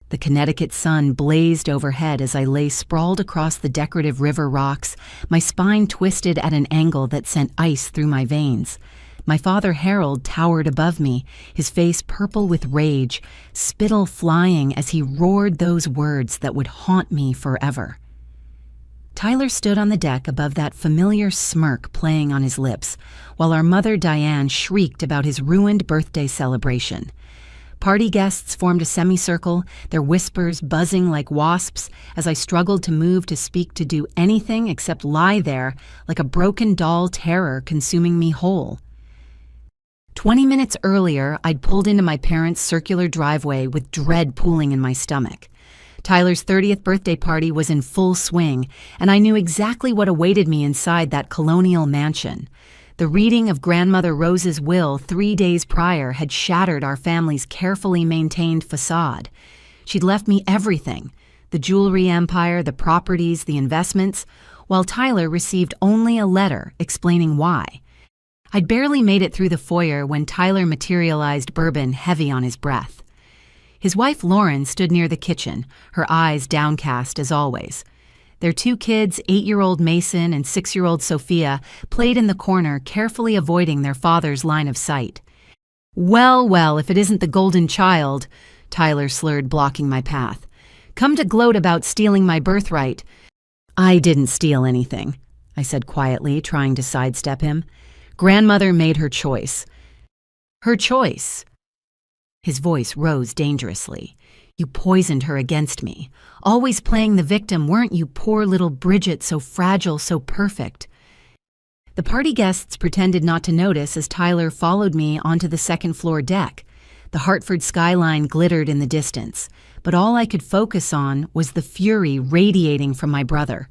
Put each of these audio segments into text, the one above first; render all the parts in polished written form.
The Connecticut sun blazed overhead as I lay sprawled across the decorative river rocks, my spine twisted at an angle that sent ice through my veins. My father Harold towered above me, his face purple with rage, spittle flying as he roared those words that would haunt me forever. Tyler stood on the deck above that familiar smirk playing on his lips, while our mother Diane shrieked about his ruined birthday celebration. Party guests formed a semicircle, their whispers buzzing like wasps as I struggled to move to speak, to do anything except lie there like a broken doll, terror consuming me whole. 20 minutes earlier, I'd pulled into my parents' circular driveway with dread pooling in my stomach. Tyler's 30th birthday party was in full swing, and I knew exactly what awaited me inside that colonial mansion. The reading of Grandmother Rose's will 3 days prior had shattered our family's carefully maintained facade. She'd left me everything: the jewelry empire, the properties, the investments, while Tyler received only a letter explaining why. I'd barely made it through the foyer when Tyler materialized, bourbon heavy on his breath. His wife Lauren stood near the kitchen, her eyes downcast as always. Their 2 kids, 8-year-old Mason and 6-year-old Sophia, played in the corner, carefully avoiding their father's line of sight. "Well, well, if it isn't the golden child," Tyler slurred, blocking my path. "Come to gloat about stealing my birthright." "I didn't steal anything," I said quietly, trying to sidestep him. "Grandmother made her choice." "Her choice?" His voice rose dangerously. "You poisoned her against me. Always playing the victim, weren't you, poor little Bridgette, so fragile, so perfect?" The party guests pretended not to notice as Tyler followed me onto the second-floor deck. The Hartford skyline glittered in the distance, but all I could focus on was the fury radiating from my brother.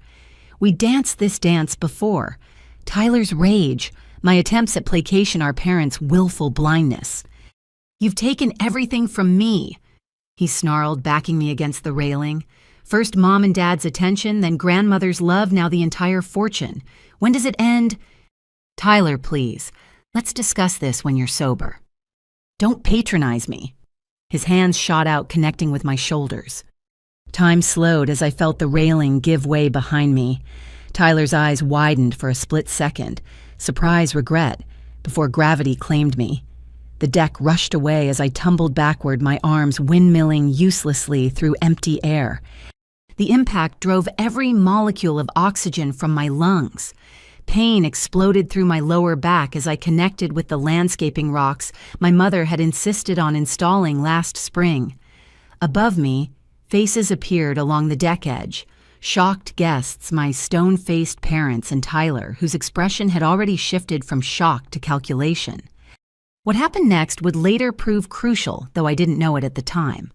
We danced this dance before. Tyler's rage, my attempts at placation, our parents' willful blindness. "You've taken everything from me," he snarled, backing me against the railing. "First Mom and Dad's attention, then grandmother's love, now the entire fortune. When does it end?" "Tyler, please, let's discuss this when you're sober. Don't patronize me." His hands shot out, connecting with my shoulders. Time slowed as I felt the railing give way behind me. Tyler's eyes widened for a split second, surprise, regret, before gravity claimed me. The deck rushed away as I tumbled backward, my arms windmilling uselessly through empty air. The impact drove every molecule of oxygen from my lungs. Pain exploded through my lower back as I connected with the landscaping rocks my mother had insisted on installing last spring. Above me, faces appeared along the deck edge. Shocked guests, my stone-faced parents and Tyler, whose expression had already shifted from shock to calculation. What happened next would later prove crucial, though I didn't know it at the time.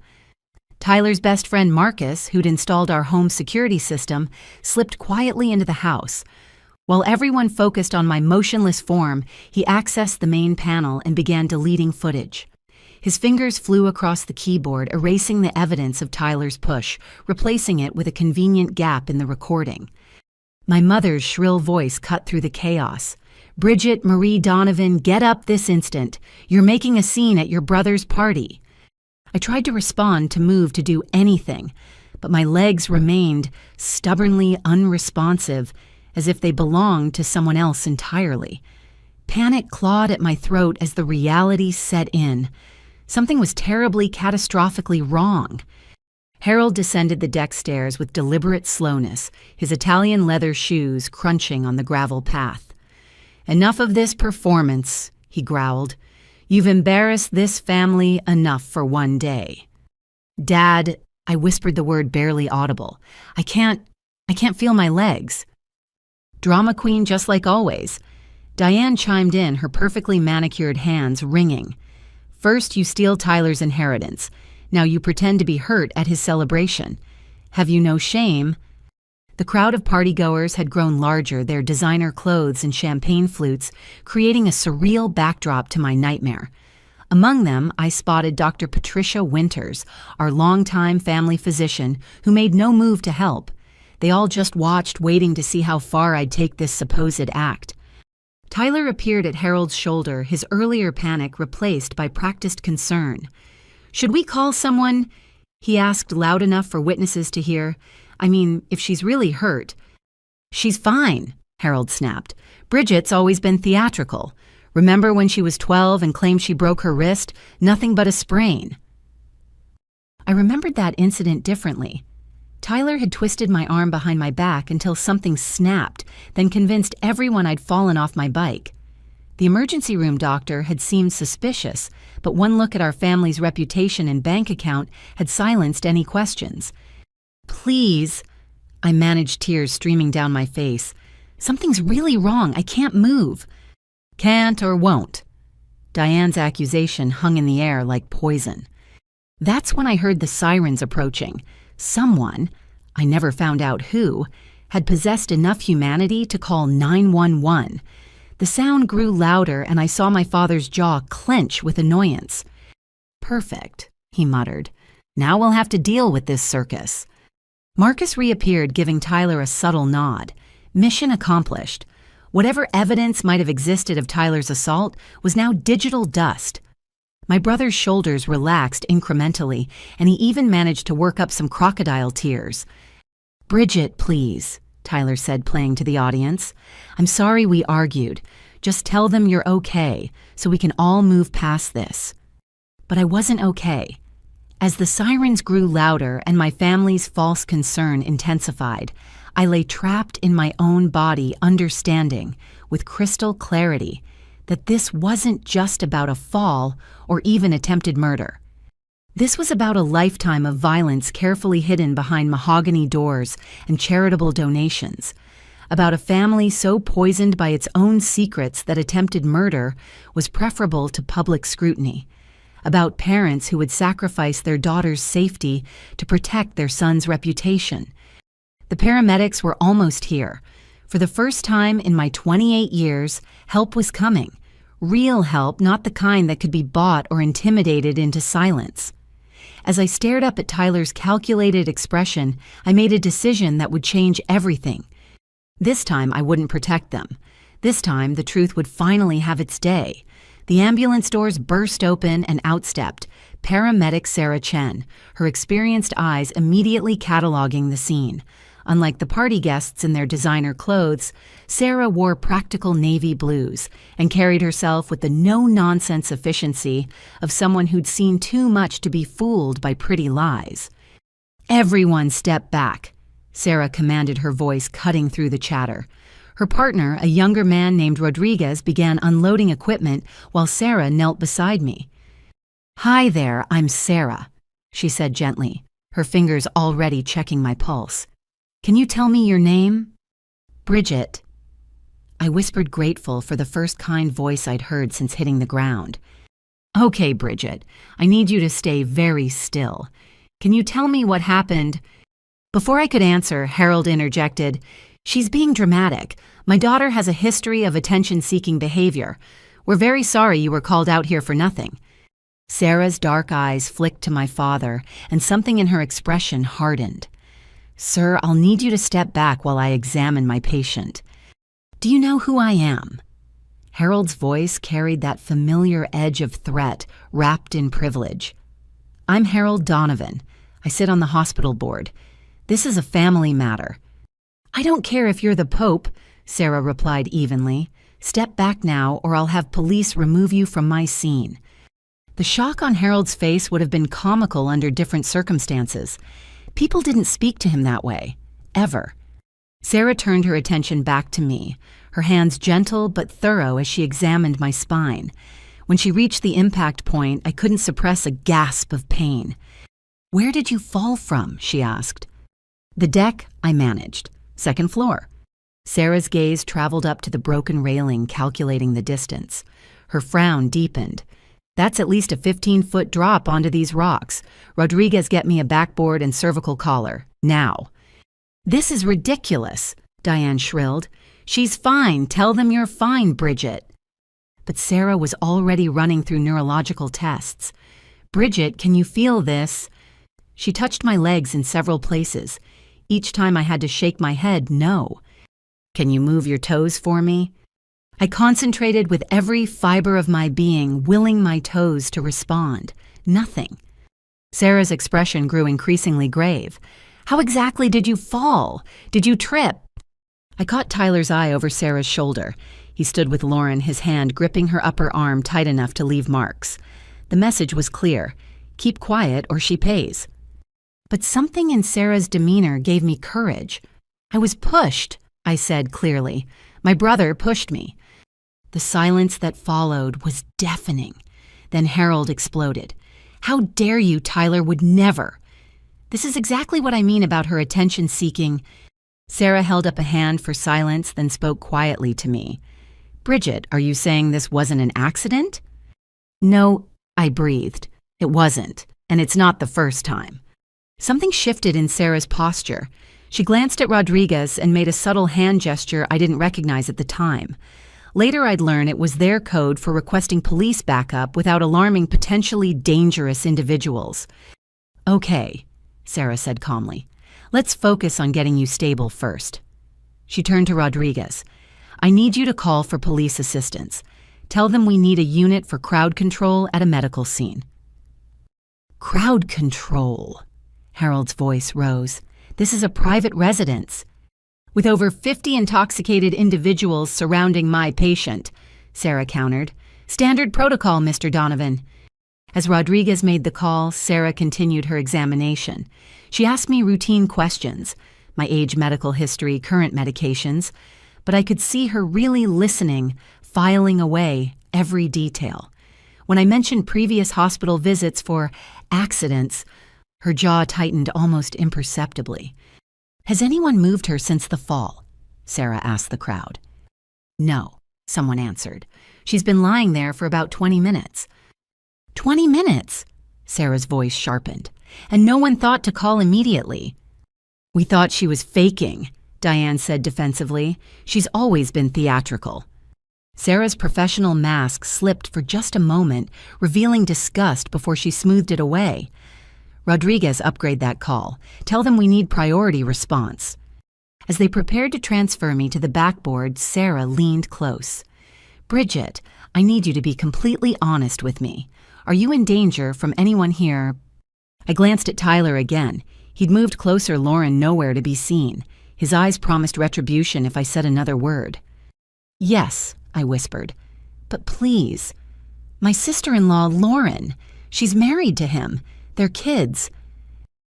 Tyler's best friend Marcus, who'd installed our home security system, slipped quietly into the house. While everyone focused on my motionless form, he accessed the main panel and began deleting footage. His fingers flew across the keyboard, erasing the evidence of Tyler's push, replacing it with a convenient gap in the recording. My mother's shrill voice cut through the chaos. "Bridgette Marie Donovan, get up this instant. You're making a scene at your brother's party." I tried to respond, to move, to do anything, but my legs remained stubbornly unresponsive, as if they belonged to someone else entirely. Panic clawed at my throat as the reality set in. Something was terribly, catastrophically wrong. Harold descended the deck stairs with deliberate slowness, his Italian leather shoes crunching on the gravel path. "Enough of this performance," he growled. "You've embarrassed this family enough for one day." "Dad," I whispered the word barely audible. I can't feel my legs." "Drama queen just like always." Diane chimed in, her perfectly manicured hands ringing. "First you steal Tyler's inheritance. Now you pretend to be hurt at his celebration. Have you no shame?" The crowd of partygoers had grown larger, their designer clothes and champagne flutes creating a surreal backdrop to my nightmare. Among them, I spotted Dr. Patricia Winters, our longtime family physician, who made no move to help. They all just watched, waiting to see how far I'd take this supposed act. Tyler appeared at Harold's shoulder, his earlier panic replaced by practiced concern. "Should we call someone?" he asked loud enough for witnesses to hear. I mean, if she's really hurt. She's fine, Harold snapped. Bridgette's always been theatrical. Remember when she was 12 and claimed she broke her wrist? Nothing but a sprain. I remembered that incident differently. Tyler had twisted my arm behind my back until something snapped, then convinced everyone I'd fallen off my bike. The emergency room doctor had seemed suspicious, but one look at our family's reputation and bank account had silenced any questions. Please, I managed tears streaming down my face. Something's really wrong. I can't move. Can't or won't. Diane's accusation hung in the air like poison. That's when I heard the sirens approaching. Someone, I never found out who, had possessed enough humanity to call 911. The sound grew louder and I saw my father's jaw clench with annoyance. Perfect, he muttered. Now we'll have to deal with this circus. Marcus reappeared, giving Tyler a subtle nod. Mission accomplished. Whatever evidence might have existed of Tyler's assault was now digital dust. My brother's shoulders relaxed incrementally, and he even managed to work up some crocodile tears. Bridgette, please, Tyler said, playing to the audience. I'm sorry we argued. Just tell them you're okay, so we can all move past this. But I wasn't okay. As the sirens grew louder and my family's false concern intensified, I lay trapped in my own body, understanding, with crystal clarity, that this wasn't just about a fall or even attempted murder. This was about a lifetime of violence carefully hidden behind mahogany doors and charitable donations, about a family so poisoned by its own secrets that attempted murder was preferable to public scrutiny, about parents who would sacrifice their daughter's safety to protect their son's reputation. The paramedics were almost here. For the first time in my 28 years, help was coming. Real help, not the kind that could be bought or intimidated into silence. As I stared up at Tyler's calculated expression, I made a decision that would change everything. This time, I wouldn't protect them. This time, the truth would finally have its day. The ambulance doors burst open and outstepped paramedic Sarah Chen, her experienced eyes immediately cataloging the scene. Unlike the party guests in their designer clothes, Sarah wore practical navy blues and carried herself with the no-nonsense efficiency of someone who'd seen too much to be fooled by pretty lies. Everyone step back, Sarah commanded, her voice cutting through the chatter. Her partner, a younger man named Rodriguez, began unloading equipment while Sarah knelt beside me. Hi there, I'm Sarah, she said gently, her fingers already checking my pulse. Can you tell me your name? Bridgette. I whispered, grateful for the first kind voice I'd heard since hitting the ground. Okay, Bridgette, I need you to stay very still. Can you tell me what happened? Before I could answer, Harold interjected, She's being dramatic. My daughter has a history of attention-seeking behavior. We're very sorry you were called out here for nothing. Sarah's dark eyes flicked to my father, and something in her expression hardened. Sir, I'll need you to step back while I examine my patient. Do you know who I am? Harold's voice carried that familiar edge of threat wrapped in privilege. I'm Harold Donovan. I sit on the hospital board. This is a family matter. I don't care if you're the Pope, Sarah replied evenly. Step back now or I'll have police remove you from my scene. The shock on Harold's face would have been comical under different circumstances. People didn't speak to him that way, ever. Sarah turned her attention back to me, her hands gentle but thorough as she examined my spine. When she reached the impact point, I couldn't suppress a gasp of pain. Where did you fall from? She asked. The deck, I managed. Second floor. Sarah's gaze traveled up to the broken railing, calculating the distance. Her frown deepened. That's at least a 15-foot drop onto these rocks. Rodriguez, get me a backboard and cervical collar. Now. This is ridiculous, Diane shrilled. She's fine. Tell them you're fine, Bridgette. But Sarah was already running through neurological tests. Bridgette, can you feel this? She touched my legs in several places. Each time I had to shake my head, no. Can you move your toes for me? I concentrated with every fiber of my being, willing my toes to respond. Nothing. Sarah's expression grew increasingly grave. How exactly did you fall? Did you trip? I caught Tyler's eye over Sarah's shoulder. He stood with Lauren, his hand gripping her upper arm tight enough to leave marks. The message was clear. Keep quiet or she pays. But something in Sarah's demeanor gave me courage. I was pushed, I said clearly. My brother pushed me. The silence that followed was deafening. Then Harold exploded. How dare you, Tyler would never. This is exactly what I mean about her attention-seeking. Sarah held up a hand for silence, then spoke quietly to me. Bridgette, are you saying this wasn't an accident? No, I breathed. It wasn't, and it's not the first time. Something shifted in Sarah's posture. She glanced at Rodriguez and made a subtle hand gesture I didn't recognize at the time. Later I'd learn it was their code for requesting police backup without alarming potentially dangerous individuals. Okay, Sarah said calmly. Let's focus on getting you stable first. She turned to Rodriguez. I need you to call for police assistance. Tell them we need a unit for crowd control at a medical scene. Crowd control. Harold's voice rose. This is a private residence. With over 50 intoxicated individuals surrounding my patient, Sarah countered. Standard protocol, Mr. Donovan. As Rodriguez made the call, Sarah continued her examination. She asked me routine questions, my age, medical history, current medications, but I could see her really listening, filing away every detail. When I mentioned previous hospital visits for accidents, her jaw tightened almost imperceptibly. Has anyone moved her since the fall? Sarah asked the crowd. No, someone answered. She's been lying there for about 20 minutes. 20 minutes? Sarah's voice sharpened. And no one thought to call immediately. We thought she was faking, Diane said defensively. She's always been theatrical. Sarah's professional mask slipped for just a moment, revealing disgust before she smoothed it away. Rodriguez, upgrade that call. Tell them we need priority response. As they prepared to transfer me to the backboard, Sarah leaned close. Bridgette, I need you to be completely honest with me. Are you in danger from anyone here? I glanced at Tyler again. He'd moved closer, Lauren nowhere to be seen. His eyes promised retribution if I said another word. Yes, I whispered. But please. My sister-in-law, Lauren. She's married to him. They're kids.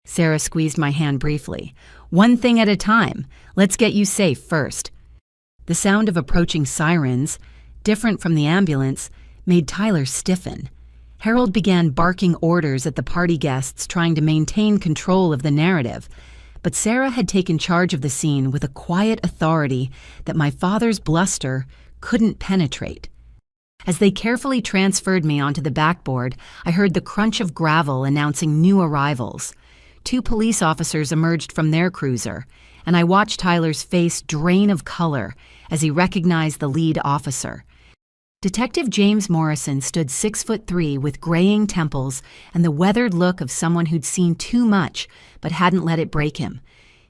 Sarah squeezed my hand briefly. One thing at a time. Let's get you safe first. The sound of approaching sirens, different from the ambulance, made Tyler stiffen. Harold began barking orders at the party guests, trying to maintain control of the narrative. But Sarah had taken charge of the scene with a quiet authority that my father's bluster couldn't penetrate. As they carefully transferred me onto the backboard, I heard the crunch of gravel announcing new arrivals. 2 police officers emerged from their cruiser, and I watched Tyler's face drain of color as he recognized the lead officer. Detective James Morrison stood 6'3" with graying temples and the weathered look of someone who'd seen too much but hadn't let it break him.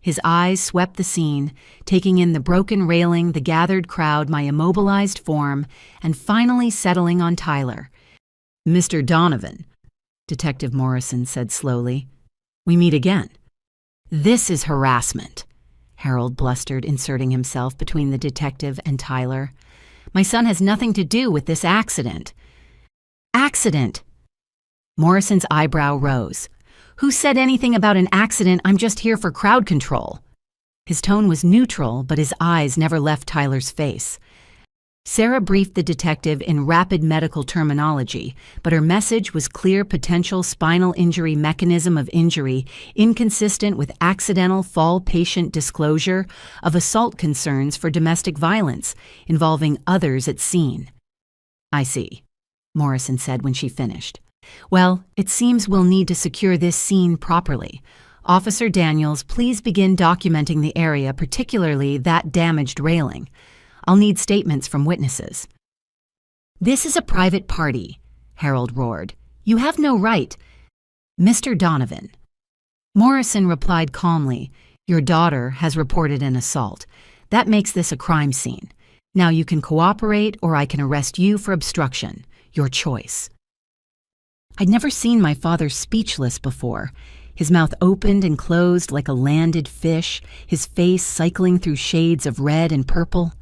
His eyes swept the scene, taking in the broken railing, the gathered crowd, my immobilized form, and finally settling on Tyler. Mr. Donovan, Detective Morrison said slowly, we meet again. This is harassment, Harold blustered, inserting himself between the detective and Tyler. My son has nothing to do with this accident. Accident! Morrison's eyebrow rose. Who said anything about an accident? I'm just here for crowd control. His tone was neutral, but his eyes never left Tyler's face. Sarah briefed the detective in rapid medical terminology, but her message was clear: potential spinal injury mechanism of injury inconsistent with accidental fall patient disclosure of assault concerns for domestic violence involving others at scene. I see, Morrison said when she finished. Well, it seems we'll need to secure this scene properly. Officer Daniels, please begin documenting the area, particularly that damaged railing. I'll need statements from witnesses. This is a private party, Harold roared. You have no right. Mr. Donovan. Morrison replied calmly, your daughter has reported an assault. That makes this a crime scene. Now you can cooperate or I can arrest you for obstruction. Your choice. I'd never seen my father speechless before. His mouth opened and closed like a landed fish, his face cycling through shades of red and purple.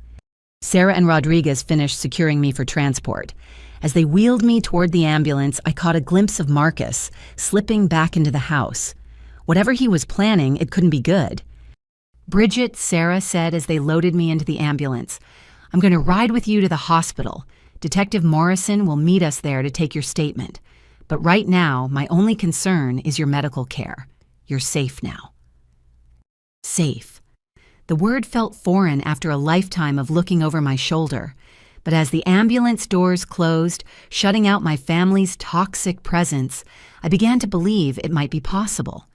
Sarah and Rodriguez finished securing me for transport. As they wheeled me toward the ambulance, I caught a glimpse of Marcus, slipping back into the house. Whatever he was planning, it couldn't be good. "Bridgette," Sarah said as they loaded me into the ambulance, "I'm going to ride with you to the hospital. Detective Morrison will meet us there to take your statement. But right now, my only concern is your medical care. You're safe now." Safe. The word felt foreign after a lifetime of looking over my shoulder. But as the ambulance doors closed, shutting out my family's toxic presence, I began to believe it might be possible.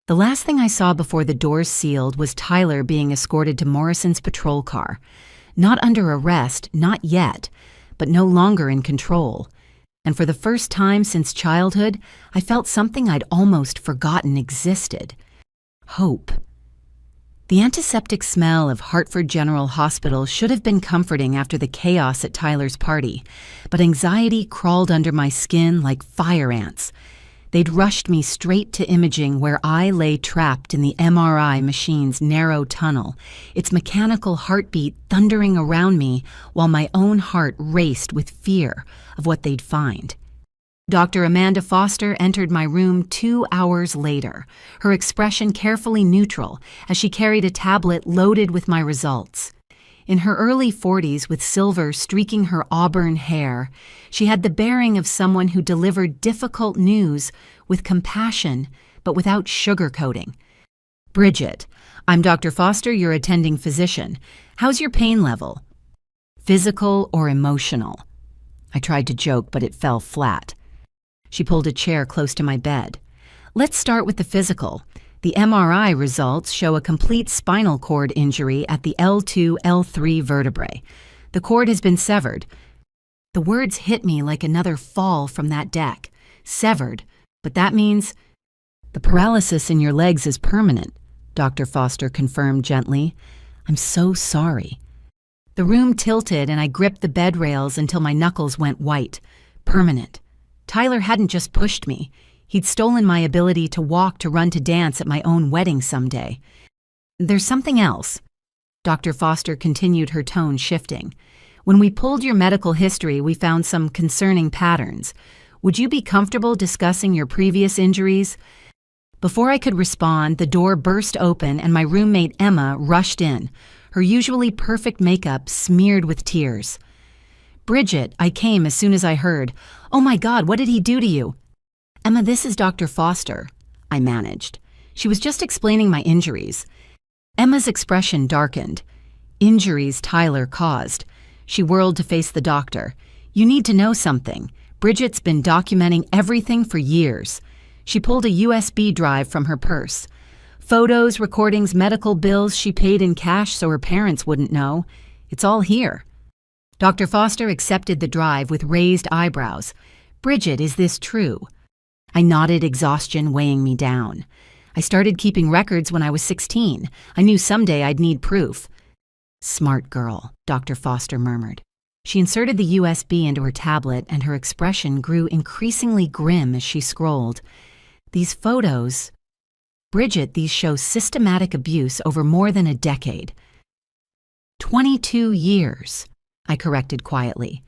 The last thing I saw before the doors sealed was Tyler being escorted to Morrison's patrol car. Not under arrest, not yet, but no longer in control. And for the first time since childhood, I felt something I'd almost forgotten existed. Hope. The antiseptic smell of Hartford General Hospital should have been comforting after the chaos at Tyler's party, but anxiety crawled under my skin like fire ants. They'd rushed me straight to imaging where I lay trapped in the MRI machine's narrow tunnel, its mechanical heartbeat thundering around me while my own heart raced with fear of what they'd find. Dr. Amanda Foster entered my room 2 hours later, her expression carefully neutral as she carried a tablet loaded with my results. In her early 40s, with silver streaking her auburn hair, she had the bearing of someone who delivered difficult news with compassion, but without sugarcoating. "Bridgette, I'm Dr. Foster, your attending physician. How's your pain level? Physical or emotional?" I tried to joke, but it fell flat. She pulled a chair close to my bed. "Let's start with the physical. The MRI results show a complete spinal cord injury at the L2, L3 vertebrae. The cord has been severed." The words hit me like another fall from that deck. Severed, but that means the paralysis in your legs is permanent, Dr. Foster confirmed gently. "I'm so sorry." The room tilted and I gripped the bed rails until my knuckles went white. Permanent. Tyler hadn't just pushed me. He'd stolen my ability to walk, to run, to dance at my own wedding someday. "There's something else." Dr. Foster continued, her tone shifting. "When we pulled your medical history, we found some concerning patterns. Would you be comfortable discussing your previous injuries?" Before I could respond, the door burst open and my roommate Emma rushed in, her usually perfect makeup smeared with tears. "Bridgette, I came as soon as I heard. Oh my God, what did he do to you?" "Emma, this is Dr. Foster," I managed. She was just explaining my injuries. Emma's expression darkened. Injuries Tyler caused. She whirled to face the doctor. "You need to know something. Bridgette's been documenting everything for years." She pulled a USB drive from her purse. "Photos, recordings, medical bills she paid in cash so her parents wouldn't know. It's all here." Dr. Foster accepted the drive with raised eyebrows. "Bridgette, is this true?" I nodded, exhaustion weighing me down. "I started keeping records when I was 16. I knew someday I'd need proof." "Smart girl," Dr. Foster murmured. She inserted the USB into her tablet and her expression grew increasingly grim as she scrolled. "These photos... Bridgette, these show systematic abuse over more than a decade." 22 years, I corrected quietly.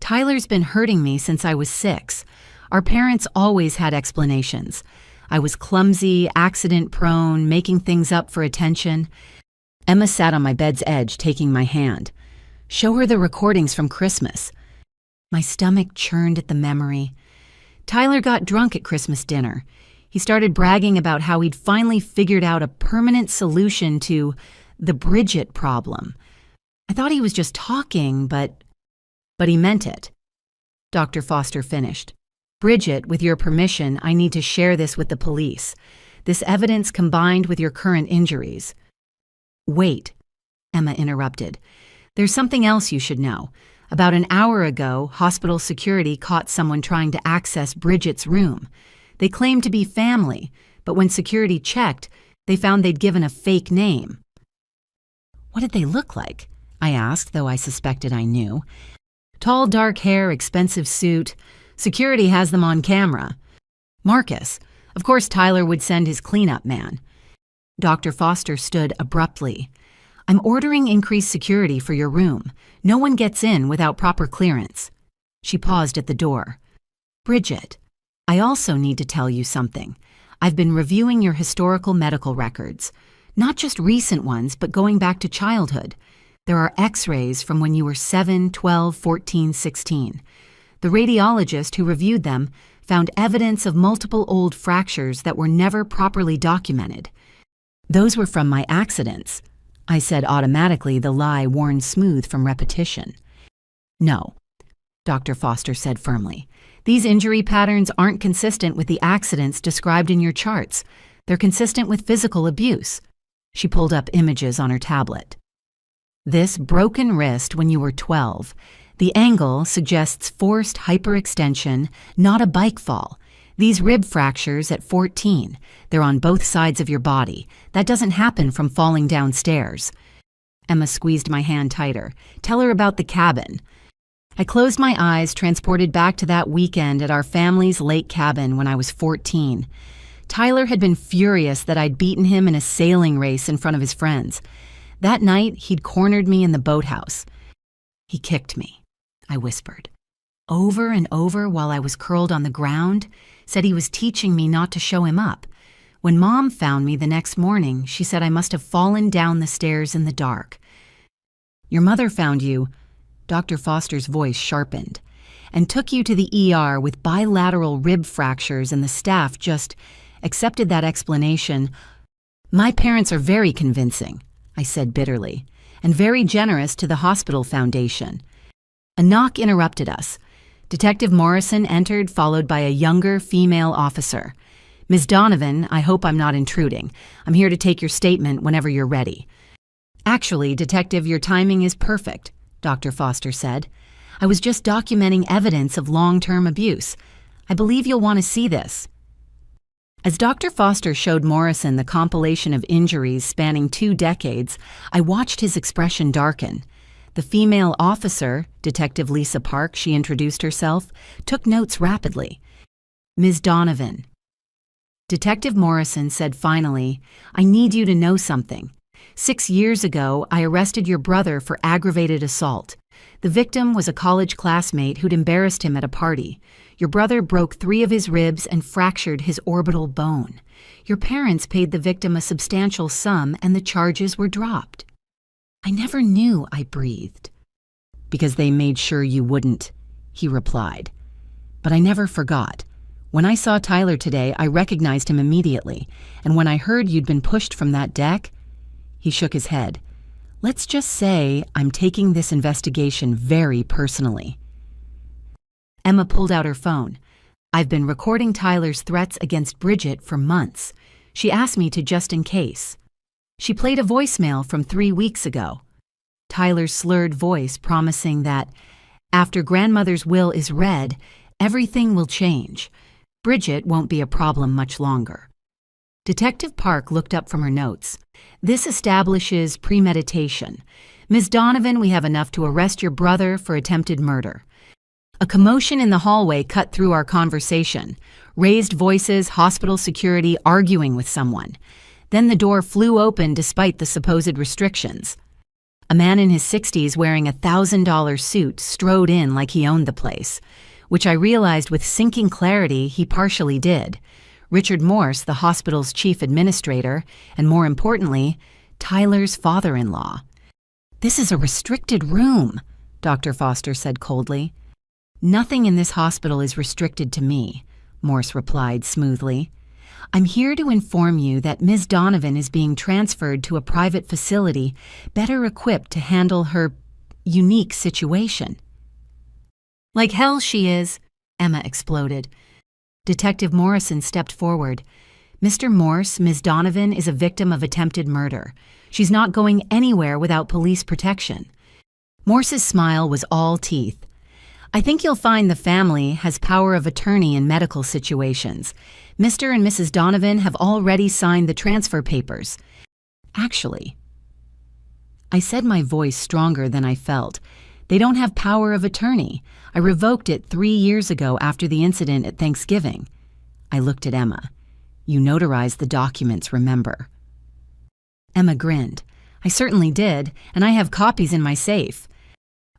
"Tyler's been hurting me since I was 6. Our parents always had explanations. I was clumsy, accident-prone, making things up for attention." Emma sat on my bed's edge, taking my hand. "Show her the recordings from Christmas." My stomach churned at the memory. Tyler got drunk at Christmas dinner. He started bragging about how he'd finally figured out a permanent solution to the Bridgette problem. I thought he was just talking, but he meant it. Dr. Foster finished. "Bridgette, with your permission, I need to share this with the police. This evidence combined with your current injuries." "Wait," Emma interrupted. "There's something else you should know. About an hour ago, hospital security caught someone trying to access Bridgette's room. They claimed to be family, but when security checked, they found they'd given a fake name." "What did they look like?" I asked, though I suspected I knew. "Tall, dark hair, expensive suit. Security has them on camera. Marcus. Of course Tyler would send his cleanup man. Dr. Foster stood abruptly. I'm ordering increased security for your room. No one gets in without proper clearance. She paused at the door. Bridgette, I also need to tell you something. I've been reviewing your historical medical records. Not just recent ones, but going back to childhood. There are x-rays from when you were 7, 12, 14, 16. The radiologist who reviewed them found evidence of multiple old fractures that were never properly documented. Those were from my accidents. I said automatically, the lie worn smooth from repetition. No, Dr. Foster said firmly. These injury patterns aren't consistent with the accidents described in your charts. They're consistent with physical abuse. She pulled up images on her tablet. This broken wrist when you were 12. The angle suggests forced hyperextension, not a bike fall. These rib fractures at 14. They're on both sides of your body. That doesn't happen from falling downstairs. Emma squeezed my hand tighter. Tell her about the cabin. I closed my eyes, transported back to that weekend at our family's lake cabin when I was 14. Tyler had been furious that I'd beaten him in a sailing race in front of his friends. That night, he'd cornered me in the boathouse. He kicked me, I whispered. Over and over while I was curled on the ground, said he was teaching me not to show him up. When Mom found me the next morning, she said I must have fallen down the stairs in the dark. Your mother found you, Dr. Foster's voice sharpened, and took you to the ER with bilateral rib fractures, and the staff just accepted that explanation. My parents are very convincing, I said bitterly, and very generous to the hospital foundation. A knock interrupted us. Detective Morrison entered, followed by a younger female officer. Ms. Donovan, I hope I'm not intruding. I'm here to take your statement whenever you're ready. Actually, Detective, your timing is perfect, Dr. Foster said. I was just documenting evidence of long-term abuse. I believe you'll want to see this. As Dr. Foster showed Morrison the compilation of injuries spanning 2 decades, I watched his expression darken. The female officer, Detective Lisa Park, she introduced herself, took notes rapidly. Ms. Donovan. Detective Morrison said finally, I need you to know something. 6 years ago, I arrested your brother for aggravated assault. The victim was a college classmate who'd embarrassed him at a party. Your brother broke 3 of his ribs and fractured his orbital bone. Your parents paid the victim a substantial sum and the charges were dropped. I never knew, I breathed. Because they made sure you wouldn't, he replied. But I never forgot. When I saw Tyler today, I recognized him immediately, and when I heard you'd been pushed from that deck, he shook his head. Let's just say I'm taking this investigation very personally. Emma pulled out her phone. I've been recording Tyler's threats against Bridgette for months. She asked me to just in case. She played a voicemail from 3 weeks ago. Tyler's slurred voice promising that, after grandmother's will is read, everything will change. Bridgette won't be a problem much longer. Detective Park looked up from her notes. This establishes premeditation. Ms. Donovan, we have enough to arrest your brother for attempted murder. A commotion in the hallway cut through our conversation. Raised voices, hospital security arguing with someone. Then the door flew open despite the supposed restrictions. A man in his 60s wearing a $1,000 suit strode in like he owned the place, which I realized with sinking clarity he partially did. Richard Morse, the hospital's chief administrator, and more importantly, Tyler's father-in-law. This is a restricted room, Dr. Foster said coldly. Nothing in this hospital is restricted to me, Morse replied smoothly. I'm here to inform you that Ms. Donovan is being transferred to a private facility better equipped to handle her unique situation. Like hell she is, Emma exploded. Detective Morrison stepped forward. Mr. Morse, Ms. Donovan is a victim of attempted murder. She's not going anywhere without police protection. Morse's smile was all teeth. I think you'll find the family has power of attorney in medical situations. Mr. and Mrs. Donovan have already signed the transfer papers. Actually, I said, my voice stronger than I felt, They don't have power of attorney. I revoked it 3 years ago after the incident at Thanksgiving. I looked at Emma. You notarized the documents, remember? Emma grinned. I certainly did, and I have copies in my safe.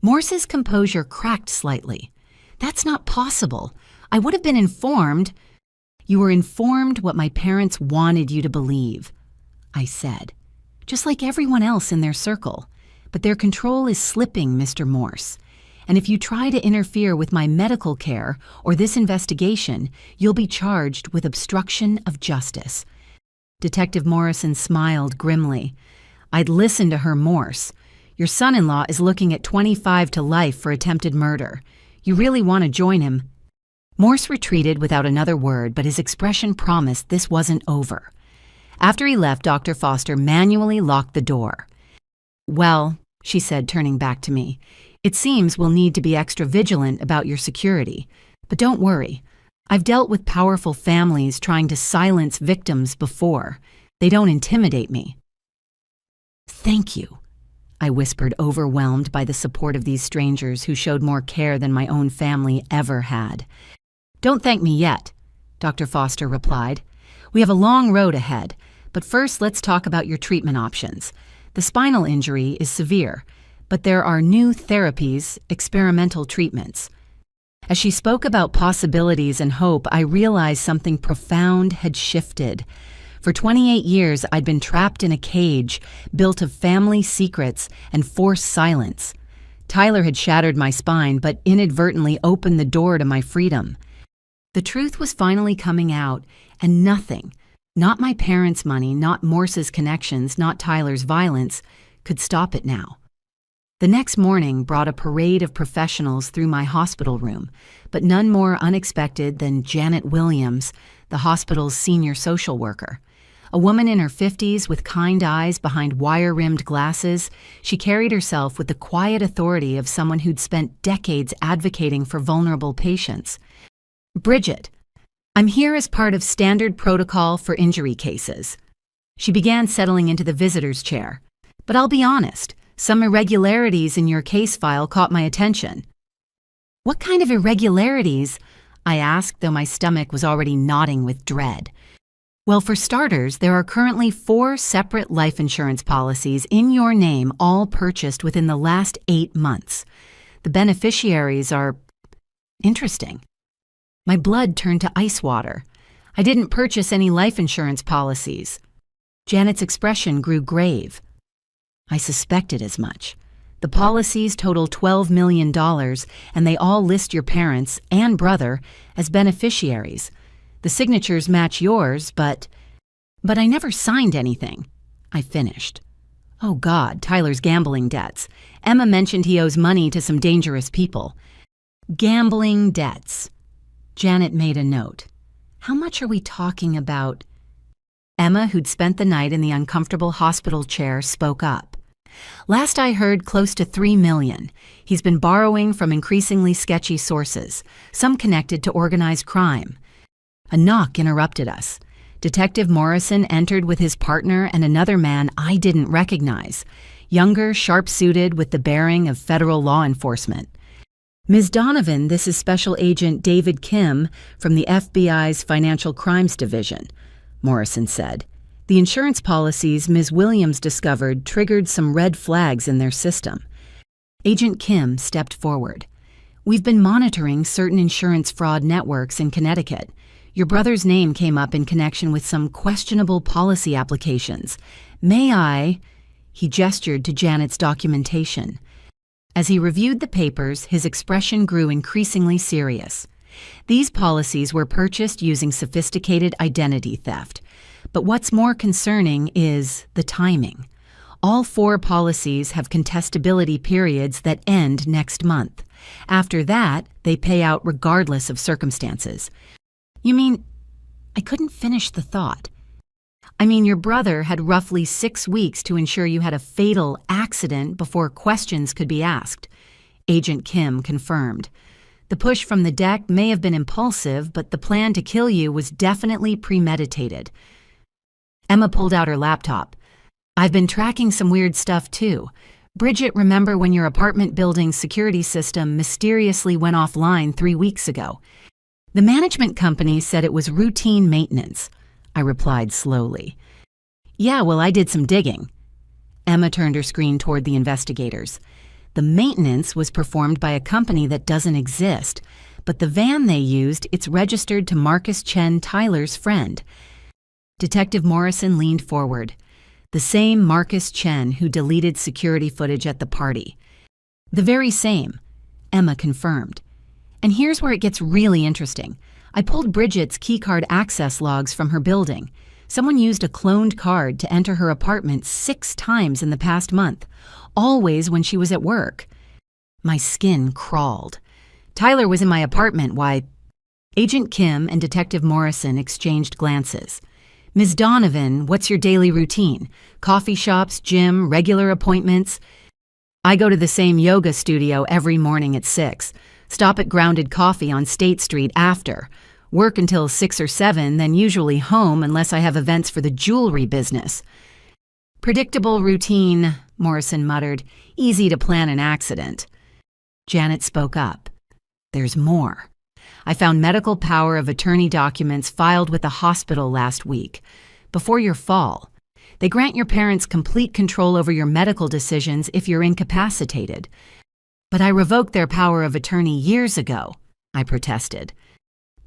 Morse's composure cracked slightly. That's not possible. I would have been informed. You were informed what my parents wanted you to believe, I said, just like everyone else in their circle. But their control is slipping, Mr. Morse. And if you try to interfere with my medical care or this investigation, you'll be charged with obstruction of justice. Detective Morrison smiled grimly. I'd listen to her, Morse. Your son-in-law is looking at 25 to life for attempted murder. You really want to join him? Morse retreated without another word, but his expression promised this wasn't over. After he left, Dr. Foster manually locked the door. Well, she said, turning back to me, it seems we'll need to be extra vigilant about your security. But don't worry. I've dealt with powerful families trying to silence victims before. They don't intimidate me. Thank you, I whispered, overwhelmed by the support of these strangers who showed more care than my own family ever had. Don't thank me yet, Dr. Foster replied. We have a long road ahead, but first let's talk about your treatment options. The spinal injury is severe, but there are new therapies, experimental treatments. As she spoke about possibilities and hope, I realized something profound had shifted. For 28 years, I'd been trapped in a cage built of family secrets and forced silence. Tyler had shattered my spine, but inadvertently opened the door to my freedom. The truth was finally coming out, and nothing, not my parents' money, not Morse's connections, not Tyler's violence, could stop it now. The next morning brought a parade of professionals through my hospital room, but none more unexpected than Janet Williams, the hospital's senior social worker. A woman in her 50s with kind eyes behind wire-rimmed glasses, she carried herself with the quiet authority of someone who'd spent decades advocating for vulnerable patients. Bridgette, I'm here as part of standard protocol for injury cases. She began settling into the visitor's chair. But I'll be honest, some irregularities in your case file caught my attention. What kind of irregularities? I asked, though my stomach was already knotting with dread. Well, for starters, there are currently 4 separate life insurance policies in your name, all purchased within the last 8 months. The beneficiaries are interesting. My blood turned to ice water. I didn't purchase any life insurance policies. Janet's expression grew grave. I suspected as much. The policies total $12 million, and they all list your parents and brother as beneficiaries. The signatures match yours, but I never signed anything. I finished. Oh God, Tyler's gambling debts. Emma mentioned he owes money to some dangerous people. Gambling debts. Janet made a note. How much are we talking about? Emma, who'd spent the night in the uncomfortable hospital chair, spoke up. Last I heard, close to $3 million. He's been borrowing from increasingly sketchy sources, some connected to organized crime. A knock interrupted us. Detective Morrison entered with his partner and another man I didn't recognize, younger, sharp-suited, with the bearing of federal law enforcement. Ms. Donovan, this is Special Agent David Kim from the FBI's Financial Crimes Division, Morrison said. The insurance policies Ms. Williams discovered triggered some red flags in their system. Agent Kim stepped forward. We've been monitoring certain insurance fraud networks in Connecticut. Your brother's name came up in connection with some questionable policy applications. May I? He gestured to Janet's documentation. As he reviewed the papers, his expression grew increasingly serious. These policies were purchased using sophisticated identity theft. But what's more concerning is the timing. All 4 policies have contestability periods that end next month. After that, they pay out regardless of circumstances. You mean, I couldn't finish the thought. I mean, your brother had roughly 6 weeks to ensure you had a fatal accident before questions could be asked. Agent Kim confirmed. The push from the deck may have been impulsive, but the plan to kill you was definitely premeditated. Emma pulled out her laptop. I've been tracking some weird stuff too. Bridgette, remember when your apartment building's security system mysteriously went offline 3 weeks ago? The management company said it was routine maintenance, I replied slowly. Yeah, well, I did some digging. Emma turned her screen toward the investigators. The maintenance was performed by a company that doesn't exist, but the van they used, it's registered to Marcus Chen, Tyler's friend. Detective Morrison leaned forward. The same Marcus Chen who deleted security footage at the party. The very same, Emma confirmed. And here's where it gets really interesting. I pulled Bridgette's keycard access logs from her building. Someone used a cloned card to enter her apartment 6 times in the past month, always when she was at work. My skin crawled. Tyler was in my apartment, why? Agent Kim and Detective Morrison exchanged glances. Ms. Donovan, what's your daily routine? Coffee shops, gym, regular appointments? I go to the same yoga studio every morning at 6. Stop at Grounded Coffee on State Street after. Work until 6 or 7, then usually home unless I have events for the jewelry business. Predictable routine, Morrison muttered. Easy to plan an accident. Janet spoke up. There's more. I found medical power of attorney documents filed with the hospital last week. Before your fall. They grant your parents complete control over your medical decisions if you're incapacitated. But I revoked their power of attorney years ago, I protested.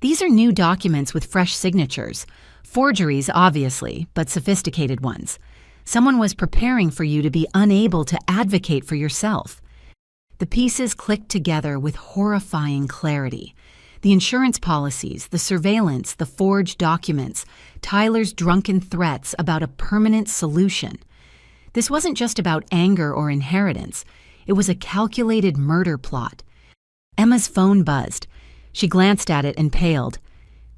These are new documents with fresh signatures. Forgeries, obviously, but sophisticated ones. Someone was preparing for you to be unable to advocate for yourself. The pieces clicked together with horrifying clarity. The insurance policies, the surveillance, the forged documents, Tyler's drunken threats about a permanent solution. This wasn't just about anger or inheritance. It was a calculated murder plot. Emma's phone buzzed. She glanced at it and paled.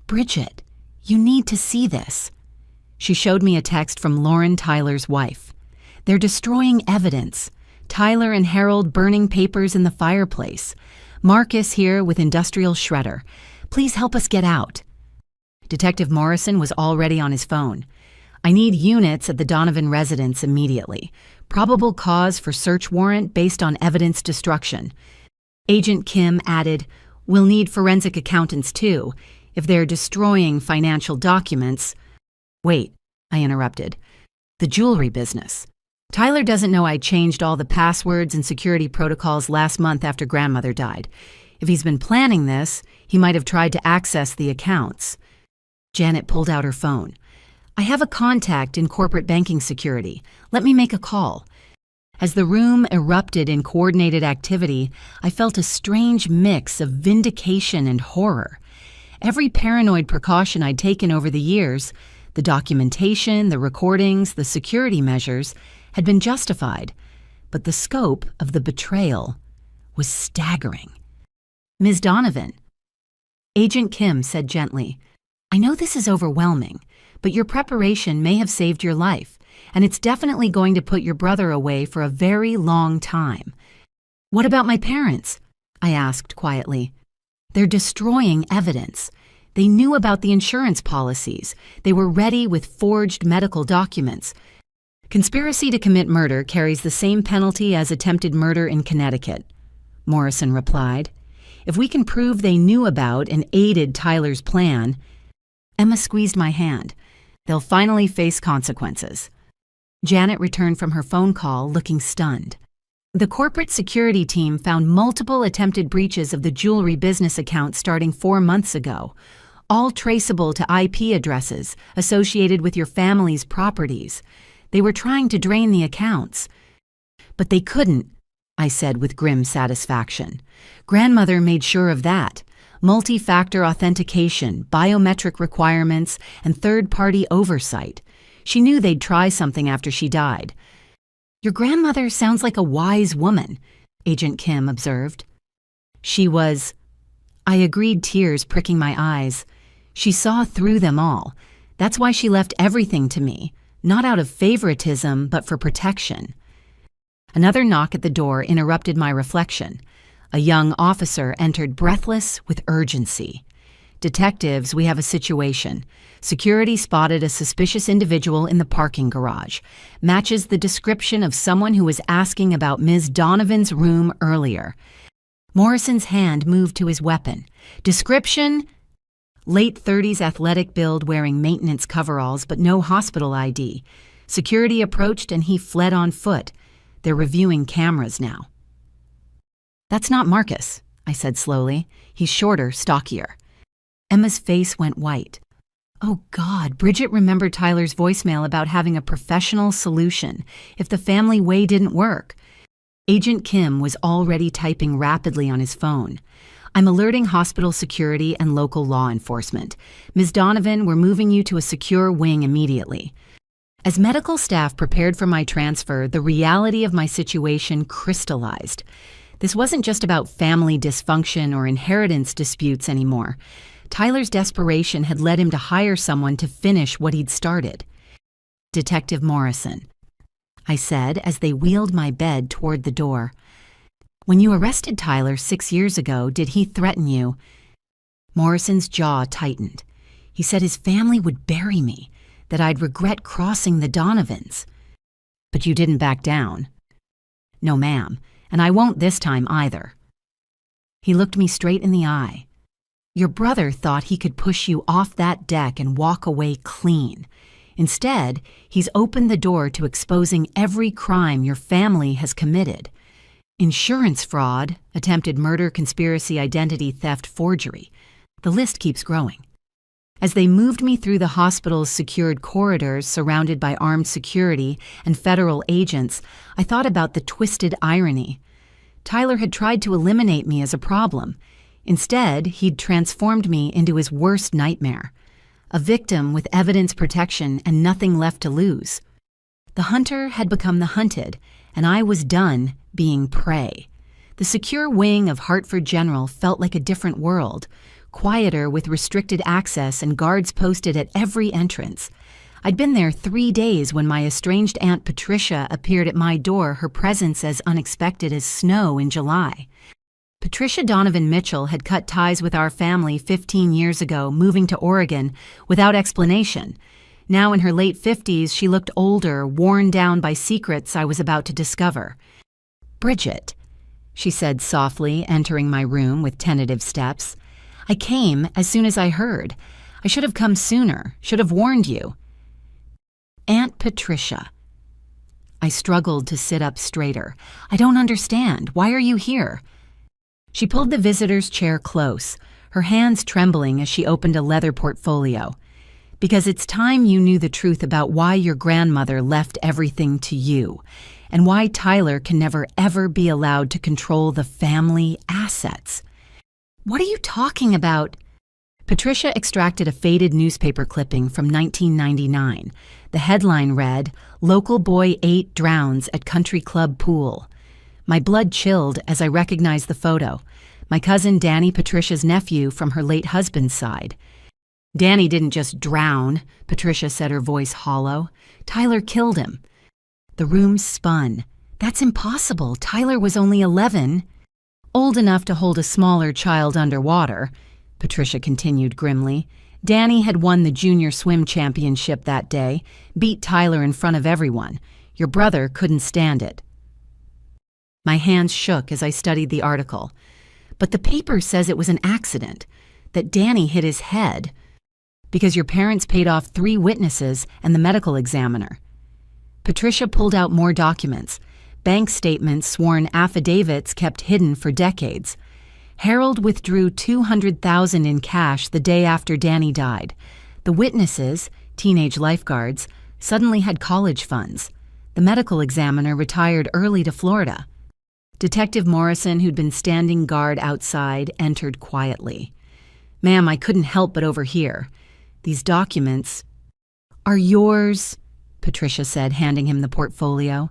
Bridgette, you need to see this. She showed me a text from Lauren, Tyler's wife. They're destroying evidence. Tyler and Harold burning papers in the fireplace. Marcus here with industrial shredder. Please help us get out. Detective Morrison was already on his phone. I need units at the Donovan residence immediately. Probable cause for search warrant based on evidence destruction. Agent Kim added, we'll need forensic accountants too, if they're destroying financial documents. Wait, I interrupted. The jewelry business. Tyler doesn't know I changed all the passwords and security protocols last month after grandmother died. If he's been planning this, he might have tried to access the accounts. Janet pulled out her phone. I have a contact in corporate banking security. Let me make a call. As the room erupted in coordinated activity, I felt a strange mix of vindication and horror. Every paranoid precaution I'd taken over the years, the documentation, the recordings, the security measures, had been justified, but the scope of the betrayal was staggering. Ms. Donovan, Agent Kim said gently, I know this is overwhelming, but your preparation may have saved your life, and it's definitely going to put your brother away for a very long time. What about my parents? I asked quietly. They're destroying evidence. They knew about the insurance policies. They were ready with forged medical documents. Conspiracy to commit murder carries the same penalty as attempted murder in Connecticut, Morrison replied. If we can prove they knew about and aided Tyler's plan. Emma squeezed my hand. They'll finally face consequences. Janet returned from her phone call looking stunned. The corporate security team found multiple attempted breaches of the jewelry business account starting 4 months ago, all traceable to IP addresses associated with your family's properties. They were trying to drain the accounts. But they couldn't, I said with grim satisfaction. Grandmother made sure of that. Multi-factor authentication, biometric requirements, and third-party oversight. She knew they'd try something after she died. Your grandmother sounds like a wise woman, Agent Kim observed. She was. I agreed, tears pricking my eyes. She saw through them all. That's why she left everything to me. Not out of favoritism, but for protection. Another knock at the door interrupted my reflection. A young officer entered breathless with urgency. Detectives, we have a situation. Security spotted a suspicious individual in the parking garage. Matches the description of someone who was asking about Ms. Donovan's room earlier. Morrison's hand moved to his weapon. Description: late 30s athletic build wearing maintenance coveralls but no hospital ID. Security approached and he fled on foot. They're reviewing cameras now. That's not Marcus, I said slowly. He's shorter, stockier. Emma's face went white. Oh God, Bridgette remembered Tyler's voicemail about having a professional solution if the family way didn't work. Agent Kim was already typing rapidly on his phone. I'm alerting hospital security and local law enforcement. Ms. Donovan, we're moving you to a secure wing immediately. As medical staff prepared for my transfer, the reality of my situation crystallized. This wasn't just about family dysfunction or inheritance disputes anymore. Tyler's desperation had led him to hire someone to finish what he'd started. Detective Morrison, I said as they wheeled my bed toward the door. When you arrested Tyler 6 years ago, did he threaten you? Morrison's jaw tightened. He said his family would bury me, that I'd regret crossing the Donovans. But you didn't back down. No, ma'am, and I won't this time either. He looked me straight in the eye. Your brother thought he could push you off that deck and walk away clean. Instead, he's opened the door to exposing every crime your family has committed. Insurance fraud, attempted murder, conspiracy, identity theft, forgery. The list keeps growing. As they moved me through the hospital's secured corridors surrounded by armed security and federal agents, I thought about the twisted irony. Tyler had tried to eliminate me as a problem. Instead, he'd transformed me into his worst nightmare, a victim with evidence protection and nothing left to lose. The hunter had become the hunted, and I was done being prey. The secure wing of Hartford General felt like a different world, quieter with restricted access and guards posted at every entrance. I'd been there 3 days when my estranged Aunt Patricia appeared at my door, her presence as unexpected as snow in July. Patricia Donovan Mitchell had cut ties with our family 15 years ago, moving to Oregon without explanation. Now in her late 50s, she looked older, worn down by secrets I was about to discover. Bridgette, she said softly, entering my room with tentative steps. I came as soon as I heard. I should have come sooner, should have warned you. Aunt Patricia. I struggled to sit up straighter. I don't understand. Why are you here? She pulled the visitor's chair close, her hands trembling as she opened a leather portfolio. Because it's time you knew the truth about why your grandmother left everything to you, and why Tyler can never ever be allowed to control the family assets. What are you talking about? Patricia extracted a faded newspaper clipping from 1999. The headline read, "Local Boy 8 Drowns at Country Club Pool." My blood chilled as I recognized the photo. My cousin Danny, Patricia's nephew from her late husband's side. Danny didn't just drown, Patricia said, her voice hollow. Tyler killed him. The room spun. That's impossible. Tyler was only 11. Old enough to hold a smaller child underwater, Patricia continued grimly. Danny had won the junior swim championship that day, beat Tyler in front of everyone. Your brother couldn't stand it. My hands shook as I studied the article. But the paper says it was an accident, that Danny hit his head, because your parents paid off 3 witnesses and the medical examiner. Patricia pulled out more documents, bank statements, sworn affidavits kept hidden for decades. Harold withdrew $200,000 in cash the day after Danny died. The witnesses, teenage lifeguards, suddenly had college funds. The medical examiner retired early to Florida. Detective Morrison, who'd been standing guard outside, entered quietly. Ma'am, I couldn't help but overhear. These documents are yours, Patricia said, handing him the portfolio.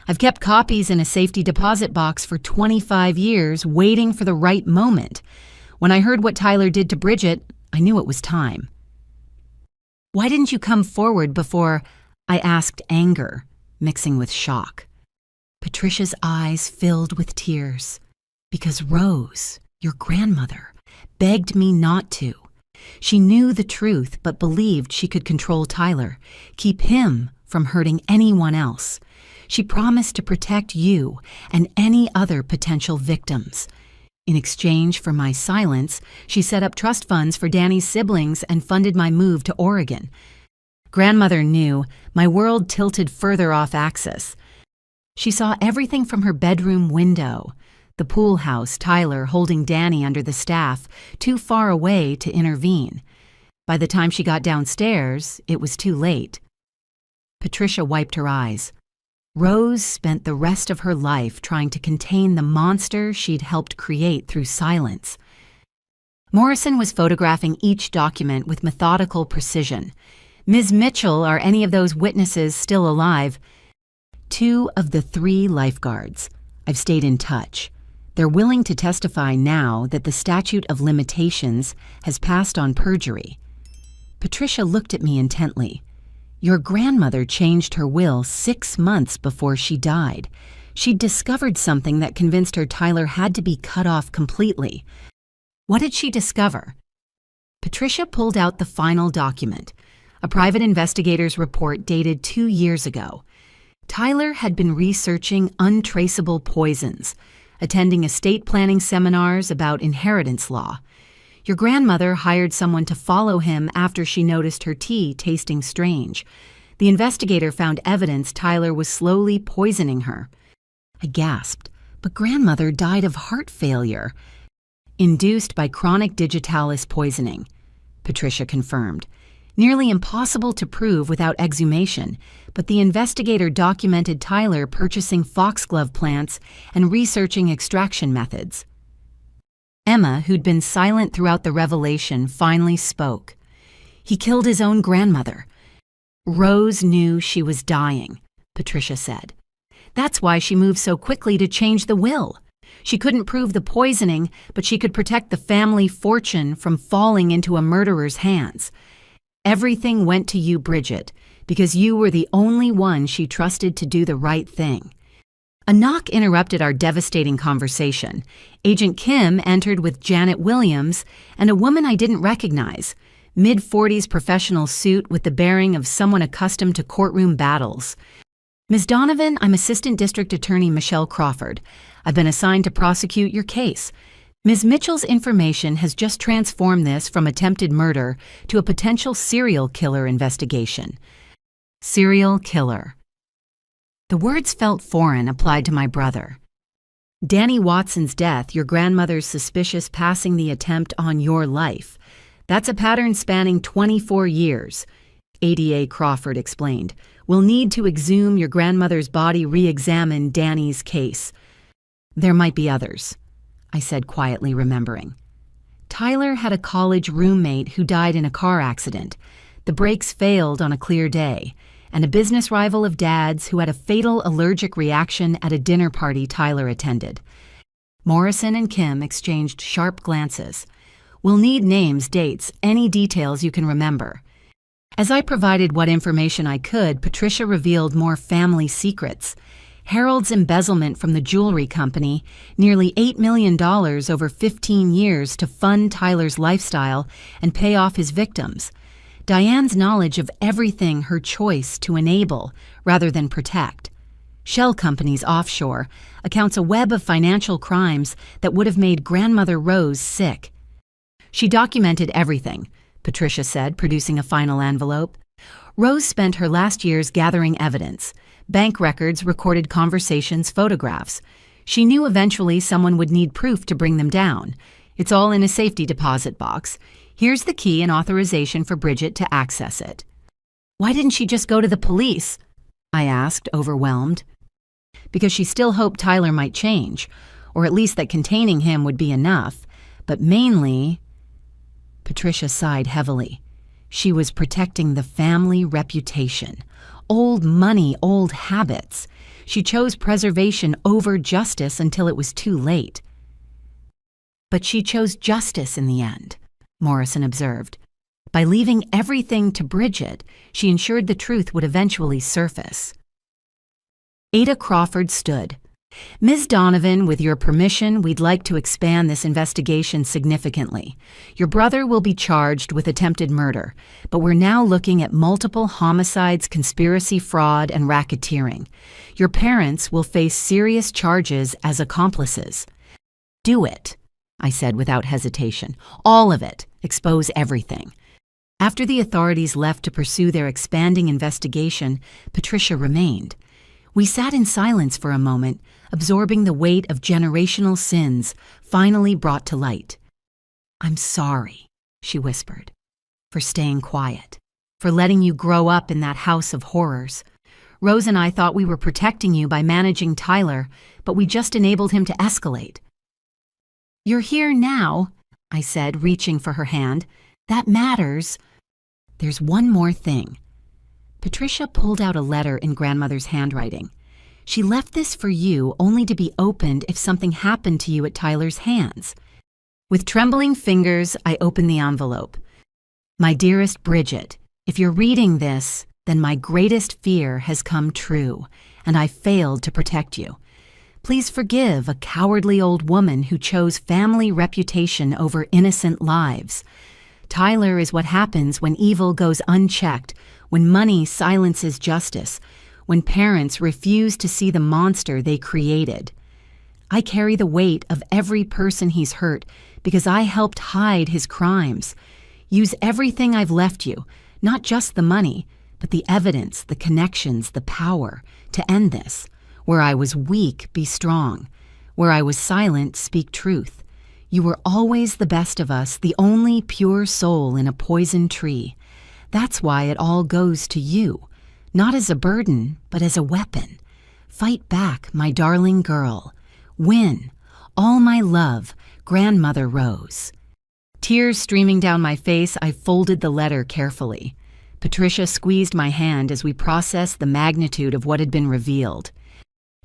I've kept copies in a safety deposit box for 25 years, waiting for the right moment. When I heard what Tyler did to Bridgette, I knew it was time. Why didn't you come forward before? I asked, anger mixing with shock. Patricia's eyes filled with tears. Because Rose, your grandmother, begged me not to. She knew the truth but believed she could control Tyler, keep him from hurting anyone else. She promised to protect you and any other potential victims. In exchange for my silence, she set up trust funds for Danny's siblings and funded my move to Oregon. Grandmother knew my world tilted further off axis. She saw everything from her bedroom window. The pool house, Tyler holding Danny under the staff, too far away to intervene. By the time she got downstairs, it was too late. Patricia wiped her eyes. Rose spent the rest of her life trying to contain the monster she'd helped create through silence. Morrison was photographing each document with methodical precision. Ms. Mitchell, are any of those witnesses still alive? 2 of the 3 lifeguards. I've stayed in touch. They're willing to testify now that the statute of limitations has passed on perjury. Patricia looked at me intently. Your grandmother changed her will 6 months before she died. She'd discovered something that convinced her Tyler had to be cut off completely. What did she discover? Patricia pulled out the final document, a private investigator's report dated 2 years ago. Tyler had been researching untraceable poisons, attending estate planning seminars about inheritance law. Your grandmother hired someone to follow him after she noticed her tea tasting strange. The investigator found evidence Tyler was slowly poisoning her. I gasped, but grandmother died of heart failure. Induced by chronic digitalis poisoning, Patricia confirmed. Nearly impossible to prove without exhumation, but the investigator documented Tyler purchasing foxglove plants and researching extraction methods. Emma, who'd been silent throughout the revelation, finally spoke. He killed his own grandmother. Rose knew she was dying, Patricia said. That's why she moved so quickly to change the will. She couldn't prove the poisoning, but she could protect the family fortune from falling into a murderer's hands. Everything went to you, Bridgette, because you were the only one she trusted to do the right thing. A knock interrupted our devastating conversation. Agent Kim entered with Janet Williams and a woman I didn't recognize, mid-40s professional suit with the bearing of someone accustomed to courtroom battles. Ms. Donovan, I'm Assistant District Attorney Michelle Crawford. I've been assigned to prosecute your case. Ms. Mitchell's information has just transformed this from attempted murder to a potential serial killer investigation. Serial killer. The words felt foreign applied to my brother. Danny Watson's death, your grandmother's suspicious passing the attempt on your life. That's a pattern spanning 24 years, ADA Crawford explained. We'll need to exhume your grandmother's body, re-examine Danny's case. There might be others, I said quietly, remembering. Tyler had a college roommate who died in a car accident. The brakes failed on a clear day, and a business rival of Dad's who had a fatal allergic reaction at a dinner party Tyler attended. Morrison and Kim exchanged sharp glances. We'll need names, dates, any details you can remember. As I provided what information I could, Patricia revealed more family secrets. Harold's embezzlement from the jewelry company, nearly $8 million over 15 years to fund Tyler's lifestyle and pay off his victims. Diane's knowledge of everything her choice to enable rather than protect. Shell companies offshore accounts a web of financial crimes that would have made Grandmother Rose sick. She documented everything, Patricia said, producing a final envelope. Rose spent her last years gathering evidence. Bank records, recorded conversations, photographs. She knew eventually someone would need proof to bring them down. It's all in a safety deposit box. Here's the key and authorization for Bridgette to access it. Why didn't she just go to the police? I asked, overwhelmed. Because she still hoped Tyler might change, or at least that containing him would be enough. But mainly, Patricia sighed heavily. She was protecting the family reputation. Old money, old habits. She chose preservation over justice until it was too late. But she chose justice in the end, Morrison observed. By leaving everything to Bridgette, she ensured the truth would eventually surface. Ada Crawford stood, Ms. Donovan, with your permission, we'd like to expand this investigation significantly. Your brother will be charged with attempted murder, but we're now looking at multiple homicides, conspiracy, fraud, and racketeering. Your parents will face serious charges as accomplices. Do it, I said without hesitation. All of it. Expose everything. After the authorities left to pursue their expanding investigation, Patricia remained. We sat in silence for a moment, absorbing the weight of generational sins finally brought to light. "I'm sorry," she whispered, "for staying quiet, for letting you grow up in that house of horrors. Rose and I thought we were protecting you by managing Tyler, but we just enabled him to escalate." "You're here now," I said, reaching for her hand. "That matters." "There's one more thing." Patricia pulled out a letter in Grandmother's handwriting. "She left this for you, only to be opened if something happened to you at Tyler's hands." With trembling fingers, I opened the envelope. "My dearest Bridgette, if you're reading this, then my greatest fear has come true, and I failed to protect you. Please forgive a cowardly old woman who chose family reputation over innocent lives. Tyler is what happens when evil goes unchecked, when money silences justice, when parents refuse to see the monster they created. I carry the weight of every person he's hurt because I helped hide his crimes. Use everything I've left you, not just the money, but the evidence, the connections, the power, to end this. Where I was weak, be strong. Where I was silent, speak truth. You were always the best of us, the only pure soul in a poison tree. That's why it all goes to you, not as a burden, but as a weapon. Fight back, my darling girl. Win. All my love, Grandmother Rose." Tears streaming down my face, I folded the letter carefully. Patricia squeezed my hand as we processed the magnitude of what had been revealed.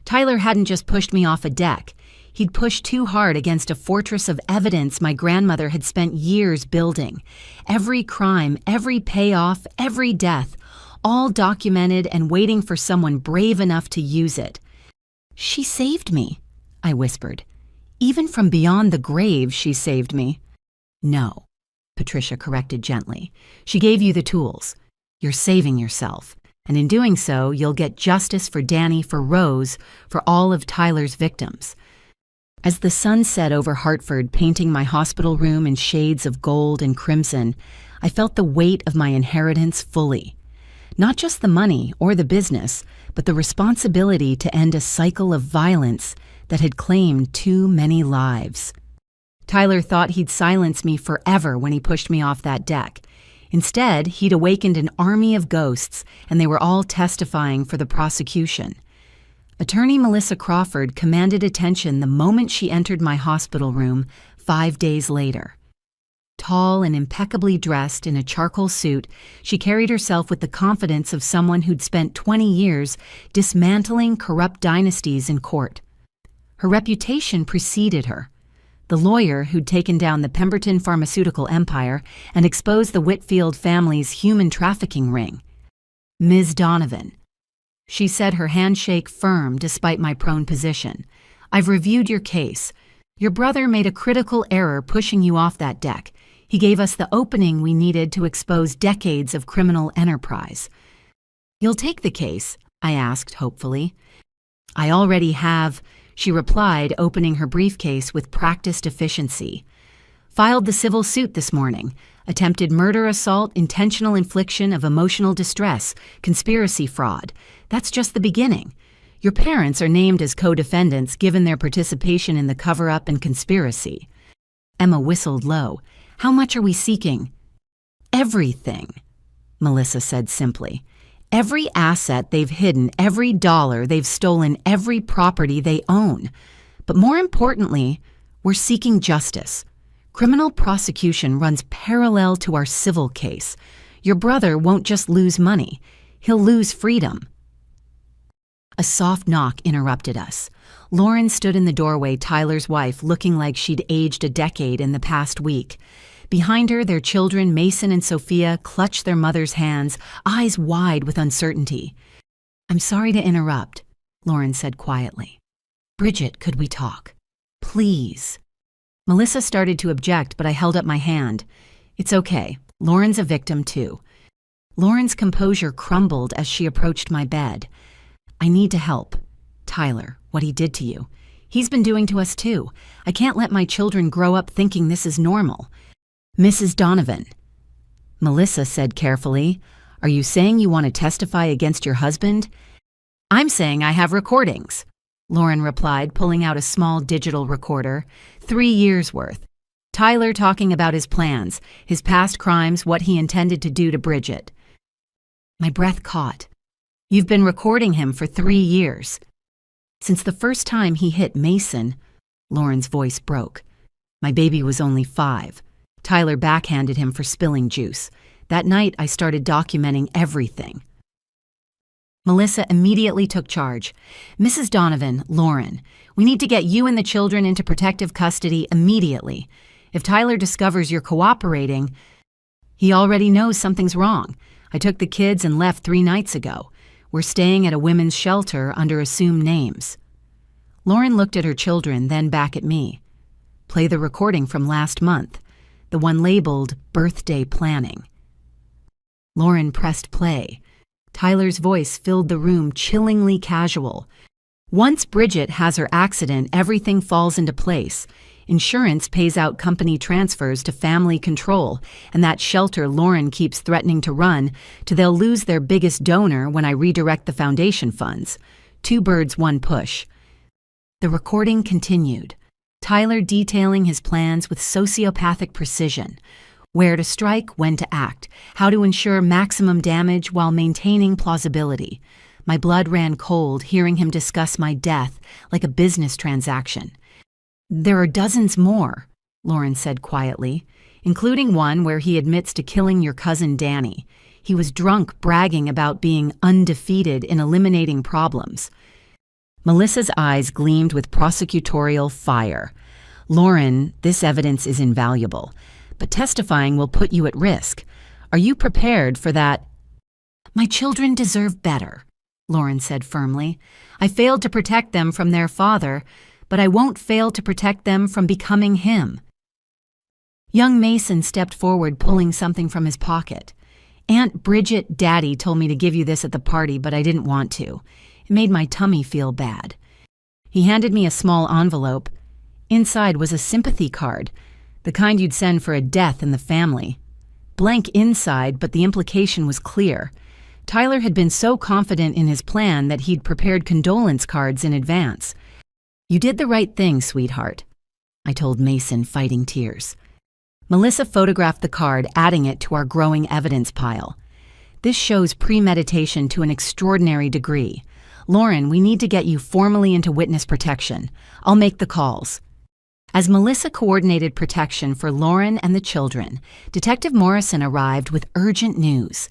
Tyler hadn't just pushed me off a deck. He'd pushed too hard against a fortress of evidence my grandmother had spent years building. Every crime, every payoff, every death, all documented and waiting for someone brave enough to use it. "She saved me," I whispered. "Even from beyond the grave, she saved me." "No," Patricia corrected gently. "She gave you the tools. You're saving yourself. And in doing so, you'll get justice for Danny, for Rose, for all of Tyler's victims." As the sun set over Hartford, painting my hospital room in shades of gold and crimson, I felt the weight of my inheritance fully. Not just the money or the business, but the responsibility to end a cycle of violence that had claimed too many lives. Tyler thought he'd silence me forever when he pushed me off that deck. Instead, he'd awakened an army of ghosts, and they were all testifying for the prosecution. Attorney Melissa Crawford commanded attention the moment she entered my hospital room 5 days later. Tall and impeccably dressed in a charcoal suit, she carried herself with the confidence of someone who'd spent 20 years dismantling corrupt dynasties in court. Her reputation preceded her. The lawyer who'd taken down the Pemberton pharmaceutical empire and exposed the Whitfield family's human trafficking ring. Ms. Donovan. She said, her handshake firm despite my prone position. "I've reviewed your case. Your brother made a critical error pushing you off that deck. He gave us the opening we needed to expose decades of criminal enterprise." "You'll take the case?" I asked hopefully. "I already have," she replied, opening her briefcase with practiced efficiency. "Filed the civil suit this morning. Attempted murder, assault, intentional infliction of emotional distress, conspiracy fraud. That's just the beginning. Your parents are named as co-defendants given their participation in the cover-up and conspiracy." Emma whistled low. "How much are we seeking?" "Everything," Melissa said simply. "Every asset they've hidden, every dollar they've stolen, every property they own. But more importantly, we're seeking justice. Criminal prosecution runs parallel to our civil case. Your brother won't just lose money, he'll lose freedom." A soft knock interrupted us. Lauren stood in the doorway, Tyler's wife, looking like she'd aged a decade in the past week. Behind her, their children, Mason and Sophia, clutched their mother's hands, eyes wide with uncertainty. "I'm sorry to interrupt," Lauren said quietly. Bridgette, could we talk? Please. Melissa started to object, but I held up my hand. It's okay. Lauren's a victim too. Lauren's composure crumbled as she approached my bed. I need to help. Tyler, what he did to you. He's been doing to us too. I can't let my children grow up thinking this is normal. Mrs. Donovan. Melissa said carefully, are you saying you want to testify against your husband? I'm saying I have recordings, Lauren replied, pulling out a small digital recorder. 3 years worth. Tyler talking about his plans, his past crimes, what he intended to do to Bridgette. My breath caught. You've been recording him for 3 years. Since the first time he hit Mason, Lauren's voice broke. My baby was only 5. Tyler backhanded him for spilling juice. That night, I started documenting everything. Melissa immediately took charge. Mrs. Donovan, Lauren, we need to get you and the children into protective custody immediately. If Tyler discovers you're cooperating, he already knows something's wrong. I took the kids and left 3 nights ago. We're staying at a women's shelter under assumed names. Lauren looked at her children, then back at me. Play the recording from last month, the one labeled birthday planning. Lauren pressed play. Tyler's voice filled the room, chillingly casual. Once Bridgette has her accident, everything falls into place. Insurance pays out company transfers to family control, and that shelter Lauren keeps threatening to run to they'll lose their biggest donor when I redirect the foundation funds. 2 birds, 1 push. The recording continued. Tyler detailing his plans with sociopathic precision. Where to strike, when to act, how to ensure maximum damage while maintaining plausibility. My blood ran cold hearing him discuss my death like a business transaction. There are dozens more, Lauren said quietly, including one where he admits to killing your cousin Danny. He was drunk bragging about being undefeated in eliminating problems. Melissa's eyes gleamed with prosecutorial fire. Lauren, this evidence is invaluable, but testifying will put you at risk. Are you prepared for that? My children deserve better, Lauren said firmly. I failed to protect them from their father, but I won't fail to protect them from becoming him. Young Mason stepped forward, pulling something from his pocket. Aunt Bridgette, Daddy told me to give you this at the party, but I didn't want to. It made my tummy feel bad. He handed me a small envelope. Inside was a sympathy card, the kind you'd send for a death in the family. Blank inside, but the implication was clear. Tyler had been so confident in his plan that he'd prepared condolence cards in advance. You did the right thing, sweetheart, I told Mason, fighting tears. Melissa photographed the card, adding it to our growing evidence pile. This shows premeditation to an extraordinary degree. Lauren, we need to get you formally into witness protection. I'll make the calls. As Melissa coordinated protection for Lauren and the children, Detective Morrison arrived with urgent news.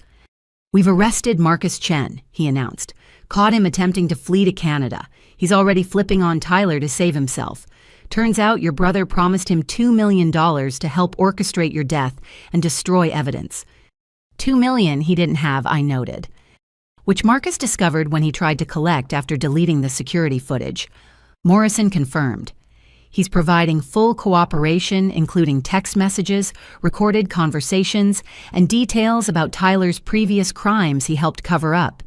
We've arrested Marcus Chen, he announced. Caught him attempting to flee to Canada. He's already flipping on Tyler to save himself. Turns out your brother promised him $2 million to help orchestrate your death and destroy evidence. $2 million he didn't have, I noted, which Marcus discovered when he tried to collect after deleting the security footage. Morrison confirmed. He's providing full cooperation, including text messages, recorded conversations, and details about Tyler's previous crimes he helped cover up.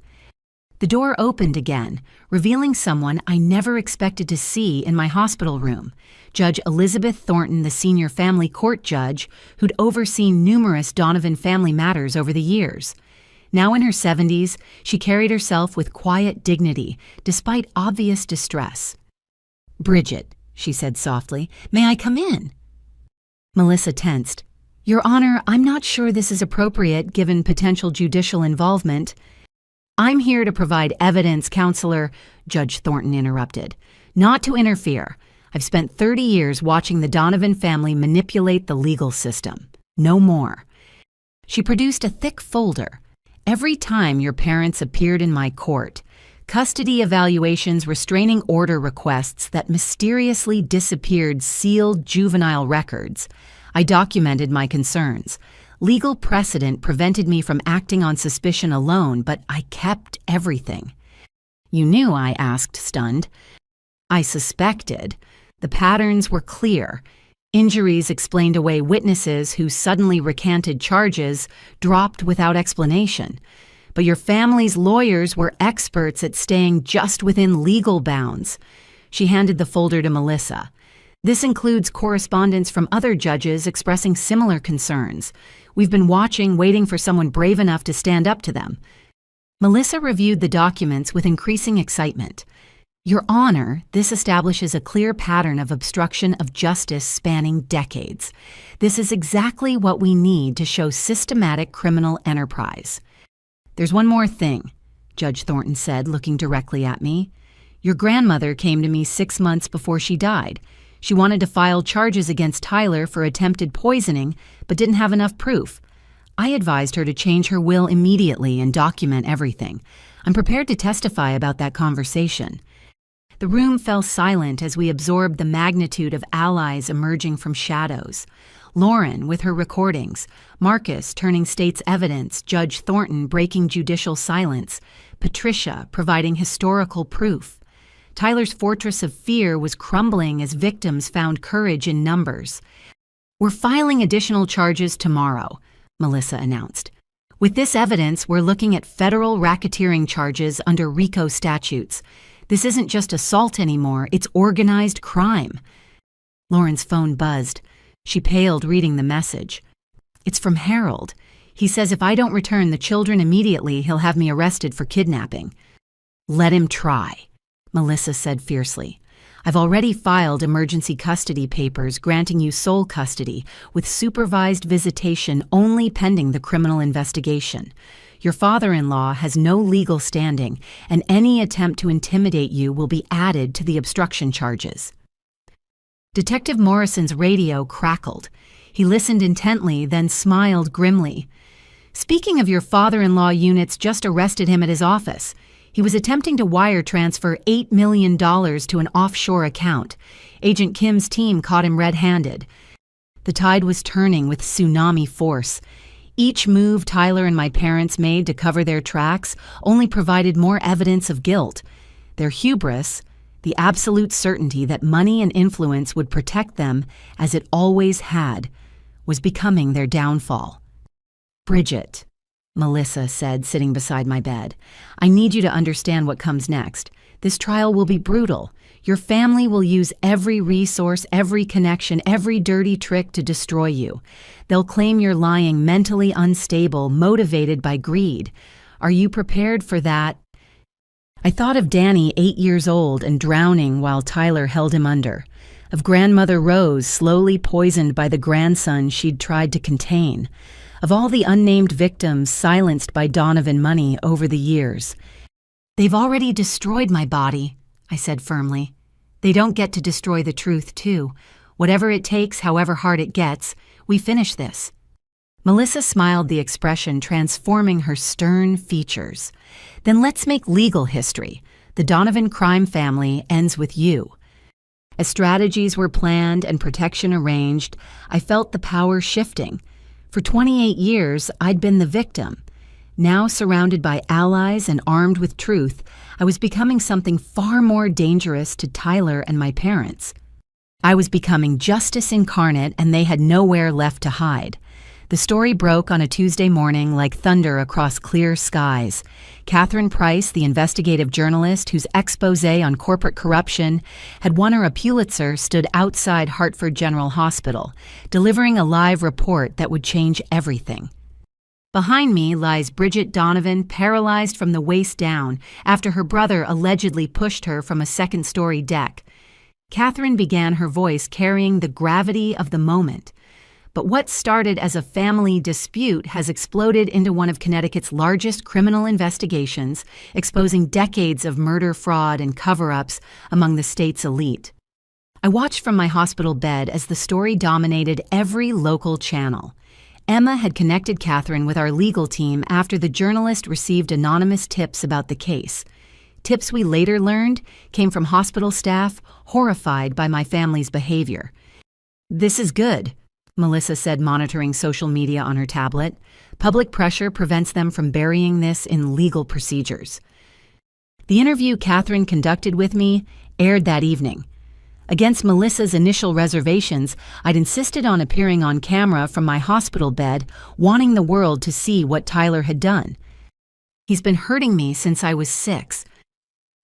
The door opened again, revealing someone I never expected to see in my hospital room, Judge Elizabeth Thornton, the senior family court judge who'd overseen numerous Donovan family matters over the years. Now in her 70s, she carried herself with quiet dignity, despite obvious distress. Bridgette, she said softly, may I come in? Melissa tensed. Your Honor, I'm not sure this is appropriate given potential judicial involvement. I'm here to provide evidence, Counselor, Judge Thornton interrupted. Not to interfere. I've spent 30 years watching the Donovan family manipulate the legal system. No more. She produced a thick folder. Every time your parents appeared in my court, custody evaluations, restraining order requests that mysteriously disappeared sealed juvenile records, I documented my concerns. Legal precedent prevented me from acting on suspicion alone, but I kept everything. You knew, I asked, stunned. I suspected. The patterns were clear. Injuries explained away witnesses who suddenly recanted charges, dropped without explanation. But your family's lawyers were experts at staying just within legal bounds. She handed the folder to Melissa. This includes correspondence from other judges expressing similar concerns. We've been watching, waiting for someone brave enough to stand up to them. Melissa reviewed the documents with increasing excitement. Your Honor, this establishes a clear pattern of obstruction of justice spanning decades. This is exactly what we need to show systematic criminal enterprise. There's one more thing, Judge Thornton said, looking directly at me. Your grandmother came to me 6 months before she died. She wanted to file charges against Tyler for attempted poisoning, but didn't have enough proof. I advised her to change her will immediately and document everything. I'm prepared to testify about that conversation. The room fell silent as we absorbed the magnitude of allies emerging from shadows. Lauren with her recordings, Marcus turning state's evidence, Judge Thornton breaking judicial silence, Patricia providing historical proof. Tyler's fortress of fear was crumbling as victims found courage in numbers. We're filing additional charges tomorrow, Melissa announced. With this evidence, we're looking at federal racketeering charges under RICO statutes. This isn't just assault anymore, it's organized crime. Lauren's phone buzzed. She paled reading the message. It's from Harold. He says if I don't return the children immediately, he'll have me arrested for kidnapping. Let him try, Melissa said fiercely. I've already filed emergency custody papers granting you sole custody with supervised visitation only pending the criminal investigation. Your father-in-law has no legal standing, and any attempt to intimidate you will be added to the obstruction charges. Detective Morrison's radio crackled. He listened intently, then smiled grimly. Speaking of your father-in-law, units just arrested him at his office. He was attempting to wire transfer $8 million to an offshore account. Agent Kim's team caught him red-handed. The tide was turning with tsunami force. Each move Tyler and my parents made to cover their tracks only provided more evidence of guilt. Their hubris, the absolute certainty that money and influence would protect them, as it always had, was becoming their downfall. Bridgette, Melissa said, sitting beside my bed, I need you to understand what comes next. This trial will be brutal. Your family will use every resource, every connection, every dirty trick to destroy you. They'll claim you're lying, mentally unstable, motivated by greed. Are you prepared for that? I thought of Danny, 8 years old, and drowning while Tyler held him under. Of grandmother Rose, slowly poisoned by the grandson she'd tried to contain. Of all the unnamed victims silenced by Donovan money over the years. They've already destroyed my body, I said firmly. They don't get to destroy the truth, too. Whatever it takes, however hard it gets, we finish this. Melissa smiled, the expression transforming her stern features. Then let's make legal history. The Donovan crime family ends with you. As strategies were planned and protection arranged, I felt the power shifting. For 28 years, I'd been the victim. Now surrounded by allies and armed with truth, I was becoming something far more dangerous to Tyler and my parents. I was becoming justice incarnate, and they had nowhere left to hide. The story broke on a Tuesday morning like thunder across clear skies. Catherine Price, the investigative journalist whose expose on corporate corruption had won her a Pulitzer, stood outside Hartford General Hospital, delivering a live report that would change everything. Behind me lies Bridgette Donovan, paralyzed from the waist down after her brother allegedly pushed her from a second-story deck. Catherine began, her voice carrying the gravity of the moment. But what started as a family dispute has exploded into one of Connecticut's largest criminal investigations, exposing decades of murder, fraud, and cover-ups among the state's elite. I watched from my hospital bed as the story dominated every local channel. Emma had connected Catherine with our legal team after the journalist received anonymous tips about the case. Tips we later learned came from hospital staff horrified by my family's behavior. This is good, Melissa said, monitoring social media on her tablet. Public pressure prevents them from burying this in legal procedures. The interview Catherine conducted with me aired that evening. Against Melissa's initial reservations, I'd insisted on appearing on camera from my hospital bed, wanting the world to see what Tyler had done. "He's been hurting me since I was 6.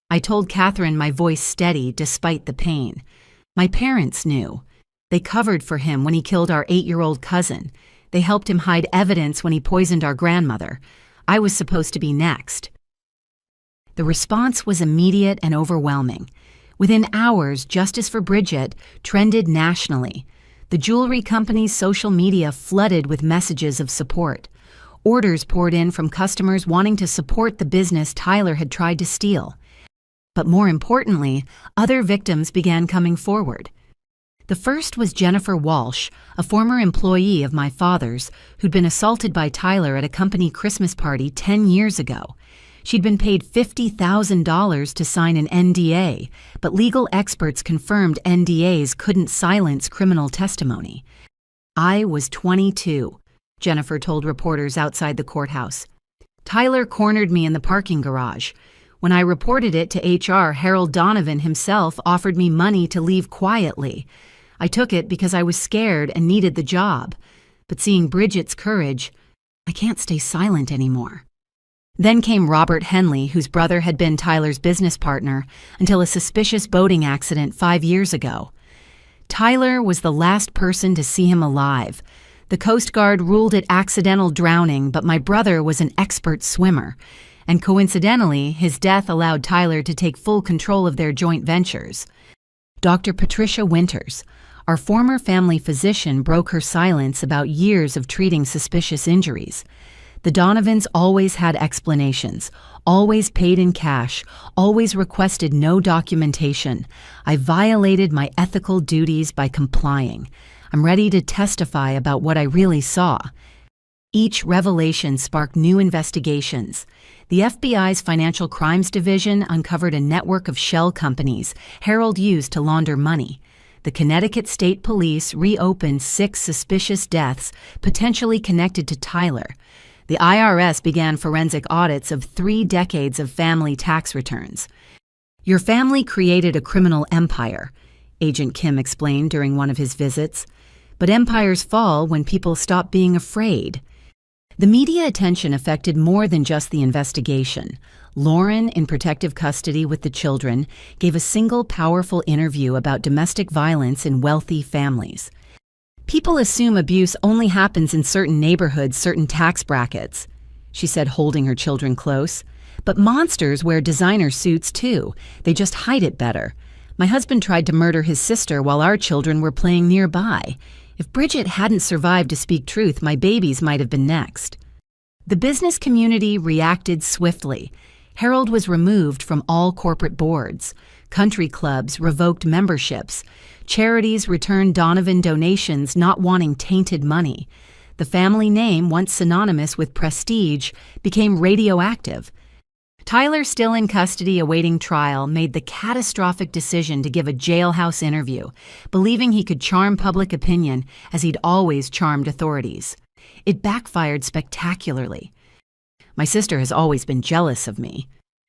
I told Catherine, my voice steady despite the pain. My parents knew. They covered for him when he killed our 8-year-old cousin. They helped him hide evidence when he poisoned our grandmother. I was supposed to be next." The response was immediate and overwhelming. Within hours, justice for Bridgette trended nationally. The jewelry company's social media flooded with messages of support. Orders poured in from customers wanting to support the business Tyler had tried to steal. But more importantly, other victims began coming forward. The first was Jennifer Walsh, a former employee of my father's, who'd been assaulted by Tyler at a company Christmas party 10 years ago. She'd been paid $50,000 to sign an NDA, but legal experts confirmed NDAs couldn't silence criminal testimony. "I was 22, Jennifer told reporters outside the courthouse. "Tyler cornered me in the parking garage. When I reported it to HR, Harold Donovan himself offered me money to leave quietly. I took it because I was scared and needed the job. But seeing Bridgette's courage, I can't stay silent anymore." Then came Robert Henley, whose brother had been Tyler's business partner until a suspicious boating accident 5 years ago. Tyler was the last person to see him alive. The Coast Guard ruled it accidental drowning, but my brother was an expert swimmer. And coincidentally, his death allowed Tyler to take full control of their joint ventures. Dr. Patricia Winters, our former family physician, broke her silence about years of treating suspicious injuries. The Donovans always had explanations, always paid in cash, always requested no documentation. I violated my ethical duties by complying. I'm ready to testify about what I really saw. Each revelation sparked new investigations. The FBI's Financial Crimes Division uncovered a network of shell companies Harold used to launder money. The Connecticut State Police reopened 6 suspicious deaths potentially connected to Tyler. The IRS began forensic audits of 3 decades of family tax returns. "Your family created a criminal empire," Agent Kim explained during one of his visits. "But empires fall when people stop being afraid." The media attention affected more than just the investigation. Lauren, in protective custody with the children, gave a single powerful interview about domestic violence in wealthy families. "People assume abuse only happens in certain neighborhoods, certain tax brackets," she said, holding her children close. "But monsters wear designer suits too. They just hide it better. My husband tried to murder his sister while our children were playing nearby. If Bridgette hadn't survived to speak truth, my babies might have been next." The business community reacted swiftly. Harold was removed from all corporate boards. Country clubs revoked memberships. Charities returned Donovan donations, not wanting tainted money. The family name, once synonymous with prestige, became radioactive. Tyler, still in custody awaiting trial, made the catastrophic decision to give a jailhouse interview, believing he could charm public opinion as he'd always charmed authorities. It backfired spectacularly. "My sister has always been jealous of me."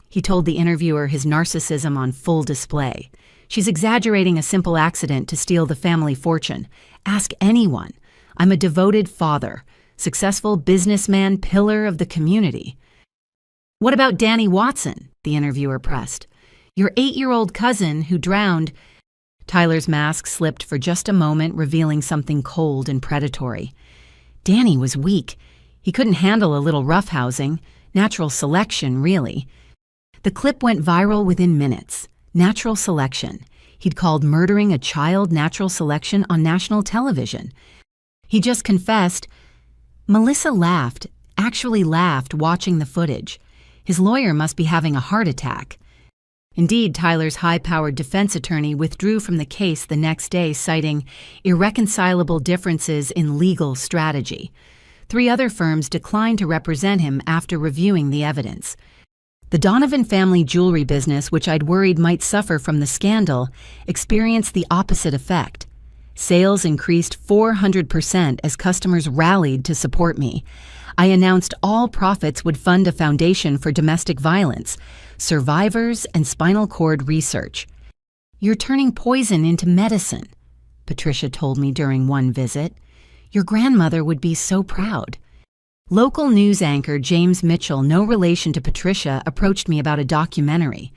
He told the interviewer, his narcissism on full display. "She's exaggerating a simple accident to steal the family fortune. Ask anyone. I'm a devoted father, successful businessman, pillar of the community." "What about Danny Watson?" the interviewer pressed. "Your 8-year-old cousin who drowned." Tyler's mask slipped for just a moment, revealing something cold and predatory. "Danny was weak. He couldn't handle a little roughhousing. Natural selection, really." The clip went viral within minutes. Natural selection. He'd called murdering a child natural selection on national television. He just confessed. Melissa laughed, actually laughed, watching the footage. His lawyer must be having a heart attack. Indeed, Tyler's high-powered defense attorney withdrew from the case the next day, citing irreconcilable differences in legal strategy. 3 other firms declined to represent him after reviewing the evidence. The Donovan family jewelry business, which I'd worried might suffer from the scandal, experienced the opposite effect. Sales increased 400% as customers rallied to support me. I announced all profits would fund a foundation for domestic violence, survivors, and spinal cord research. "You're turning poison into medicine," Patricia told me during one visit. "Your grandmother would be so proud." Local news anchor James Mitchell, no relation to Patricia, approached me about a documentary.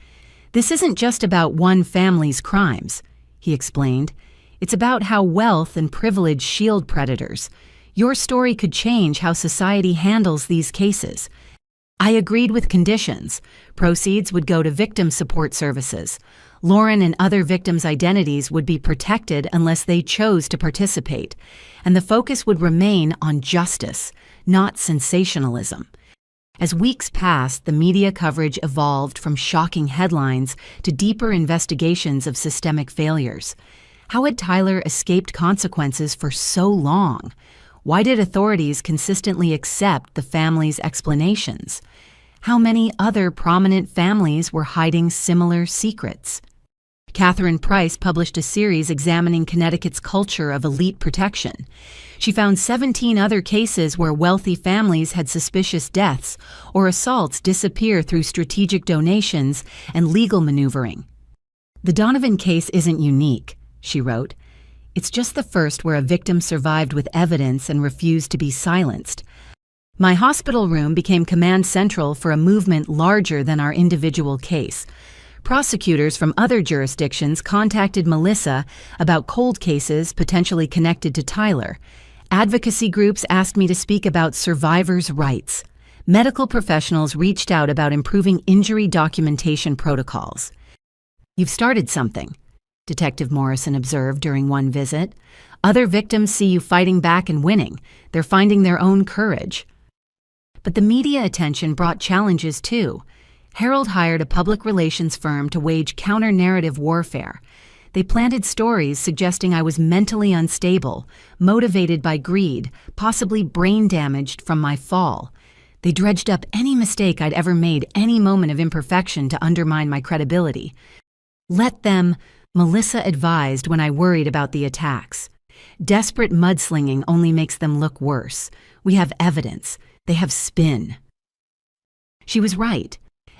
"This isn't just about one family's crimes," he explained. "It's about how wealth and privilege shield predators. Your story could change how society handles these cases." I agreed with conditions. Proceeds would go to victim support services. Lauren and other victims' identities would be protected unless they chose to participate, and the focus would remain on justice, not sensationalism. As weeks passed, the media coverage evolved from shocking headlines to deeper investigations of systemic failures. How had Tyler escaped consequences for so long? Why did authorities consistently accept the family's explanations? How many other prominent families were hiding similar secrets? Catherine Price published a series examining Connecticut's culture of elite protection. She found 17 other cases where wealthy families had suspicious deaths or assaults disappear through strategic donations and legal maneuvering. "The Donovan case isn't unique," she wrote. "It's just the first where a victim survived with evidence and refused to be silenced. My hospital room became command central for a movement larger than our individual case. Prosecutors from other jurisdictions contacted Melissa about cold cases potentially connected to Tyler. Advocacy groups asked me to speak about survivors' rights. Medical professionals reached out about improving injury documentation protocols." "You've started something," Detective Morrison observed during one visit. "Other victims see you fighting back and winning. They're finding their own courage." But the media attention brought challenges too. Herald hired a public relations firm to wage counter-narrative warfare. They planted stories suggesting I was mentally unstable, motivated by greed, possibly brain-damaged from my fall. They dredged up any mistake I'd ever made, any moment of imperfection, to undermine my credibility. "Let them," Melissa advised when I worried about the attacks. "Desperate mudslinging only makes them look worse. We have evidence. They have spin." She was right.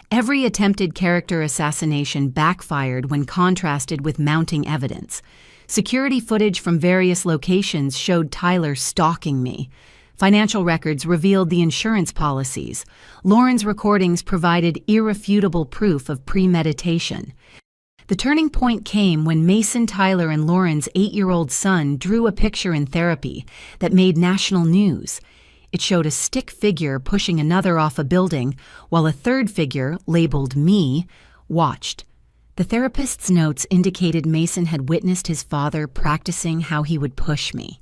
Every attempted character assassination backfired when contrasted with mounting evidence. Security footage from various locations showed Tyler stalking me. Financial records revealed the insurance policies. Lauren's recordings provided irrefutable proof of premeditation. The turning point came when Mason Tyler and Lauren's 8-year-old son drew a picture in therapy that made national news. It showed a stick figure pushing another off a building, while a third figure, labeled me, watched. The therapist's notes indicated Mason had witnessed his father practicing how he would push me.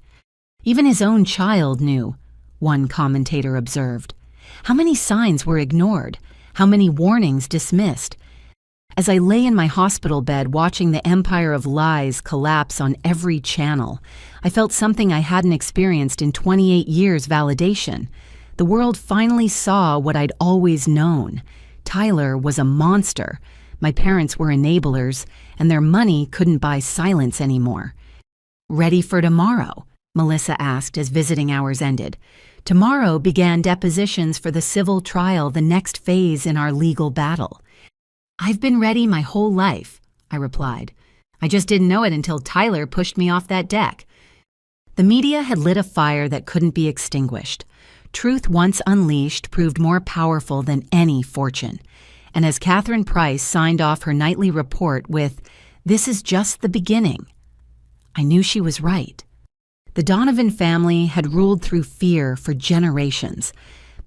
"Even his own child knew," one commentator observed. "How many signs were ignored? How many warnings dismissed?" As I lay in my hospital bed watching the empire of lies collapse on every channel, I felt something I hadn't experienced in 28 years: validation. The world finally saw what I'd always known. Tyler was a monster. My parents were enablers, and their money couldn't buy silence anymore. "Ready for tomorrow?" Melissa asked as visiting hours ended. Tomorrow began depositions for the civil trial, the next phase in our legal battle. "I've been ready my whole life," I replied. "I just didn't know it until Tyler pushed me off that deck." The media had lit a fire that couldn't be extinguished. Truth once unleashed proved more powerful than any fortune. And as Catherine Price signed off her nightly report with, "This is just the beginning," I knew she was right. The Donovan family had ruled through fear for generations.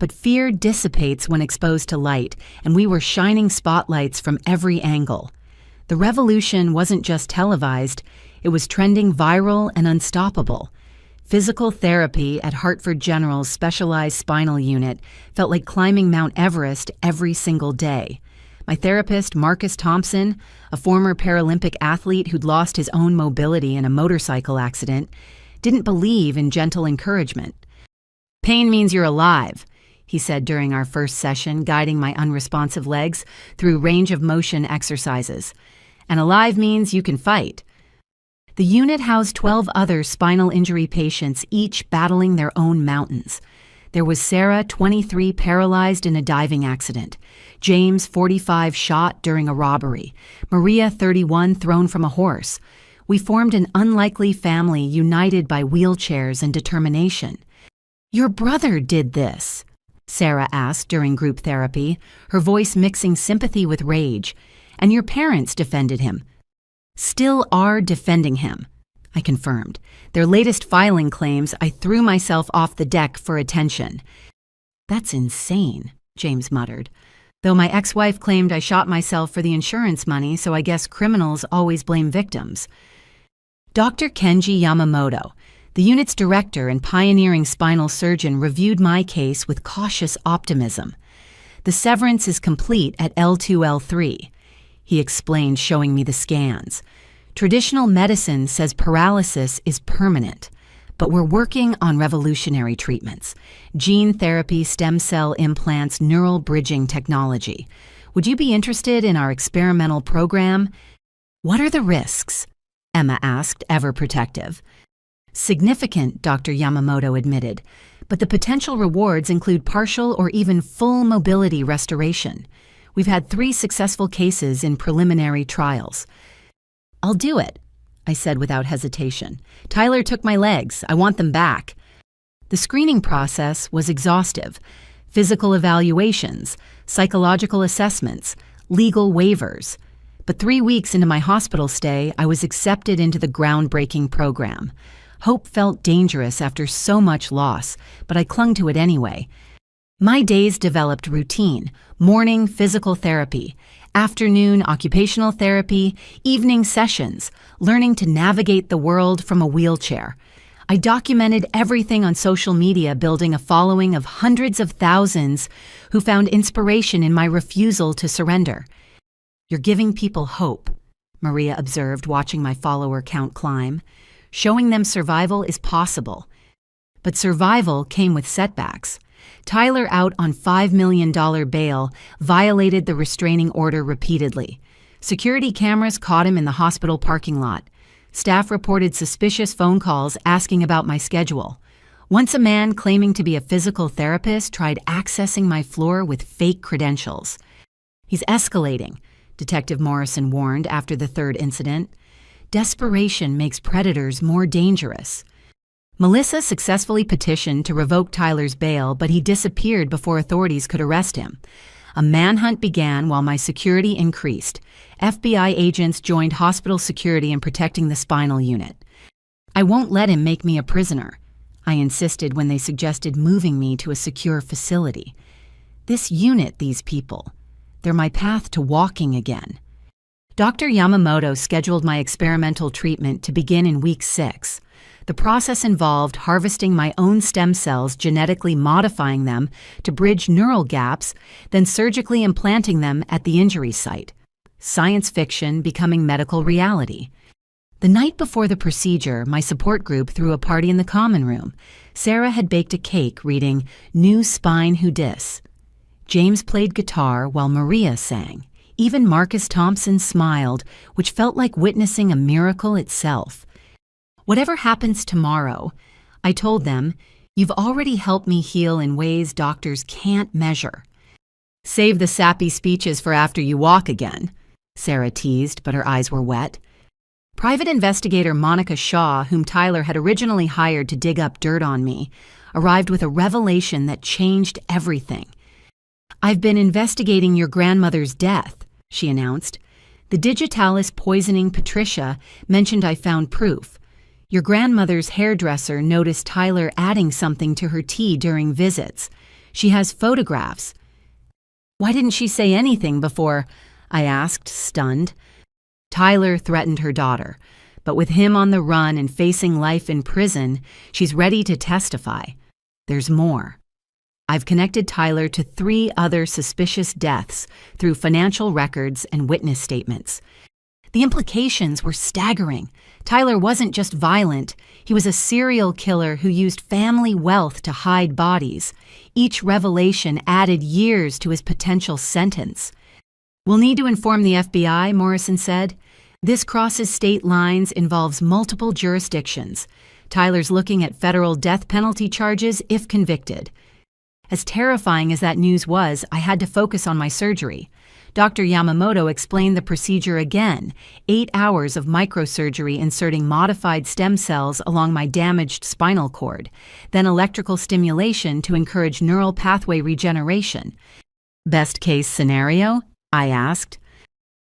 But fear dissipates when exposed to light, and we were shining spotlights from every angle. The revolution wasn't just televised, it was trending viral and unstoppable. Physical therapy at Hartford General's specialized spinal unit felt like climbing Mount Everest every single day. My therapist, Marcus Thompson, a former Paralympic athlete who'd lost his own mobility in a motorcycle accident, didn't believe in gentle encouragement. "Pain means you're alive," he said during our first session, guiding my unresponsive legs through range of motion exercises. "And alive means you can fight." The unit housed 12 other spinal injury patients, each battling their own mountains. There was Sarah, 23, paralyzed in a diving accident. James, 45, shot during a robbery. Maria, 31, thrown from a horse. We formed an unlikely family united by wheelchairs and determination. "Your brother did this?" Sarah asked during group therapy, her voice mixing sympathy with rage. "And your parents defended him." "Still are defending him," I confirmed. "Their latest filing claims I threw myself off the deck for attention." "That's insane," James muttered. "Though my ex-wife claimed I shot myself for the insurance money, so I guess criminals always blame victims." Dr. Kenji Yamamoto, the unit's director and pioneering spinal surgeon, reviewed my case with cautious optimism. "The severance is complete at L2-L3, he explained, showing me the scans. "Traditional medicine says paralysis is permanent, but we're working on revolutionary treatments. Gene therapy, stem cell implants, neural bridging technology. Would you be interested in our experimental program?" "What are the risks?" Emma asked, ever protective. "Significant," Dr. Yamamoto admitted, "but the potential rewards include partial or even full mobility restoration. We've had 3 successful cases in preliminary trials." "I'll do it," I said without hesitation. "Tyler took my legs. I want them back." The screening process was exhaustive. Physical evaluations, psychological assessments, legal waivers. But 3 weeks into my hospital stay, I was accepted into the groundbreaking program. Hope felt dangerous after so much loss, but I clung to it anyway. My days developed routine: morning physical therapy, afternoon occupational therapy, evening sessions, learning to navigate the world from a wheelchair. I documented everything on social media, building a following of hundreds of thousands who found inspiration in my refusal to surrender. "You're giving people hope," Maria observed, watching my follower count climb. "Showing them survival is possible." But survival came with setbacks. Tyler, out on $5 million bail, violated the restraining order repeatedly. Security cameras caught him in the hospital parking lot. Staff reported suspicious phone calls asking about my schedule. Once a man claiming to be a physical therapist tried accessing my floor with fake credentials. "He's escalating," Detective Morrison warned after the 3rd incident. "Desperation makes predators more dangerous." Melissa successfully petitioned to revoke Tyler's bail, but he disappeared before authorities could arrest him. A manhunt began while my security increased. FBI agents joined hospital security in protecting the spinal unit. "I won't let him make me a prisoner," I insisted when they suggested moving me to a secure facility. "This unit, these people. They're my path to walking again." Dr. Yamamoto scheduled my experimental treatment to begin in week 6. The process involved harvesting my own stem cells, genetically modifying them to bridge neural gaps, then surgically implanting them at the injury site. Science fiction becoming medical reality. The night before the procedure, my support group threw a party in the common room. Sarah had baked a cake reading "New Spine Who Dis." James played guitar while Maria sang. Even Marcus Thompson smiled, which felt like witnessing a miracle itself. "Whatever happens tomorrow," I told them, "you've already helped me heal in ways doctors can't measure." "Save the sappy speeches for after you walk again," Sarah teased, but her eyes were wet. Private investigator Monica Shaw, whom Tyler had originally hired to dig up dirt on me, arrived with a revelation that changed everything. "I've been investigating your grandmother's death," she announced. "The digitalis poisoning Patricia mentioned I found proof. Your grandmother's hairdresser noticed Tyler adding something to her tea during visits. She has photographs." "Why didn't she say anything before?" I asked, stunned. "Tyler threatened her daughter, but with him on the run and facing life in prison, she's ready to testify. There's more. I've connected Tyler to 3 other suspicious deaths through financial records and witness statements. The implications were staggering. Tyler wasn't just violent, he was a serial killer who used family wealth to hide bodies. Each revelation added years to his potential sentence. "We'll need to inform the FBI," Morrison said. "This crosses state lines, involves multiple jurisdictions. Tyler's looking at federal death penalty charges if convicted. As terrifying as that news was, I had to focus on my surgery. Dr. Yamamoto explained the procedure again, 8 hours of microsurgery inserting modified stem cells along my damaged spinal cord, then electrical stimulation to encourage neural pathway regeneration. Best case scenario? I asked.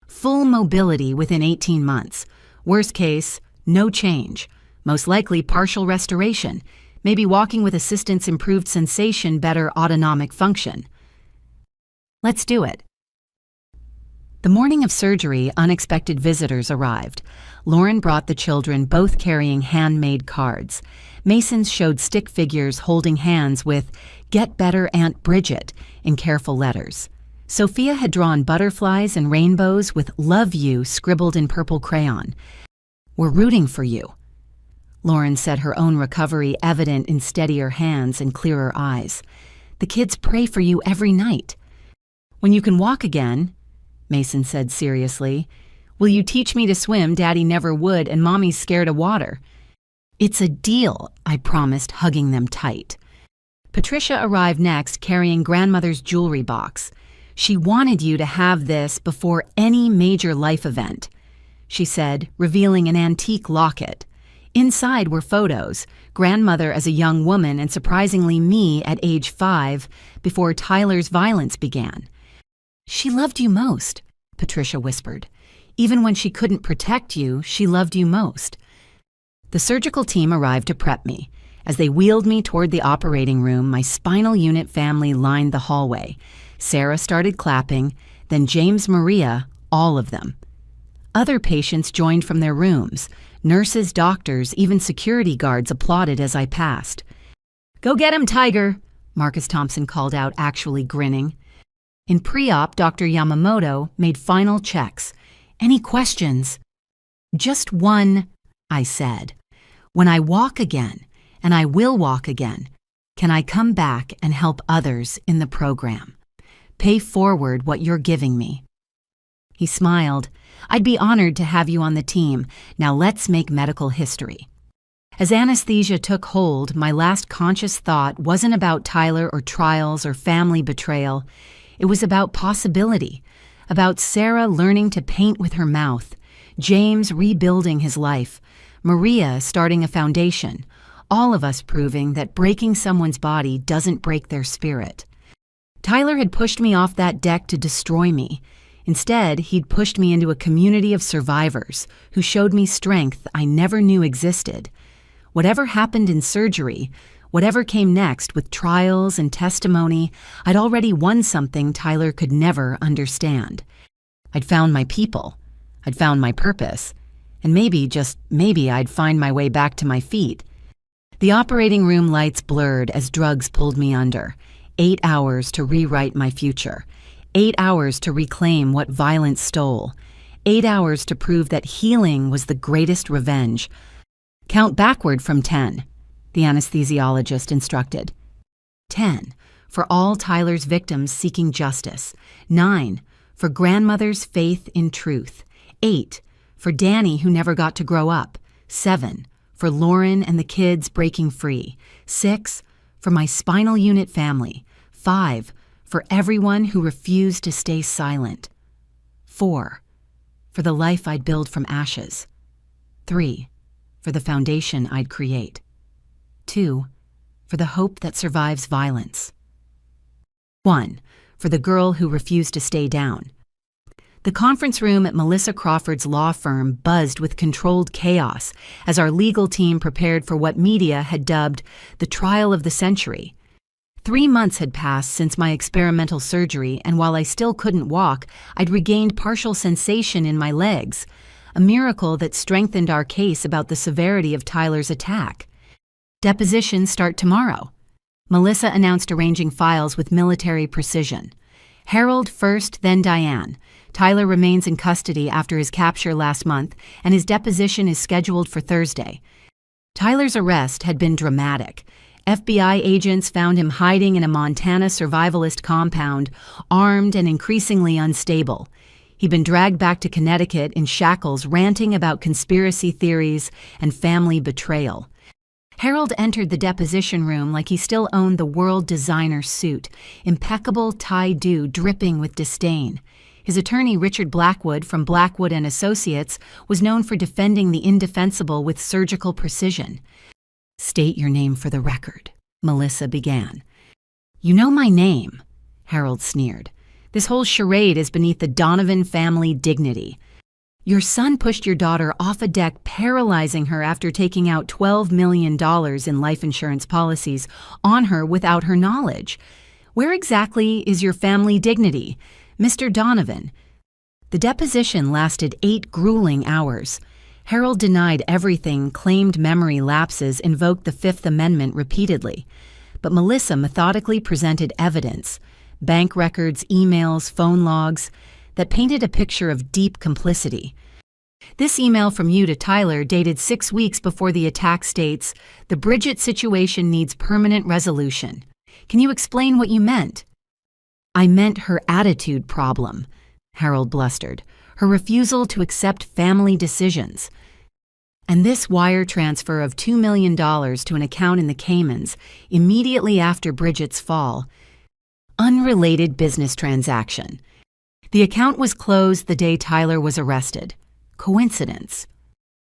Full mobility within 18 months. Worst case, no change. Most likely partial restoration. Maybe walking with assistance, improved sensation, better autonomic function. Let's do it. The morning of surgery, unexpected visitors arrived. Lauren brought the children, both carrying handmade cards. Masons showed stick figures holding hands with "Get Better Aunt Bridgette" in careful letters. Sophia had drawn butterflies and rainbows with "Love You" scribbled in purple crayon. "We're rooting for you." Lauren said, her own recovery evident in steadier hands and clearer eyes. "The kids pray for you every night." "When you can walk again," Mason said seriously, "will you teach me to swim? Daddy never would, and Mommy's scared of water." "It's a deal," I promised, hugging them tight. Patricia arrived next, carrying grandmother's jewelry box. "She wanted you to have this before any major life event," she said, revealing an antique locket. Inside were photos, grandmother as a young woman and surprisingly me at age 5, before Tyler's violence began. "She loved you most," Patricia whispered. "Even when she couldn't protect you, she loved you most." The surgical team arrived to prep me. As they wheeled me toward the operating room, my spinal unit family lined the hallway. Sarah started clapping, then James, Maria, all of them. Other patients joined from their rooms. Nurses, doctors, even security guards applauded as I passed. "Go get him, Tiger," Marcus Thompson called out, actually grinning. In pre-op, Dr. Yamamoto made final checks. "Any questions?" "Just one," I said. "When I walk again, and I will walk again, can I come back and help others in the program? Pay forward what you're giving me." He smiled. "I'd be honored to have you on the team. Now let's make medical history." As anesthesia took hold, my last conscious thought wasn't about Tyler or trials or family betrayal. It was about possibility, about Sarah learning to paint with her mouth, James rebuilding his life, Maria starting a foundation, all of us proving that breaking someone's body doesn't break their spirit. Tyler had pushed me off that deck to destroy me. Instead, he'd pushed me into a community of survivors who showed me strength I never knew existed. Whatever happened in surgery, whatever came next with trials and testimony, I'd already won something Tyler could never understand. I'd found my people. I'd found my purpose. And maybe, just maybe, I'd find my way back to my feet. The operating room lights blurred as drugs pulled me under. 8 hours to rewrite my future. 8 hours to reclaim what violence stole. 8 hours to prove that healing was the greatest revenge. "Count backward from 10, the anesthesiologist instructed. 10, for all Tyler's victims seeking justice. 9, for grandmother's faith in truth. 8, for Danny who never got to grow up. 7, for Lauren and the kids breaking free. 6, for my spinal unit family. 5, for everyone who refused to stay silent. 4, for the life I'd build from ashes. 3, for the foundation I'd create. 2, for the hope that survives violence. 1, for the girl who refused to stay down. The conference room at Melissa Crawford's law firm buzzed with controlled chaos as our legal team prepared for what media had dubbed the trial of the century. 3 months had passed since my experimental surgery, and while I still couldn't walk, I'd regained partial sensation in my legs, a miracle that strengthened our case about the severity of Tyler's attack. Depositions start tomorrow. Melissa announced, arranging files with military precision. Harold first, then Diane. Tyler remains in custody after his capture last month, and his deposition is scheduled for Thursday. Tyler's arrest had been dramatic. FBI agents found him hiding in a Montana survivalist compound, armed and increasingly unstable. He'd been dragged back to Connecticut in shackles, ranting about conspiracy theories and family betrayal. Harold entered the deposition room like he still owned the world designer suit, impeccable tie-do dripping with disdain. His attorney, Richard Blackwood from Blackwood and Associates, was known for defending the indefensible with surgical precision. "State your name for the record," Melissa began. "You know my name," Harold sneered. "This whole charade is beneath the Donovan family dignity. Your son pushed your daughter off a deck, paralyzing her after taking out $12 million in life insurance policies on her without her knowledge. Where exactly is your family dignity, Mr. Donovan?" The deposition lasted 8 grueling hours. Harold denied everything, claimed memory lapses, invoked the Fifth Amendment repeatedly. But Melissa methodically presented evidence, bank records, emails, phone logs, that painted a picture of deep complicity. "This email from you to Tyler, dated 6 weeks before the attack, states, 'The Bridgette situation needs permanent resolution.' Can you explain what you meant?" "I meant her attitude problem," Harold blustered, "her refusal to accept family decisions. And this wire transfer of $2 million to an account in the Caymans immediately after Bridgette's fall. Unrelated business transaction. The account was closed the day Tyler was arrested. Coincidence?"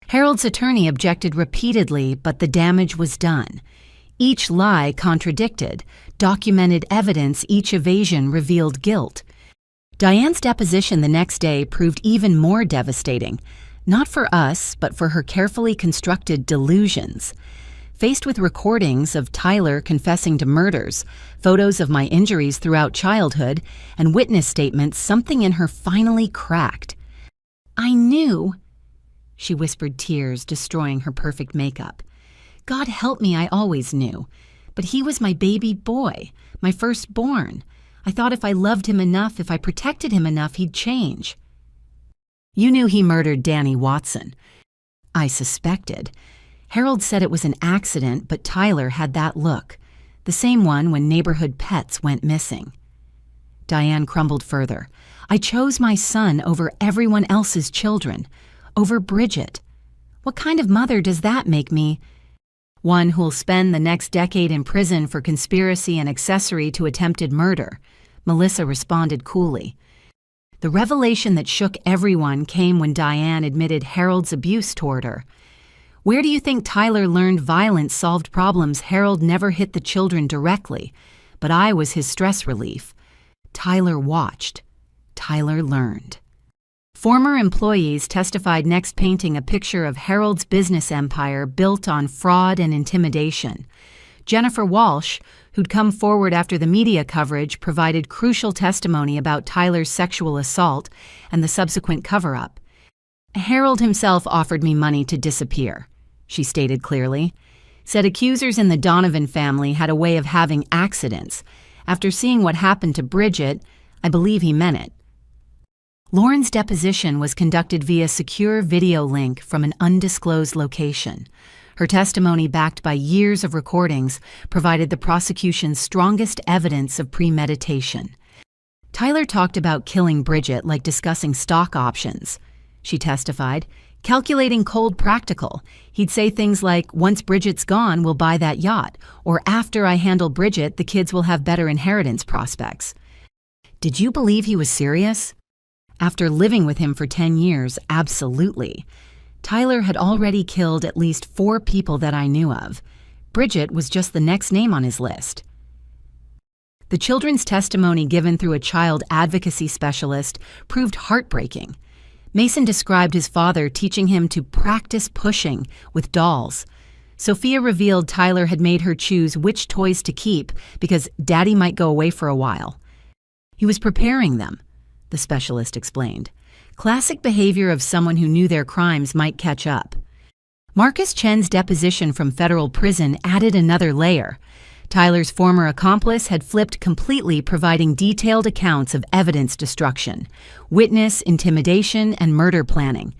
Harold's attorney objected repeatedly, but the damage was done. Each lie contradicted, documented evidence, each evasion revealed guilt. Diane's deposition the next day proved even more devastating, not for us, but for her carefully constructed delusions. Faced with recordings of Tyler confessing to murders, photos of my injuries throughout childhood, and witness statements, something in her finally cracked. "I knew," she whispered, tears destroying her perfect makeup. "God help me, I always knew. But he was my baby boy, my firstborn. I thought if I loved him enough, if I protected him enough, he'd change." "You knew he murdered Danny Watson." "I suspected. Harold said it was an accident, but Tyler had that look, the same one when neighborhood pets went missing." Diane crumbled further. "I chose my son over everyone else's children, over Bridgette. What kind of mother does that make me? One who'll spend the next decade in prison for conspiracy and accessory to attempted murder," Melissa responded coolly. The revelation that shook everyone came when Diane admitted Harold's abuse toward her. "Where do you think Tyler learned violence solved problems? Harold never hit the children directly, but I was his stress relief. Tyler watched. Tyler learned." Former employees testified next, painting a picture of Harold's business empire built on fraud and intimidation. Jennifer Walsh, who'd come forward after the media coverage, provided crucial testimony about Tyler's sexual assault and the subsequent cover-up. "Harold himself offered me money to disappear," she stated clearly. Said accusers in the Donovan family had a way of having accidents. After seeing what happened to Bridgette, I believe he meant it. Lauren's deposition was conducted via secure video link from an undisclosed location. Her testimony, backed by years of recordings, provided the prosecution's strongest evidence of premeditation. Tyler talked about killing Bridgette like discussing stock options. She testified, calculating cold practical. He'd say things like, "Once Bridgette's gone, we'll buy that yacht," or "After I handle Bridgette, the kids will have better inheritance prospects." Did you believe he was serious? After living with him for 10 years, absolutely. Tyler had already killed at least 4 people that I knew of. Bridgette was just the next name on his list. The children's testimony given through a child advocacy specialist proved heartbreaking. Mason described his father teaching him to practice pushing with dolls. Sophia revealed Tyler had made her choose which toys to keep because Daddy might go away for a while. He was preparing them, the specialist explained. Classic behavior of someone who knew their crimes might catch up. Marcus Chen's deposition from federal prison added another layer. Tyler's former accomplice had flipped completely, providing detailed accounts of evidence destruction, witness intimidation, and murder planning.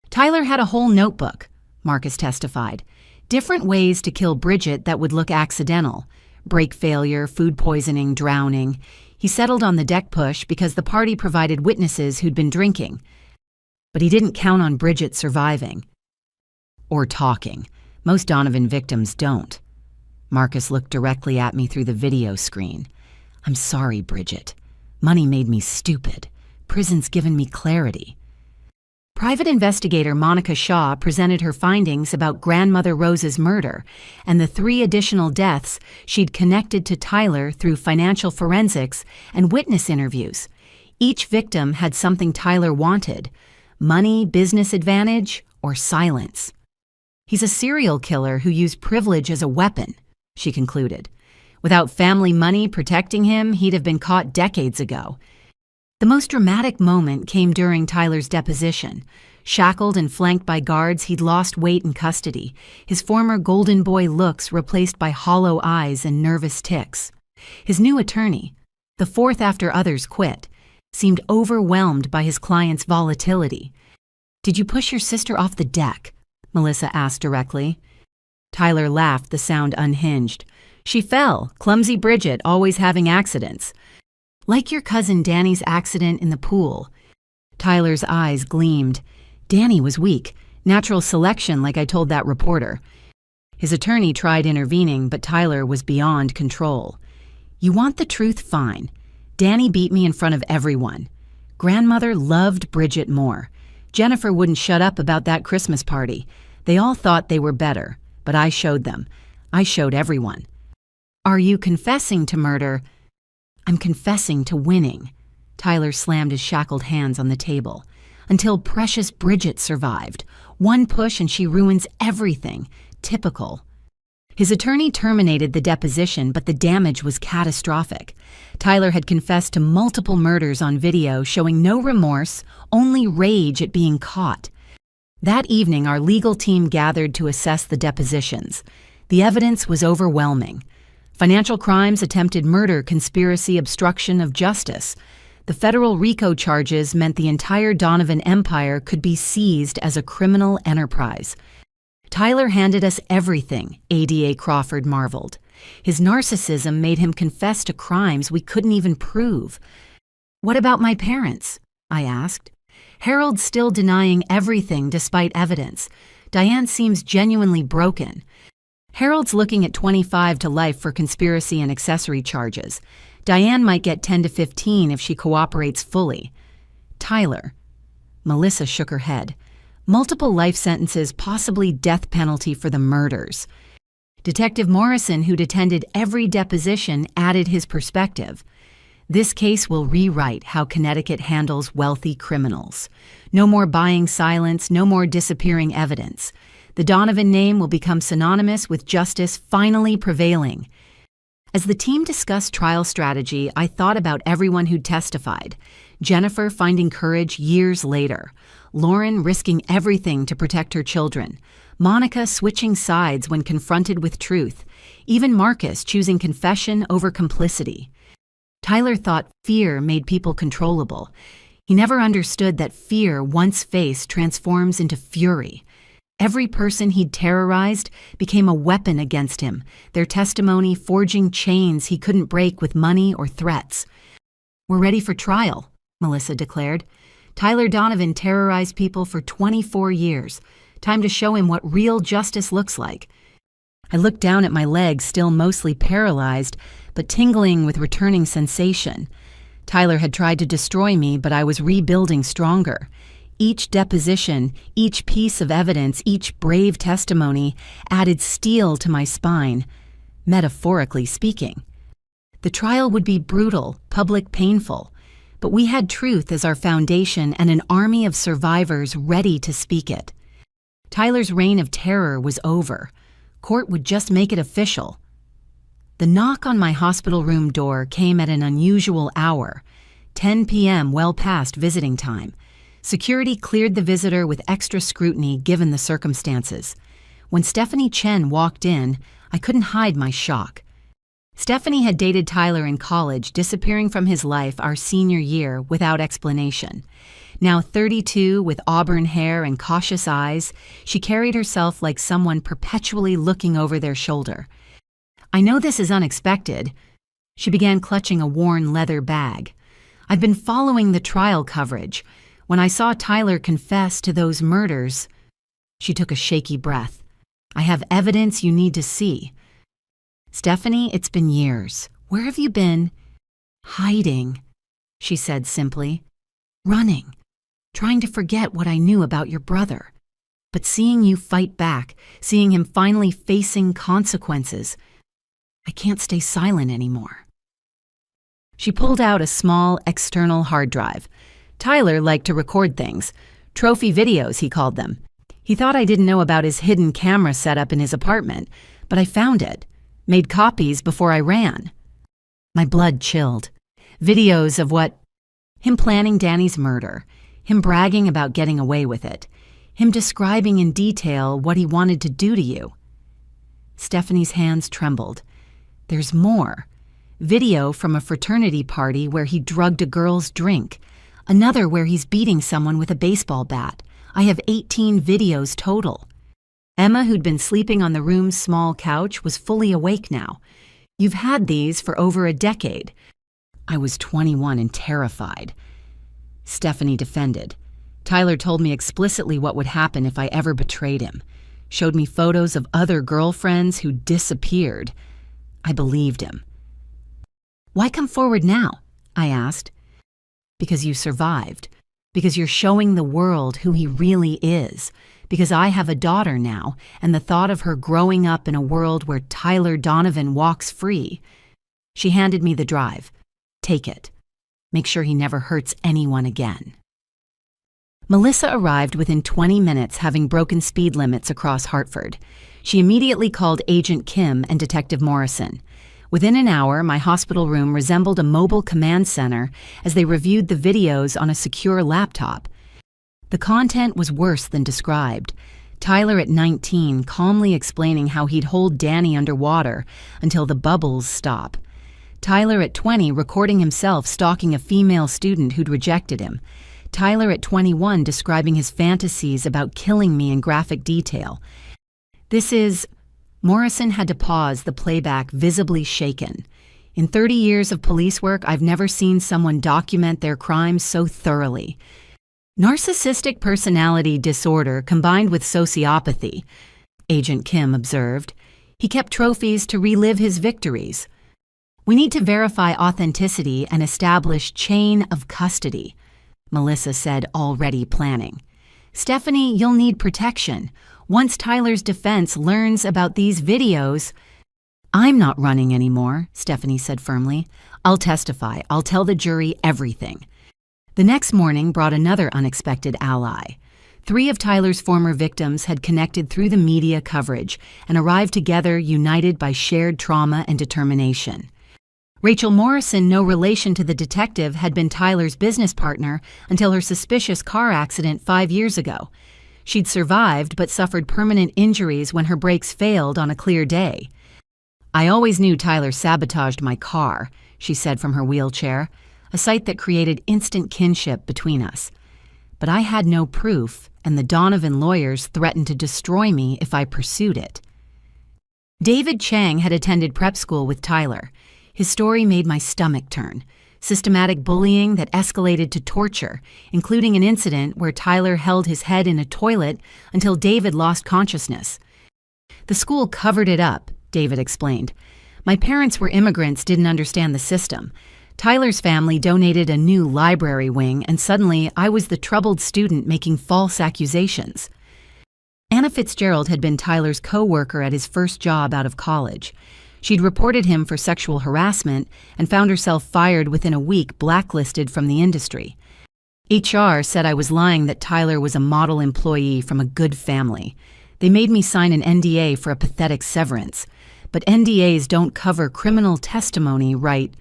Tyler had a whole notebook, Marcus testified. Different ways to kill Bridgette that would look accidental. Brake failure, food poisoning, drowning. He settled on the deck push because the party provided witnesses who'd been drinking. But he didn't count on Bridgette surviving. Or talking. Most Donovan victims don't. Marcus looked directly at me through the video screen. I'm sorry, Bridgette. Money made me stupid. Prison's given me clarity. Private investigator Monica Shaw presented her findings about grandmother Rose's murder and the 3 additional deaths she'd connected to Tyler through financial forensics and witness interviews. Each victim had something Tyler wanted: money, business advantage, or silence. He's a serial killer who used privilege as a weapon, she concluded. Without family money protecting him, he'd have been caught decades ago. The most dramatic moment came during Tyler's deposition. Shackled and flanked by guards, he'd lost weight in custody, his former golden boy looks replaced by hollow eyes and nervous tics. His new attorney, the 4th after others quit, seemed overwhelmed by his client's volatility. "Did you push your sister off the deck?" Melissa asked directly. Tyler laughed, the sound unhinged. "She fell, clumsy Bridgette, always having accidents. Like your cousin Danny's accident in the pool." Tyler's eyes gleamed. Danny was weak. Natural selection, like I told that reporter. His attorney tried intervening, but Tyler was beyond control. "You want the truth? Fine. Danny beat me in front of everyone. Grandmother loved Bridgette more. Jennifer wouldn't shut up about that Christmas party. They all thought they were better, but I showed them. I showed everyone." "Are you confessing to murder?" "I'm confessing to winning." Tyler slammed his shackled hands on the table. "Until precious Bridgette survived. One push and she ruins everything. Typical." His attorney terminated the deposition, but the damage was catastrophic. Tyler had confessed to multiple murders on video, showing no remorse, only rage at being caught. That evening, our legal team gathered to assess the depositions. The evidence was overwhelming. Financial crimes, attempted murder, conspiracy, obstruction of justice. The federal RICO charges meant the entire Donovan empire could be seized as a criminal enterprise. "Tyler handed us everything," ADA Crawford marveled. "His narcissism made him confess to crimes we couldn't even prove." "What about my parents?" I asked. "Harold's still denying everything despite evidence. Diane seems genuinely broken. Harold's looking at 25 to life for conspiracy and accessory charges. Diane might get 10 to 15 if she cooperates fully." "Tyler." Melissa shook her head. "Multiple life sentences, possibly death penalty for the murders." Detective Morrison, who'd attended every deposition, added his perspective. "This case will rewrite how Connecticut handles wealthy criminals. No more buying silence, no more disappearing evidence. The Donovan name will become synonymous with justice finally prevailing." As the team discussed trial strategy, I thought about everyone who'd testified. Jennifer finding courage years later. Lauren risking everything to protect her children. Monica switching sides when confronted with truth. Even Marcus choosing confession over complicity. Tyler thought fear made people controllable. He never understood that fear, once faced, transforms into fury. Every person he'd terrorized became a weapon against him, their testimony forging chains he couldn't break with money or threats. "We're ready for trial," Melissa declared. "Tyler Donovan terrorized people for 24 years. Time to show him what real justice looks like." I looked down at my legs, still mostly paralyzed, but tingling with returning sensation. Tyler had tried to destroy me, but I was rebuilding stronger. Each deposition, each piece of evidence, each brave testimony added steel to my spine, metaphorically speaking. The trial would be brutal, public, painful, but we had truth as our foundation and an army of survivors ready to speak it. Tyler's reign of terror was over. Court would just make it official. The knock on my hospital room door came at an unusual hour, 10 p.m., well past visiting time. Security cleared the visitor with extra scrutiny given the circumstances. When Stephanie Chen walked in, I couldn't hide my shock. Stephanie had dated Tyler in college, disappearing from his life our senior year without explanation. Now 32, with auburn hair and cautious eyes, she carried herself like someone perpetually looking over their shoulder. "I know this is unexpected." She began clutching a worn leather bag. "I've been following the trial coverage. When I saw Tyler confess to those murders..." She took a shaky breath. I have evidence you need to see. Stephanie, it's been years. Where have you been? Hiding, she said simply. Running. Trying to forget what I knew about your brother. But seeing you fight back, seeing him finally facing consequences, I can't stay silent anymore. She pulled out a small external hard drive. Tyler liked to record things. Trophy videos, he called them. He thought I didn't know about his hidden camera setup in his apartment, but I found it. Made copies before I ran. My blood chilled. Videos of what? Him planning Danny's murder. Him bragging about getting away with it. Him describing in detail what he wanted to do to you. Stephanie's hands trembled. There's more. Video from a fraternity party where he drugged a girl's drink. Another where he's beating someone with a baseball bat. I have 18 videos total. Emma, who'd been sleeping on the room's small couch, was fully awake now. You've had these for over a decade. I was 21 and terrified. Stephanie defended. Tyler told me explicitly what would happen if I ever betrayed him. Showed me photos of other girlfriends who disappeared. I believed him. Why come forward now? I asked. Because you survived. Because you're showing the world who he really is. Because I have a daughter now, and the thought of her growing up in a world where Tyler Donovan walks free. She handed me the drive. Take it. Make sure he never hurts anyone again. Melissa arrived within 20 minutes, having broken speed limits across Hartford. She immediately called Agent Kim and Detective Morrison. Within an hour, my hospital room resembled a mobile command center as they reviewed the videos on a secure laptop. The content was worse than described. Tyler at 19 calmly explaining how he'd hold Danny underwater until the bubbles stop. Tyler at 20 recording himself stalking a female student who'd rejected him. Tyler at 21 describing his fantasies about killing me in graphic detail. Morrison had to pause the playback, visibly shaken. In 30 years of police work, I've never seen someone document their crimes so thoroughly. Narcissistic personality disorder combined with sociopathy, Agent Kim observed. He kept trophies to relive his victories. We need to verify authenticity and establish chain of custody, Melissa said, already planning. Stephanie, you'll need protection. Once Tyler's defense learns about these videos, I'm not running anymore, Stephanie said firmly. I'll testify. I'll tell the jury everything. The next morning brought another unexpected ally. 3 of Tyler's former victims had connected through the media coverage and arrived together, united by shared trauma and determination. Rachel Morrison, no relation to the detective, had been Tyler's business partner until her suspicious car accident 5 years ago. She'd survived but suffered permanent injuries when her brakes failed on a clear day. I always knew Tyler sabotaged my car, she said from her wheelchair, a sight that created instant kinship between us. But I had no proof, and the Donovan lawyers threatened to destroy me if I pursued it. David Chang had attended prep school with Tyler. His story made my stomach turn. Systematic bullying that escalated to torture, including an incident where Tyler held his head in a toilet until David lost consciousness. The school covered it up, David explained. My parents were immigrants, didn't understand the system. Tyler's family donated a new library wing, and suddenly I was the troubled student making false accusations. Anna Fitzgerald had been Tyler's co-worker at his first job out of college. She'd reported him for sexual harassment and found herself fired within a week, blacklisted from the industry. HR said I was lying that Tyler was a model employee from a good family. They made me sign an NDA for a pathetic severance. But NDAs don't cover criminal testimony, right?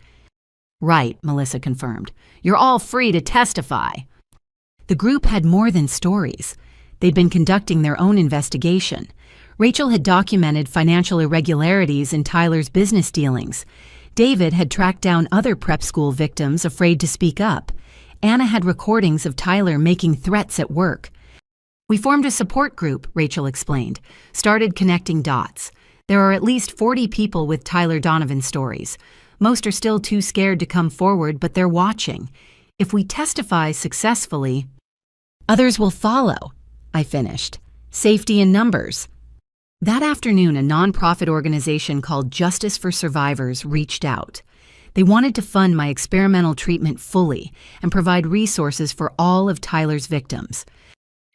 Right, Melissa confirmed. You're all free to testify. The group had more than stories. They'd been conducting their own investigation. Rachel had documented financial irregularities in Tyler's business dealings. David had tracked down other prep school victims afraid to speak up. Anna had recordings of Tyler making threats at work. We formed a support group, Rachel explained, started connecting dots. There are at least 40 people with Tyler Donovan stories. Most are still too scared to come forward, but they're watching. If we testify successfully, others will follow, I finished. Safety in numbers. That afternoon, a nonprofit organization called Justice for Survivors reached out. They wanted to fund my experimental treatment fully and provide resources for all of Tyler's victims.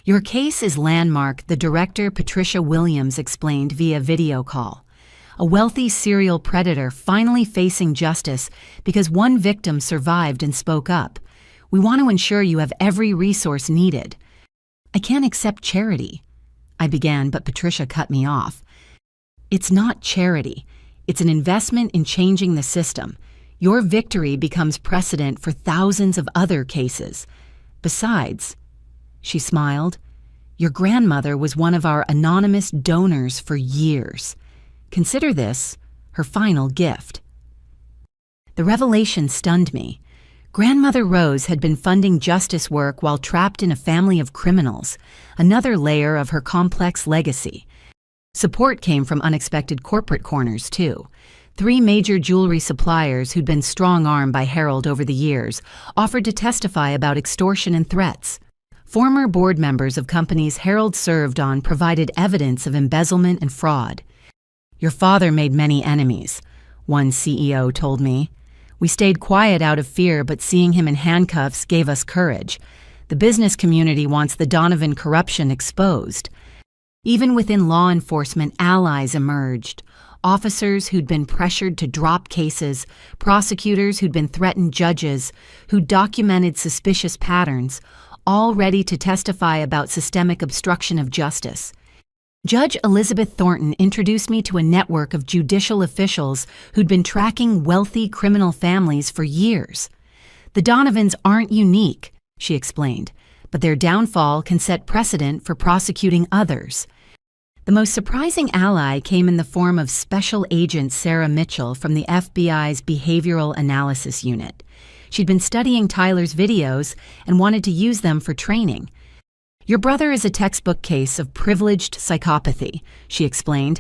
"Your case is landmark," the director, Patricia Williams, explained via video call. "A wealthy serial predator finally facing justice because one victim survived and spoke up. We want to ensure you have every resource needed." "I can't accept charity," I began, but Patricia cut me off. "It's not charity. It's an investment in changing the system. Your victory becomes precedent for thousands of other cases. Besides," she smiled, "your grandmother was one of our anonymous donors for years. Consider this her final gift." The revelation stunned me. Grandmother Rose had been funding justice work while trapped in a family of criminals, another layer of her complex legacy. Support came from unexpected corporate corners, too. 3 major jewelry suppliers who'd been strong-armed by Harold over the years offered to testify about extortion and threats. Former board members of companies Harold served on provided evidence of embezzlement and fraud. "Your father made many enemies," one CEO told me. "We stayed quiet out of fear, but seeing him in handcuffs gave us courage. The business community wants the Donovan corruption exposed." Even within law enforcement, allies emerged. Officers who'd been pressured to drop cases, prosecutors who'd been threatened judges, who'd documented suspicious patterns, all ready to testify about systemic obstruction of justice. Judge Elizabeth Thornton introduced me to a network of judicial officials who'd been tracking wealthy criminal families for years. "The Donovans aren't unique," she explained, "but their downfall can set precedent for prosecuting others." The most surprising ally came in the form of Special Agent Sarah Mitchell from the FBI's Behavioral Analysis Unit. She'd been studying Tyler's videos and wanted to use them for training. "Your brother is a textbook case of privileged psychopathy," she explained.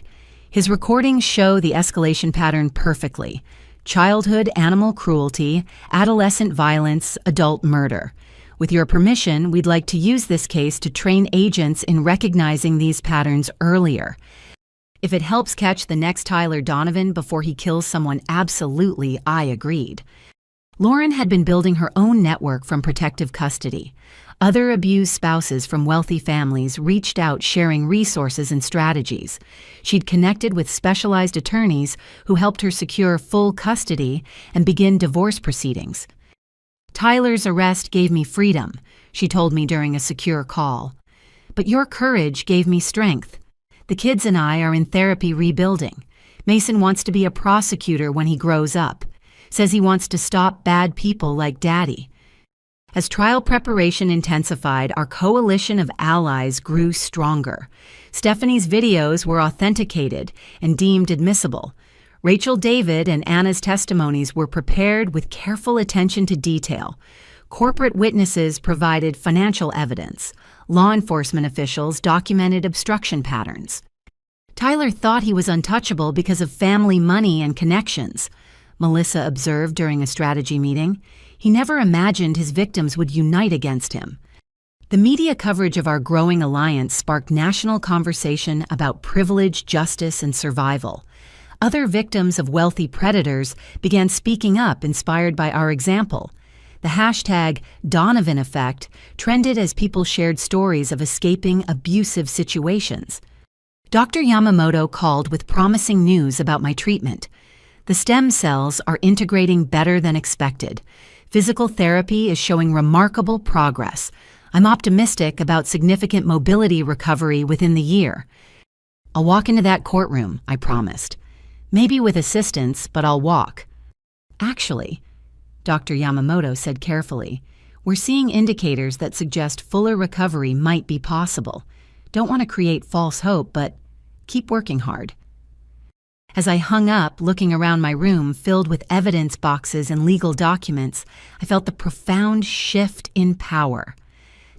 "His recordings show the escalation pattern perfectly: childhood animal cruelty, adolescent violence, adult murder. With your permission, we'd like to use this case to train agents in recognizing these patterns earlier. If it helps catch the next Tyler Donovan before he kills someone, absolutely," I agreed. Lauren had been building her own network from protective custody. Other abused spouses from wealthy families reached out sharing resources and strategies. She'd connected with specialized attorneys who helped her secure full custody and begin divorce proceedings. "Tyler's arrest gave me freedom," she told me during a secure call. "But your courage gave me strength. The kids and I are in therapy rebuilding. Mason wants to be a prosecutor when he grows up. Says he wants to stop bad people like Daddy." As trial preparation intensified, our coalition of allies grew stronger. Stephanie's videos were authenticated and deemed admissible. Rachel David and Anna's testimonies were prepared with careful attention to detail. Corporate witnesses provided financial evidence. Law enforcement officials documented obstruction patterns. "Tyler thought he was untouchable because of family money and connections," Melissa observed during a strategy meeting. "He never imagined his victims would unite against him." The media coverage of our growing alliance sparked national conversation about privilege, justice, and survival. Other victims of wealthy predators began speaking up, inspired by our example. The hashtag Donovan effect trended as people shared stories of escaping abusive situations. Dr. Yamamoto called with promising news about my treatment. "The stem cells are integrating better than expected. Physical therapy is showing remarkable progress. I'm optimistic about significant mobility recovery within the year." "I'll walk into that courtroom," I promised. "Maybe with assistance, but I'll walk." "Actually," Dr. Yamamoto said carefully, "we're seeing indicators that suggest fuller recovery might be possible. Don't want to create false hope, but keep working hard." As I hung up, looking around my room filled with evidence boxes and legal documents, I felt the profound shift in power.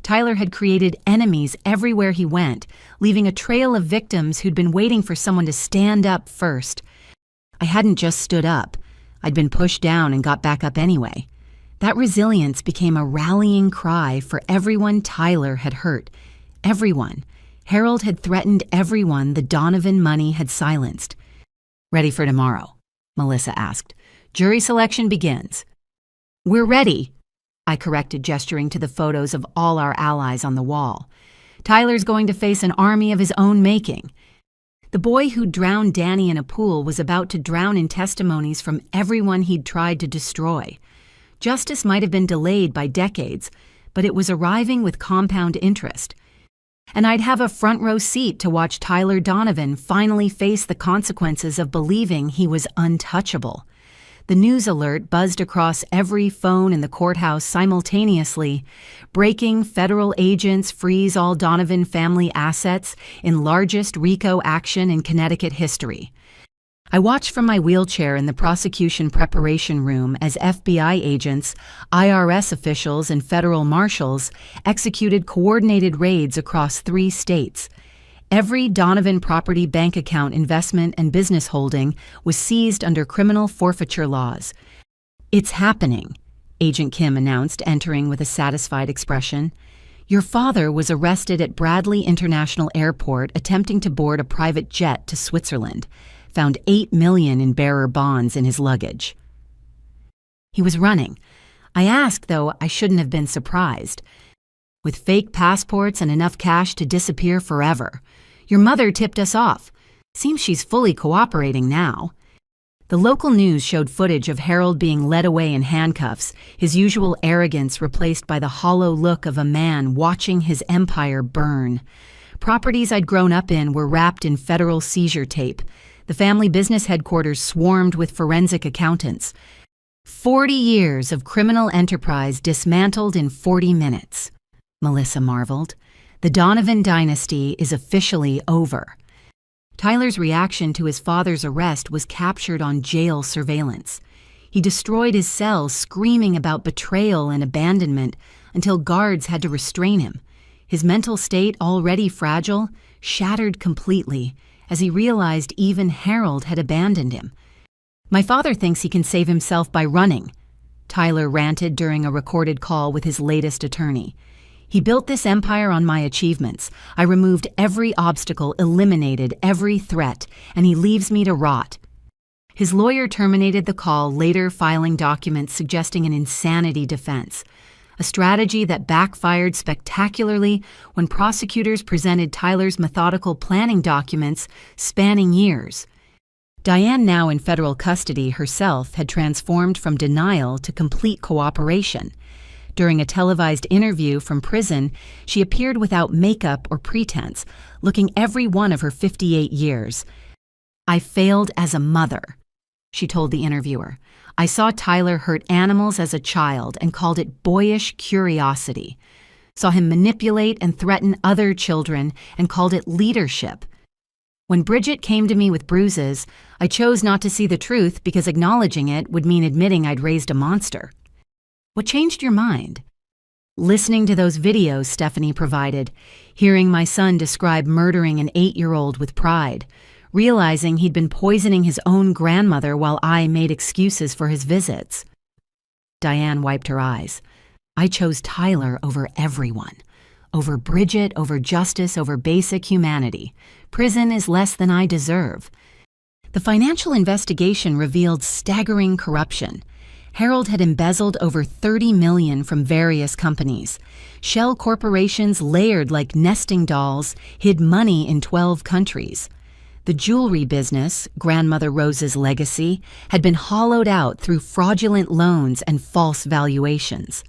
Tyler had created enemies everywhere he went, leaving a trail of victims who'd been waiting for someone to stand up first. I hadn't just stood up. I'd been pushed down and got back up anyway. That resilience became a rallying cry for everyone Tyler had hurt. Everyone, Harold had threatened everyone the Donovan money had silenced. "Ready for tomorrow?" Melissa asked. "Jury selection begins." "We're ready," I corrected, gesturing to the photos of all our allies on the wall. "Tyler's going to face an army of his own making." The boy who drowned Danny in a pool was about to drown in testimonies from everyone he'd tried to destroy. Justice might have been delayed by decades, but it was arriving with compound interest. And I'd have a front-row seat to watch Tyler Donovan finally face the consequences of believing he was untouchable. The news alert buzzed across every phone in the courthouse simultaneously. "Breaking: federal agents freeze all Donovan family assets in largest RICO action in Connecticut history." I watched from my wheelchair in the prosecution preparation room as FBI agents, IRS officials, and federal marshals executed coordinated raids across 3 states. Every Donovan property, bank account, investment, and business holding was seized under criminal forfeiture laws. "It's happening," Agent Kim announced, entering with a satisfied expression. "Your father was arrested at Bradley International Airport attempting to board a private jet to Switzerland. Found $8 million in bearer bonds in his luggage." He was running. I asked, though I shouldn't have been surprised. "With fake passports and enough cash to disappear forever. Your mother tipped us off. Seems she's fully cooperating now." The local news showed footage of Harold being led away in handcuffs, his usual arrogance replaced by the hollow look of a man watching his empire burn. Properties I'd grown up in were wrapped in federal seizure tape. The family business headquarters swarmed with forensic accountants. 40 years of criminal enterprise dismantled in 40 minutes. Melissa marveled. The Donovan dynasty is officially over. Tyler's reaction to his father's arrest was captured on jail surveillance. He destroyed his cell, screaming about betrayal and abandonment until guards had to restrain him. His mental state, already fragile, shattered completely as he realized even Harold had abandoned him. "My father thinks he can save himself by running," Tyler ranted during a recorded call with his latest attorney. "He built this empire on my achievements. I removed every obstacle, eliminated every threat, and he leaves me to rot." His lawyer terminated the call, later filing documents suggesting an insanity defense, a strategy that backfired spectacularly when prosecutors presented Tyler's methodical planning documents spanning years. Diane, now in federal custody herself, had transformed from denial to complete cooperation. During a televised interview from prison, she appeared without makeup or pretense, looking every one of her 58 years. "I failed as a mother," she told the interviewer. "I saw Tyler hurt animals as a child and called it boyish curiosity. Saw him manipulate and threaten other children and called it leadership. When Bridgette came to me with bruises, I chose not to see the truth because acknowledging it would mean admitting I'd raised a monster." "What changed your mind?" "Listening to those videos Stephanie provided, hearing my son describe murdering an 8-year-old with pride, realizing he'd been poisoning his own grandmother while I made excuses for his visits." Diane wiped her eyes. "I chose Tyler over everyone. Over Bridgette, over justice, over basic humanity. Prison is less than I deserve." The financial investigation revealed staggering corruption. Harold had embezzled over $30 million from various companies. Shell corporations, layered like nesting dolls, hid money in 12 countries. The jewelry business, Grandmother Rose's legacy, had been hollowed out through fraudulent loans and false valuations.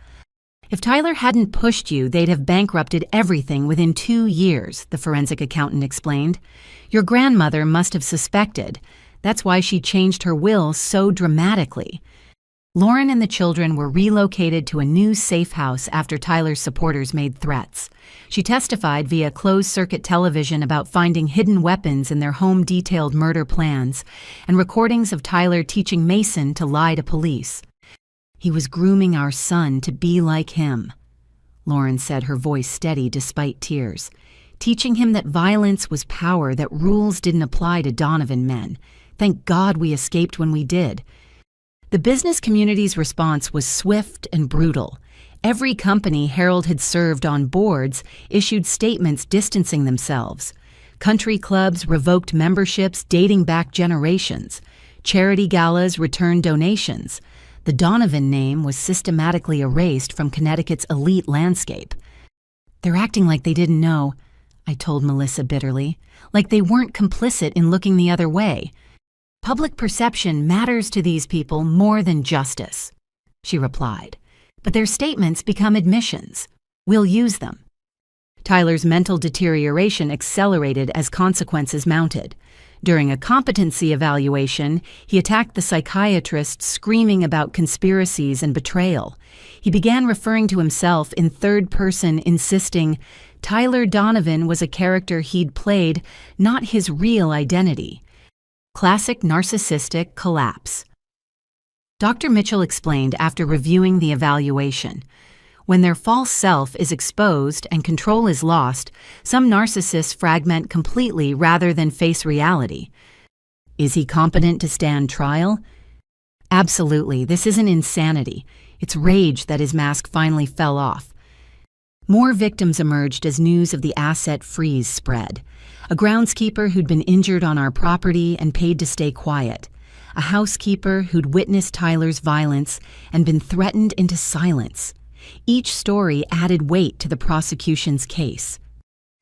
"If Tyler hadn't pushed you, they'd have bankrupted everything within 2 years," the forensic accountant explained. "Your grandmother must have suspected. That's why she changed her will so dramatically." Lauren and the children were relocated to a new safe house after Tyler's supporters made threats. She testified via closed-circuit television about finding hidden weapons in their home, detailed murder plans, and recordings of Tyler teaching Mason to lie to police. "He was grooming our son to be like him," Lauren said, her voice steady despite tears. "Teaching him that violence was power, that rules didn't apply to Donovan men. Thank God we escaped when we did." The business community's response was swift and brutal. Every company Harold had served on boards issued statements distancing themselves. Country clubs revoked memberships dating back generations. Charity galas returned donations. The Donovan name was systematically erased from Connecticut's elite landscape. "They're acting like they didn't know," I told Melissa bitterly, "like they weren't complicit in looking the other way. Public perception matters to these people more than justice," she replied. "But their statements become admissions. We'll use them." Tyler's mental deterioration accelerated as consequences mounted. During a competency evaluation, he attacked the psychiatrist, screaming about conspiracies and betrayal. He began referring to himself in third person, insisting Tyler Donovan was a character he'd played, not his real identity. Classic narcissistic collapse. Dr. Mitchell explained after reviewing the evaluation. When their false self is exposed and control is lost, some narcissists fragment completely rather than face reality. Is he competent to stand trial? Absolutely. This isn't insanity. It's rage that his mask finally fell off. More victims emerged as news of the asset freeze spread. A groundskeeper who'd been injured on our property and paid to stay quiet. A housekeeper who'd witnessed Tyler's violence and been threatened into silence. Each story added weight to the prosecution's case.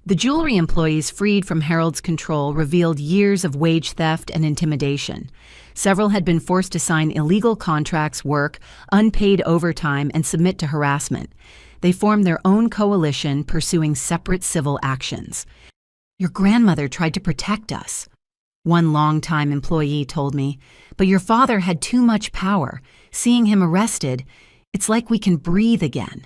The jewelry employees freed from Harold's control revealed years of wage theft and intimidation. Several had been forced to sign illegal contracts, work unpaid overtime, and submit to harassment. They formed their own coalition, pursuing separate civil actions. "Your grandmother tried to protect us," one longtime employee told me, "but your father had too much power. Seeing him arrested, it's like we can breathe again."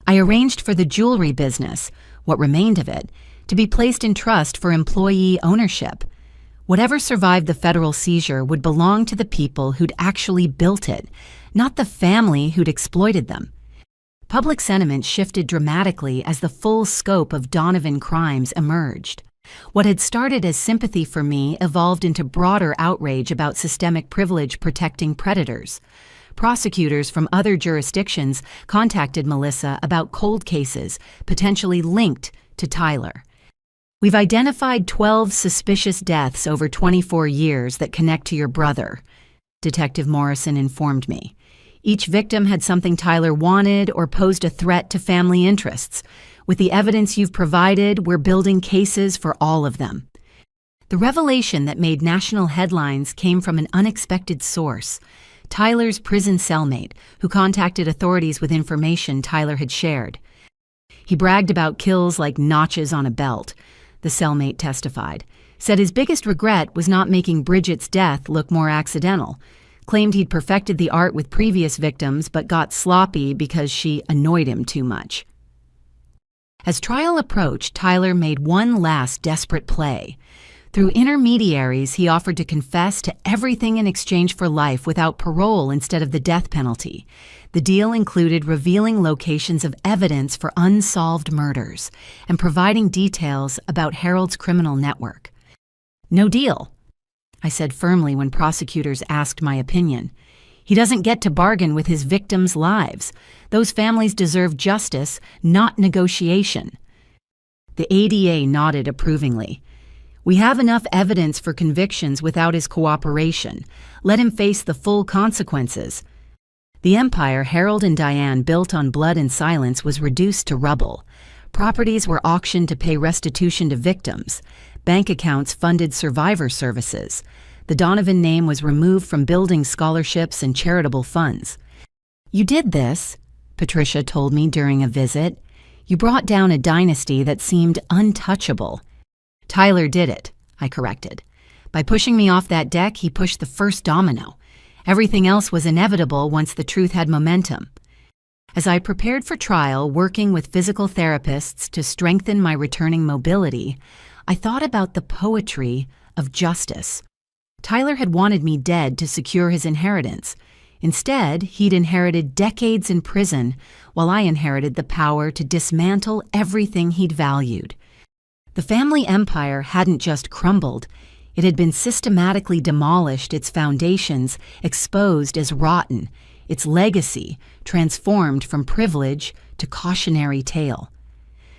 I arranged for the jewelry business, what remained of it, to be placed in trust for employee ownership. Whatever survived the federal seizure would belong to the people who'd actually built it, not the family who'd exploited them. Public sentiment shifted dramatically as the full scope of Donovan crimes emerged. What had started as sympathy for me evolved into broader outrage about systemic privilege protecting predators. Prosecutors from other jurisdictions contacted Melissa about cold cases potentially linked to Tyler. "We've identified 12 suspicious deaths over 24 years that connect to your brother," Detective Morrison informed me. "Each victim had something Tyler wanted or posed a threat to family interests. With the evidence you've provided, we're building cases for all of them." The revelation that made national headlines came from an unexpected source. Tyler's prison cellmate, who contacted authorities with information Tyler had shared. He bragged about kills like notches on a belt, the cellmate testified. Said his biggest regret was not making Bridgette's death look more accidental. Claimed he'd perfected the art with previous victims but got sloppy because she annoyed him too much. As trial approached, Tyler made one last desperate play. Through intermediaries, he offered to confess to everything in exchange for life without parole instead of the death penalty. The deal included revealing locations of evidence for unsolved murders and providing details about Harold's criminal network. "No deal," I said firmly when prosecutors asked my opinion. "He doesn't get to bargain with his victims' lives. Those families deserve justice, not negotiation." The ADA nodded approvingly. "We have enough evidence for convictions without his cooperation. Let him face the full consequences." The empire Harold and Diane built on blood and silence was reduced to rubble. Properties were auctioned to pay restitution to victims. Bank accounts funded survivor services. The Donovan name was removed from building scholarships and charitable funds. "You did this," Patricia told me during a visit. "You brought down a dynasty that seemed untouchable." "Tyler did it," I corrected. "By pushing me off that deck, he pushed the first domino. Everything else was inevitable once the truth had momentum." As I prepared for trial, working with physical therapists to strengthen my returning mobility, I thought about the poetry of justice. Tyler had wanted me dead to secure his inheritance. Instead, he'd inherited decades in prison, while I inherited the power to dismantle everything he'd valued. The family empire hadn't just crumbled, it had been systematically demolished, its foundations exposed as rotten, its legacy transformed from privilege to cautionary tale.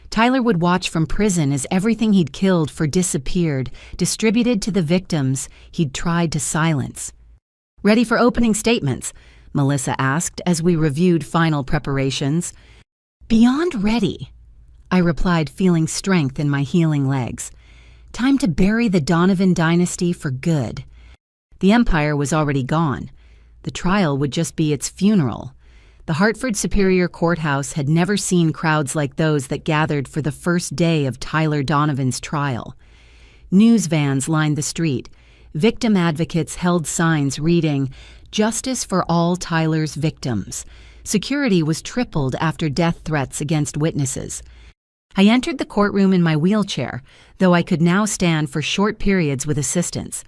Tyler would watch from prison as everything he'd killed for disappeared, distributed to the victims he'd tried to silence. "Ready for opening statements?" Melissa asked as we reviewed final preparations. "Beyond ready," I replied, feeling strength in my healing legs. Time to bury the Donovan dynasty for good. The empire was already gone. The trial would just be its funeral. The Hartford Superior Courthouse had never seen crowds like those that gathered for the first day of Tyler Donovan's trial. News vans lined the street. Victim advocates held signs reading, "Justice for all Tyler's victims." Security was tripled after death threats against witnesses. I entered the courtroom in my wheelchair, though I could now stand for short periods with assistance.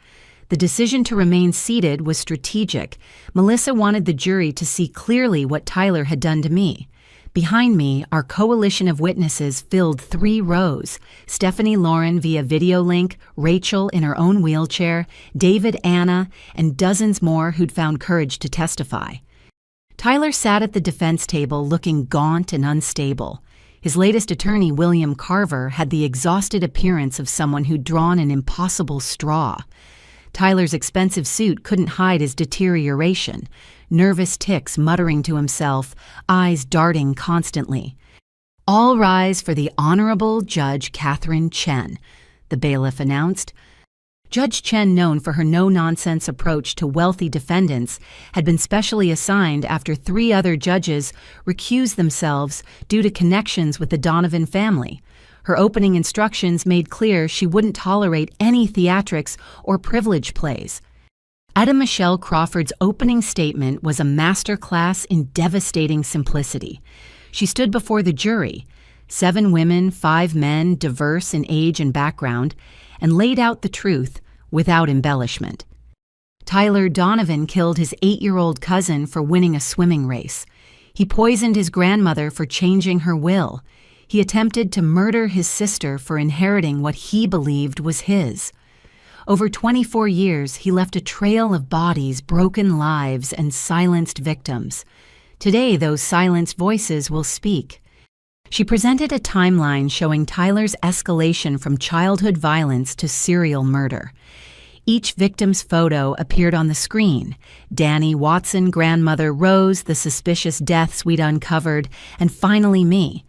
The decision to remain seated was strategic. Melissa wanted the jury to see clearly what Tyler had done to me. Behind me, our coalition of witnesses filled 3 rows: Stephanie Lauren via video link, Rachel in her own wheelchair, David, Anna, and dozens more who'd found courage to testify. Tyler sat at the defense table looking gaunt and unstable. His latest attorney, William Carver, had the exhausted appearance of someone who'd drawn an impossible straw. Tyler's expensive suit couldn't hide his deterioration, nervous tics muttering to himself, eyes darting constantly. "All rise for the Honorable Judge Catherine Chen," the bailiff announced. Judge Chen, known for her no-nonsense approach to wealthy defendants, had been specially assigned after 3 other judges recused themselves due to connections with the Donovan family. Her opening instructions made clear she wouldn't tolerate any theatrics or privilege plays. Etta Michelle Crawford's opening statement was a masterclass in devastating simplicity. She stood before the jury, 7 women, 5 men, diverse in age and background, and laid out the truth without embellishment. Tyler Donovan killed his 8-year-old cousin for winning a swimming race. He poisoned his grandmother for changing her will. He attempted to murder his sister for inheriting what he believed was his. Over 24 years, he left a trail of bodies, broken lives, and silenced victims. Today, those silenced voices will speak. She presented a timeline showing Tyler's escalation from childhood violence to serial murder. Each victim's photo appeared on the screen: Danny Watson, grandmother, Rose, the suspicious deaths we'd uncovered, and finally me.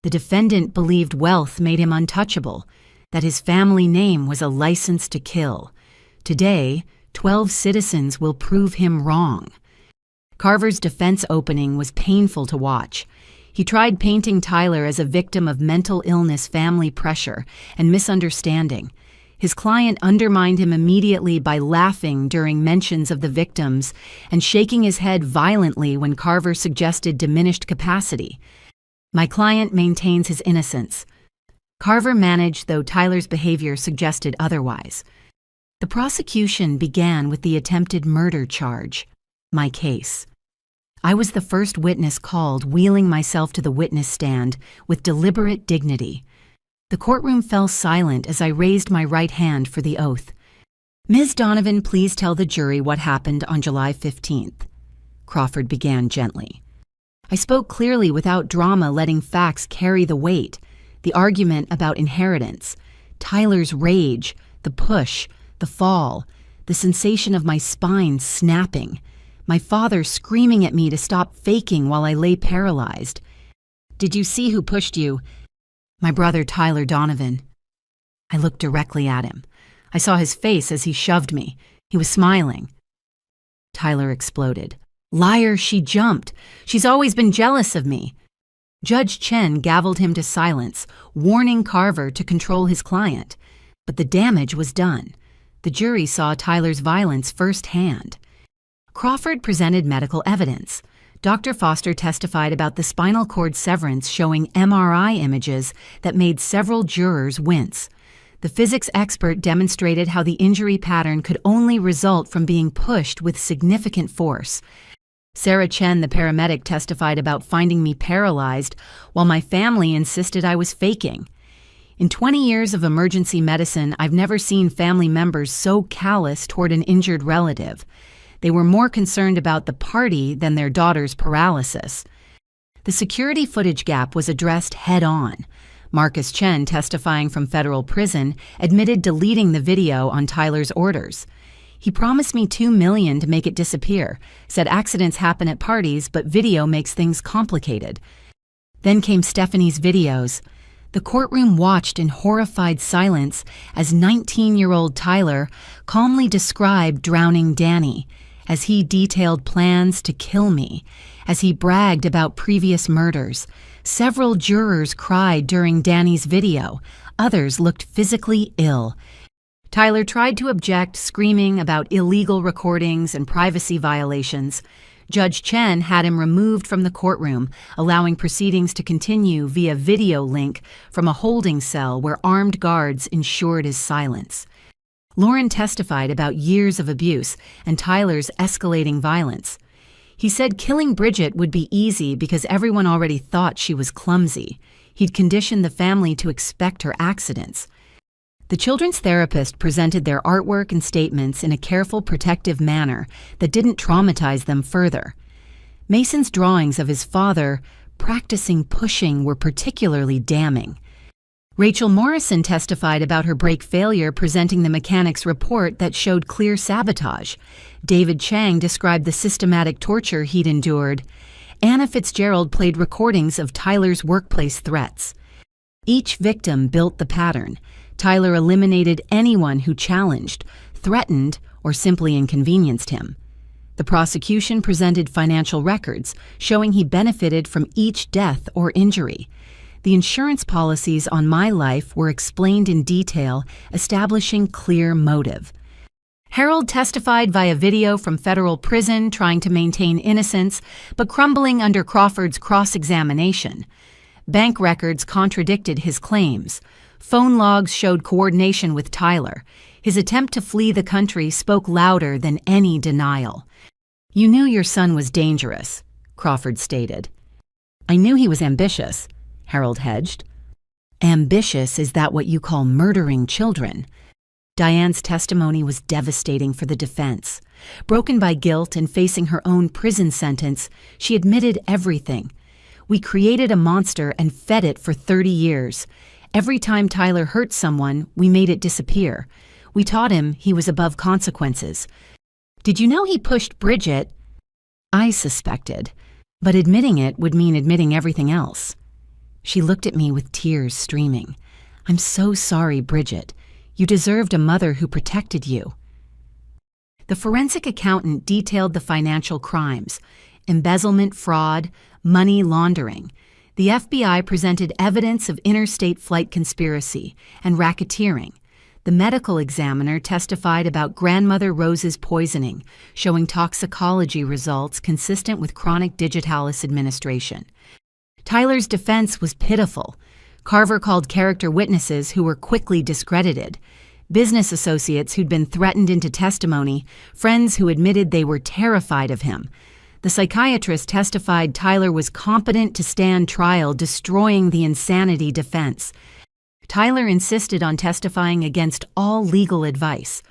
The defendant believed wealth made him untouchable, that his family name was a license to kill. Today, 12 citizens will prove him wrong. Carver's defense opening was painful to watch. He tried painting Tyler as a victim of mental illness, family pressure, and misunderstanding. His client undermined him immediately by laughing during mentions of the victims and shaking his head violently when Carver suggested diminished capacity. My client maintains his innocence. Carver managed, though Tyler's behavior suggested otherwise. The prosecution began with the attempted murder charge, my case. I was the first witness called, wheeling myself to the witness stand with deliberate dignity. The courtroom fell silent as I raised my right hand for the oath. "Ms. Donovan, please tell the jury what happened on July 15th. Crawford began gently. I spoke clearly without drama, letting facts carry the weight. The argument about inheritance, Tyler's rage, the push, the fall, the sensation of my spine snapping, my father screaming at me to stop faking while I lay paralyzed. "Did you see who pushed you?" "My brother, Tyler Donovan." I looked directly at him. I saw his face as he shoved me. He was smiling. Tyler exploded. "Liar, she jumped. She's always been jealous of me." Judge Chen gavelled him to silence, warning Carver to control his client. But the damage was done. The jury saw Tyler's violence firsthand. Crawford presented medical evidence. Dr. Foster testified about the spinal cord severance, showing MRI images that made several jurors wince. The physics expert demonstrated how the injury pattern could only result from being pushed with significant force. Sarah Chen, the paramedic, testified about finding me paralyzed, while my family insisted I was faking. In 20 years of emergency medicine, I've never seen family members so callous toward an injured relative. They were more concerned about the party than their daughter's paralysis. The security footage gap was addressed head-on. Marcus Chen, testifying from federal prison, admitted deleting the video on Tyler's orders. He promised me $2 million to make it disappear, said accidents happen at parties, but video makes things complicated. Then came Stephanie's videos. The courtroom watched in horrified silence as 19-year-old Tyler calmly described drowning Danny, as he detailed plans to kill me, as he bragged about previous murders. Several jurors cried during Danny's video. Others looked physically ill. Tyler tried to object, screaming about illegal recordings and privacy violations. Judge Chen had him removed from the courtroom, allowing proceedings to continue via video link from a holding cell where armed guards ensured his silence. Lauren testified about years of abuse and Tyler's escalating violence. He said killing Bridgette would be easy because everyone already thought she was clumsy. He'd conditioned the family to expect her accidents. The children's therapist presented their artwork and statements in a careful, protective manner that didn't traumatize them further. Mason's drawings of his father practicing pushing were particularly damning. Rachel Morrison testified about her brake failure, presenting the mechanic's report that showed clear sabotage. David Chang described the systematic torture he'd endured. Anna Fitzgerald played recordings of Tyler's workplace threats. Each victim built the pattern. Tyler eliminated anyone who challenged, threatened, or simply inconvenienced him. The prosecution presented financial records showing he benefited from each death or injury. The insurance policies on my life were explained in detail, establishing clear motive. Harold testified via video from federal prison, trying to maintain innocence, but crumbling under Crawford's cross-examination. Bank records contradicted his claims. Phone logs showed coordination with Tyler. His attempt to flee the country spoke louder than any denial. "You knew your son was dangerous," Crawford stated. "I knew he was ambitious," Harold hedged. "Ambitious, is that what you call murdering children?" Diane's testimony was devastating for the defense. Broken by guilt and facing her own prison sentence, she admitted everything. "We created a monster and fed it for 30 years. Every time Tyler hurt someone, we made it disappear. We taught him he was above consequences. Did you know he pushed Bridgette?" I suspected, but admitting it would mean admitting everything else. She looked at me with tears streaming. "I'm so sorry, Bridgette. You deserved a mother who protected you." The forensic accountant detailed the financial crimes: embezzlement, fraud, money laundering. The FBI presented evidence of interstate flight conspiracy and racketeering. The medical examiner testified about grandmother Rose's poisoning, showing toxicology results consistent with chronic digitalis administration. Tyler's defense was pitiful. Carver called character witnesses who were quickly discredited. Business associates who'd been threatened into testimony, friends who admitted they were terrified of him. The psychiatrist testified Tyler was competent to stand trial, destroying the insanity defense. Tyler insisted on testifying against all legal advice.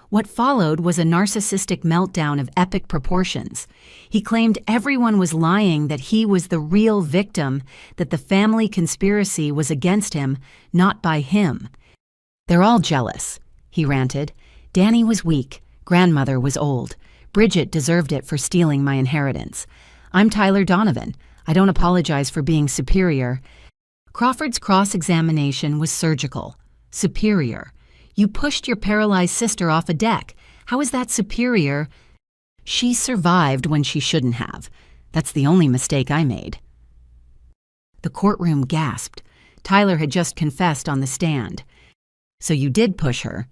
What followed was a narcissistic meltdown of epic proportions. He claimed everyone was lying, that he was the real victim, that the family conspiracy was against him, not by him. "They're all jealous," he ranted. "Danny was weak. Grandmother was old. Bridgette deserved it for stealing my inheritance. I'm Tyler Donovan. I don't apologize for being superior." Crawford's cross-examination was surgical. Superior. "You pushed your paralyzed sister off a deck. How is that superior?" "She survived when she shouldn't have. That's the only mistake I made." The courtroom gasped. Tyler had just confessed on the stand. "So you did push her?"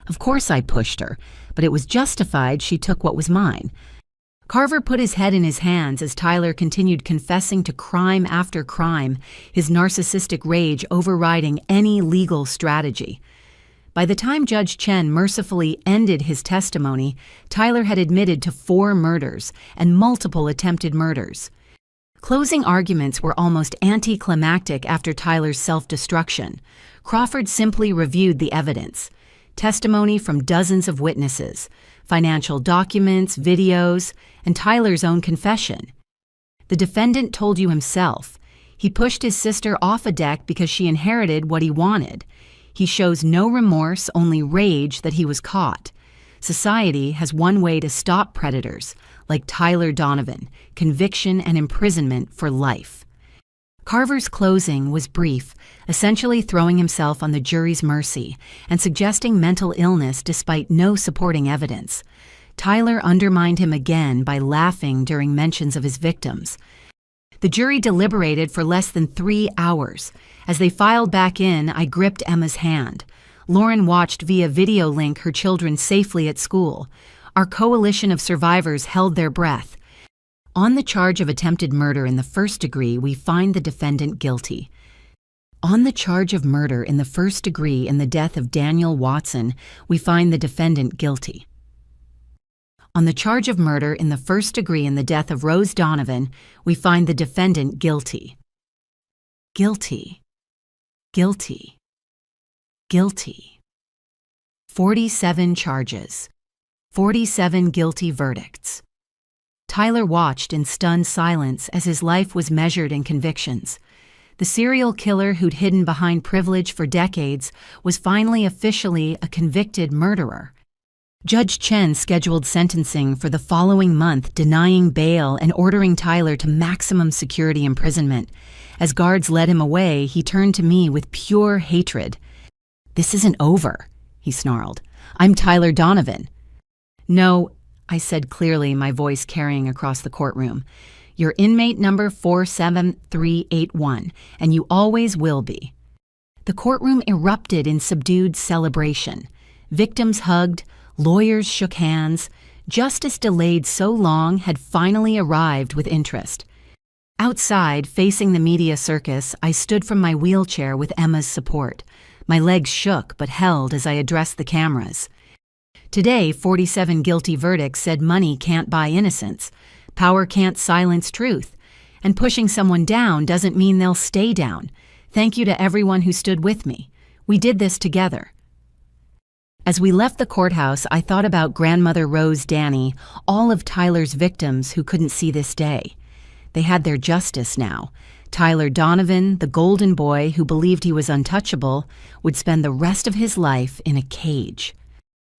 "Of course I pushed her, but it was justified. She took what was mine." Carver put his head in his hands as Tyler continued confessing to crime after crime, his narcissistic rage overriding any legal strategy. By the time Judge Chen mercifully ended his testimony, Tyler had admitted to 4 murders and multiple attempted murders. Closing arguments were almost anticlimactic after Tyler's self-destruction. Crawford simply reviewed the evidence. testimony from dozens of witnesses, financial documents, videos, and Tyler's own confession. The defendant told you himself. He pushed his sister off a deck because she inherited what he wanted. He shows no remorse, only rage that he was caught. Society has one way to stop predators, like Tyler Donovan: conviction and imprisonment for life. Carver's closing was brief, essentially throwing himself on the jury's mercy and suggesting mental illness despite no supporting evidence. Tyler undermined him again by laughing during mentions of his victims. The jury deliberated for less than 3 hours. As they filed back in, I gripped Emma's hand. Lauren watched via video link her children safely at school. Our coalition of survivors held their breath. On the charge of attempted murder in the first degree, we find the defendant guilty. On the charge of murder in the first degree in the death of Daniel Watson, we find the defendant guilty. On the charge of murder in the first degree in the death of Rose Donovan, we find the defendant guilty. Guilty. Guilty. Guilty. 47 charges. 47 guilty verdicts. Tyler watched in stunned silence as his life was measured in convictions. The serial killer who'd hidden behind privilege for decades was finally officially a convicted murderer. Judge Chen scheduled sentencing for the following month, denying bail and ordering Tyler to maximum security imprisonment. As guards led him away, he turned to me with pure hatred. "This isn't over," he snarled. "I'm Tyler Donovan." "No," I said clearly, my voice carrying across the courtroom. "You're inmate number 47381, and you always will be." The courtroom erupted in subdued celebration. Victims hugged, lawyers shook hands. Justice delayed so long had finally arrived with interest. Outside, facing the media circus, I stood from my wheelchair with Emma's support. My legs shook but held as I addressed the cameras. Today, 47 guilty verdicts said money can't buy innocence, power can't silence truth, and pushing someone down doesn't mean they'll stay down. Thank you to everyone who stood with me. We did this together. As we left the courthouse, I thought about grandmother Rose Danny, all of Tyler's victims who couldn't see this day. They had their justice now. Tyler Donovan, the golden boy who believed he was untouchable, would spend the rest of his life in a cage.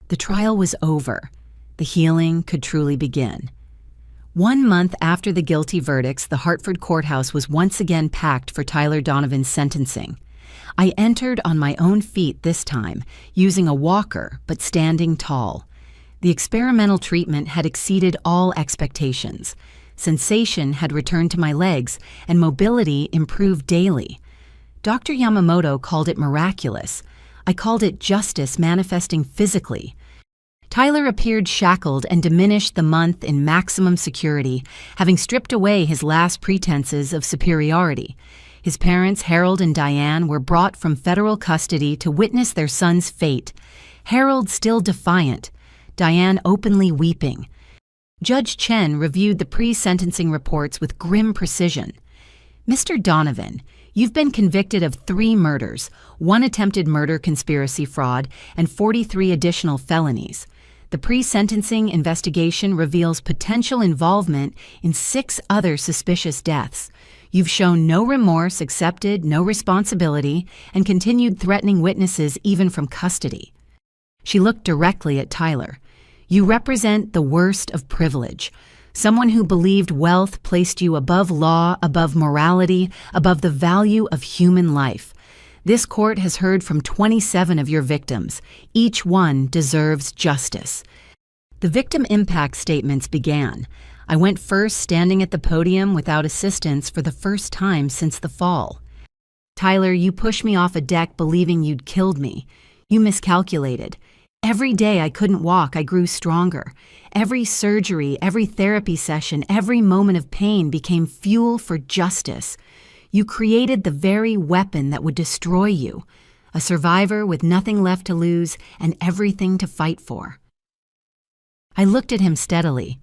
The trial was over. The healing could truly begin. 1 month after the guilty verdicts, the Hartford courthouse was once again packed for Tyler Donovan's sentencing. I entered on my own feet this time, using a walker but standing tall. The experimental treatment had exceeded all expectations. Sensation had returned to my legs, and mobility improved daily. Dr. Yamamoto called it miraculous. I called it justice manifesting physically. Tyler appeared shackled and diminished the month in maximum security, having stripped away his last pretenses of superiority. His parents, Harold and Diane, were brought from federal custody to witness their son's fate. Harold still defiant, Diane openly weeping. Judge Chen reviewed the pre-sentencing reports with grim precision. "Mr. Donovan, you've been convicted of 3 murders, 1 attempted murder conspiracy fraud, and 43 additional felonies. The pre-sentencing investigation reveals potential involvement in 6 other suspicious deaths. You've shown no remorse, accepted no responsibility, and continued threatening witnesses even from custody." She looked directly at Tyler. "You represent the worst of privilege. Someone who believed wealth placed you above law, above morality, above the value of human life. This court has heard from 27 of your victims. Each one deserves justice." The victim impact statements began. I went first, standing at the podium without assistance for the first time since the fall. "Tyler, you pushed me off a deck believing you'd killed me. You miscalculated. Every day I couldn't walk, I grew stronger. Every surgery, every therapy session, every moment of pain became fuel for justice. You created the very weapon that would destroy you, a survivor with nothing left to lose and everything to fight for." I looked at him steadily.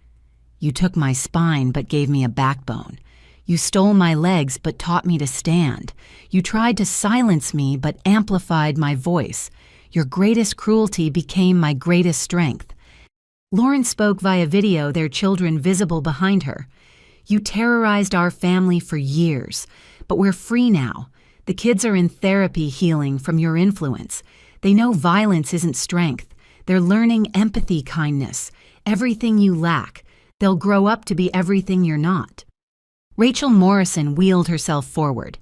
"You took my spine but gave me a backbone. You stole my legs but taught me to stand. You tried to silence me but amplified my voice. Your greatest cruelty became my greatest strength." Lauren spoke via video, their children visible behind her. "You terrorized our family for years, but we're free now. The kids are in therapy healing from your influence. They know violence isn't strength. They're learning empathy, kindness, everything you lack. They'll grow up to be everything you're not." Rachel Morrison wheeled herself forward.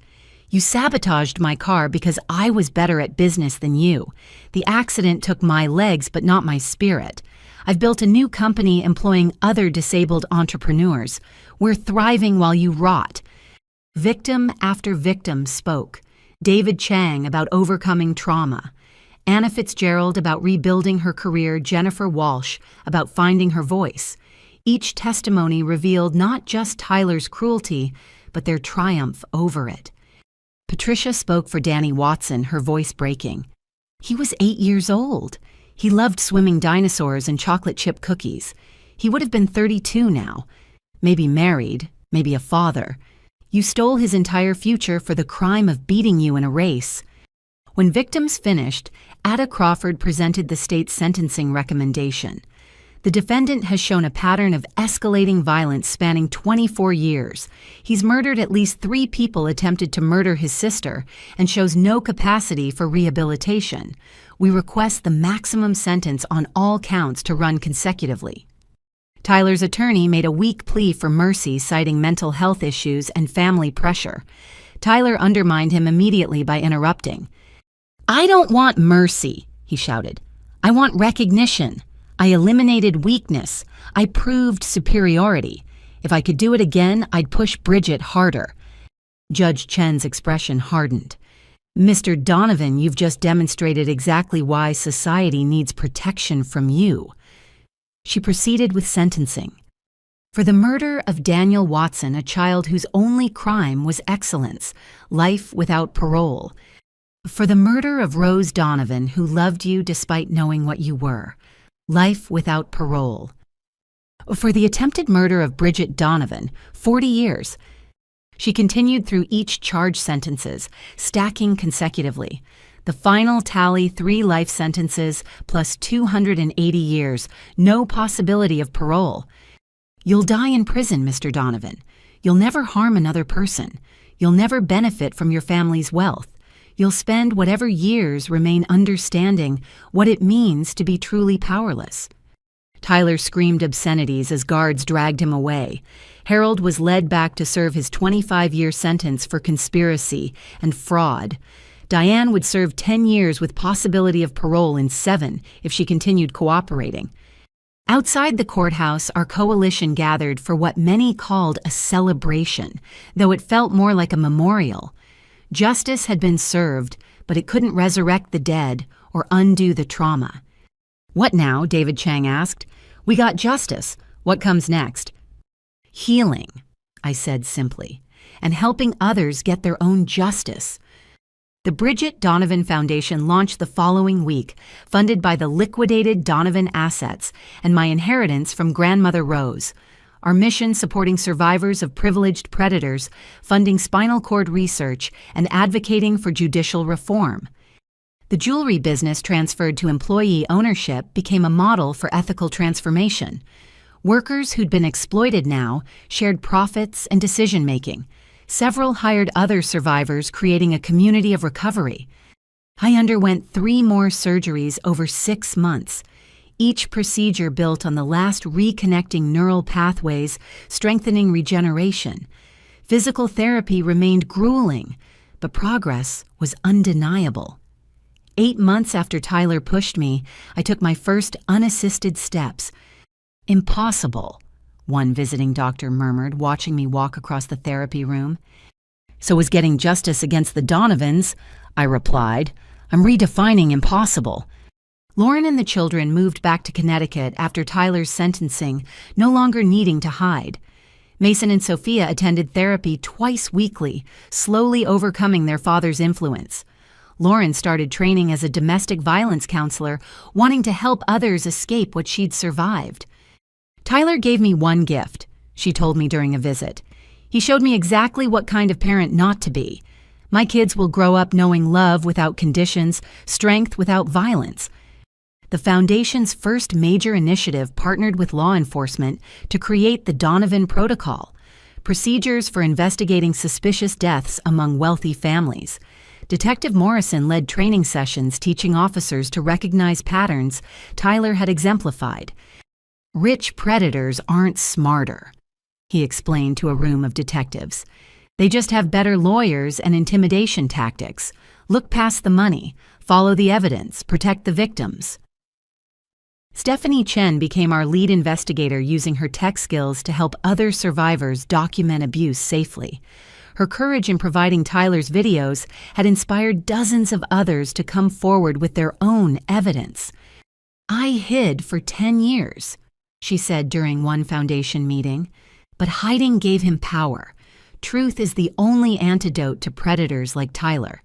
"You sabotaged my car because I was better at business than you. The accident took my legs but not my spirit. I've built a new company employing other disabled entrepreneurs. We're thriving while you rot." Victim after victim spoke. David Chang about overcoming trauma. Anna Fitzgerald about rebuilding her career. Jennifer Walsh about finding her voice. Each testimony revealed not just Tyler's cruelty, but their triumph over it. Patricia spoke for Danny Watson, her voice breaking. "He was 8 years old. He loved swimming dinosaurs and chocolate chip cookies. He would have been 32 now. Maybe married, maybe a father. You stole his entire future for the crime of beating you in a race." When victims finished, Ada Crawford presented the state's sentencing recommendation. The defendant has shown a pattern of escalating violence spanning 24 years. He's murdered at least 3 people, attempted to murder his sister, and shows no capacity for rehabilitation. We request the maximum sentence on all counts to run consecutively. Tyler's attorney made a weak plea for mercy, citing mental health issues and family pressure. Tyler undermined him immediately by interrupting. "I don't want mercy," he shouted. "I want recognition. I eliminated weakness. I proved superiority. If I could do it again, I'd push Bridgette harder." Judge Chen's expression hardened. "Mr. Donovan, you've just demonstrated exactly why society needs protection from you." She proceeded with sentencing. For the murder of Daniel Watson, a child whose only crime was excellence, life without parole. For the murder of Rose Donovan, who loved you despite knowing what you were, life without parole. For the attempted murder of Bridgette Donovan, 40 years. She continued through each charge sentences, stacking consecutively. The final tally, 3 life sentences plus 280 years, no possibility of parole. "You'll die in prison, Mr. Donovan. You'll never harm another person. You'll never benefit from your family's wealth. You'll spend whatever years remain understanding what it means to be truly powerless." Tyler screamed obscenities as guards dragged him away. Harold was led back to serve his 25-year sentence for conspiracy and fraud. Diane would serve 10 years with possibility of parole in 7 if she continued cooperating. Outside the courthouse, our coalition gathered for what many called a celebration, though it felt more like a memorial. Justice had been served, but it couldn't resurrect the dead or undo the trauma. "What now?" David Chang asked. "We got justice. What comes next?" "Healing," I said simply, "and helping others get their own justice." The Bridgette Donovan Foundation launched the following week, funded by the liquidated Donovan assets and my inheritance from Grandmother Rose. Our mission supporting survivors of privileged predators, funding spinal cord research, and advocating for judicial reform. The jewelry business transferred to employee ownership became a model for ethical transformation. Workers who'd been exploited now shared profits and decision-making. Several hired other survivors, creating a community of recovery. I underwent 3 more surgeries over 6 months. Each procedure built on the last, reconnecting neural pathways, strengthening regeneration. Physical therapy remained grueling, but progress was undeniable. 8 months after Tyler pushed me, I took my first unassisted steps. "Impossible," one visiting doctor murmured, watching me walk across the therapy room. "So is getting justice against the Donovans," I replied. "I'm redefining impossible." Lauren and the children moved back to Connecticut after Tyler's sentencing, no longer needing to hide. Mason and Sophia attended therapy twice weekly, slowly overcoming their father's influence. Lauren started training as a domestic violence counselor, wanting to help others escape what she'd survived. "Tyler gave me one gift," she told me during a visit. "He showed me exactly what kind of parent not to be. My kids will grow up knowing love without conditions, strength without violence. The Foundation's first major initiative partnered with law enforcement to create the Donovan Protocol, procedures for investigating suspicious deaths among wealthy families. Detective Morrison led training sessions teaching officers to recognize patterns Tyler had exemplified. Rich predators aren't smarter, he explained to a room of detectives. They just have better lawyers and intimidation tactics. Look past the money, follow the evidence, protect the victims. Stephanie Chen became our lead investigator, using her tech skills to help other survivors document abuse safely. Her courage in providing Tyler's videos had inspired dozens of others to come forward with their own evidence. "I hid for 10 years, she said during one Foundation meeting, but hiding gave him power. Truth is the only antidote to predators like Tyler.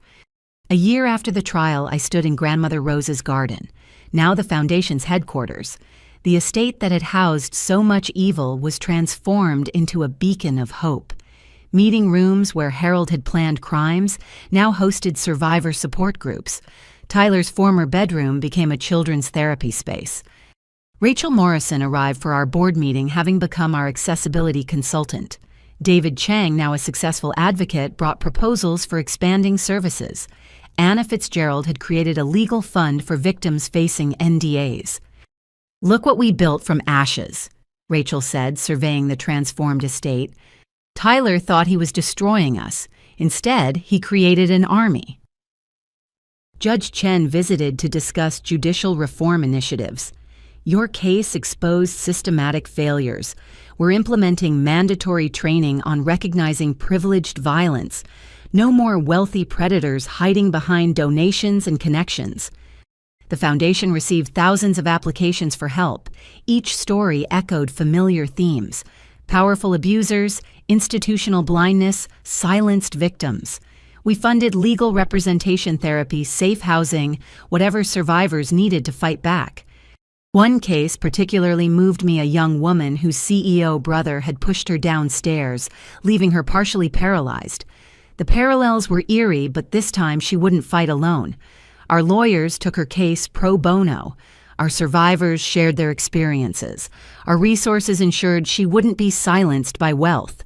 A year after the trial, I stood in Grandmother Rose's garden, now the Foundation's headquarters. The estate that had housed so much evil was transformed into a beacon of hope. Meeting rooms where Harold had planned crimes now hosted survivor support groups. Tyler's former bedroom became a children's therapy space. Rachel Morrison arrived for our board meeting, having become our accessibility consultant. David Chang, now a successful advocate, brought proposals for expanding services. Anna Fitzgerald had created a legal fund for victims facing NDAs. "Look what we built from ashes," Rachel said, surveying the transformed estate. "Tyler thought he was destroying us. Instead, he created an army." Judge Chen visited to discuss judicial reform initiatives. "Your case exposed systematic failures. We're implementing mandatory training on recognizing privileged violence. No more wealthy predators hiding behind donations and connections." The Foundation received thousands of applications for help. Each story echoed familiar themes: powerful abusers, institutional blindness, silenced victims. We funded legal representation therapy, safe housing, whatever survivors needed to fight back. One case particularly moved me: a young woman whose CEO brother had pushed her downstairs, leaving her partially paralyzed. The parallels were eerie, but this time she wouldn't fight alone. Our lawyers took her case pro bono. Our survivors shared their experiences. Our resources ensured she wouldn't be silenced by wealth.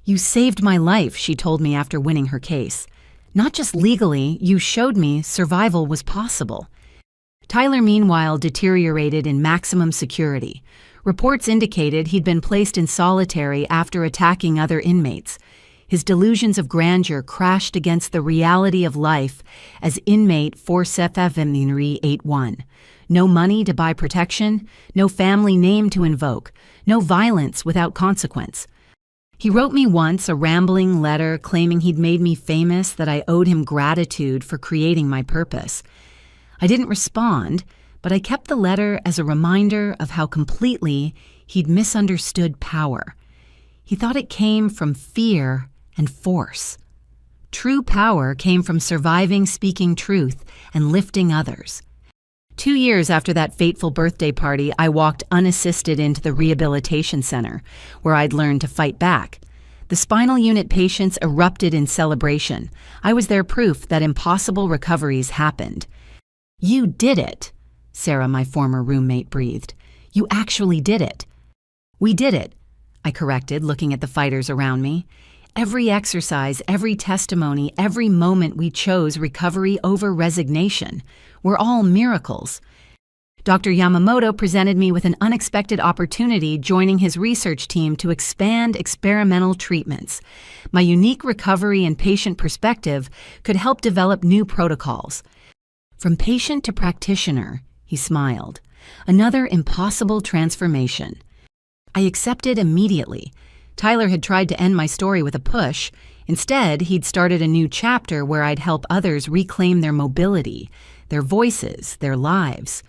"You saved my life," she told me after winning her case. "Not just legally, you showed me survival was possible." Tyler, meanwhile, deteriorated in maximum security. Reports indicated he'd been placed in solitary after attacking other inmates. His delusions of grandeur crashed against the reality of life as inmate 47581. No money to buy protection, no family name to invoke, no violence without consequence. He wrote me once a rambling letter claiming he'd made me famous, that I owed him gratitude for creating my purpose. I didn't respond, but I kept the letter as a reminder of how completely he'd misunderstood power. He thought it came from fear and force. True power came from surviving, speaking truth, and lifting others. 2 years after that fateful birthday party, I walked unassisted into the rehabilitation center, where I'd learned to fight back. The spinal unit patients erupted in celebration. I was their proof that impossible recoveries happened. "You did it," Sarah, my former roommate, breathed. "You actually did it." "We did it," I corrected, looking at the fighters around me. Every exercise, every testimony, every moment we chose recovery over resignation. We're all miracles. Dr. Yamamoto presented me with an unexpected opportunity, joining his research team to expand experimental treatments. My unique recovery and patient perspective could help develop new protocols. From patient to practitioner, he smiled. Another impossible transformation. I accepted immediately. Tyler had tried to end my story with a push. Instead, he'd started a new chapter where I'd help others reclaim their mobility, their voices, their lives.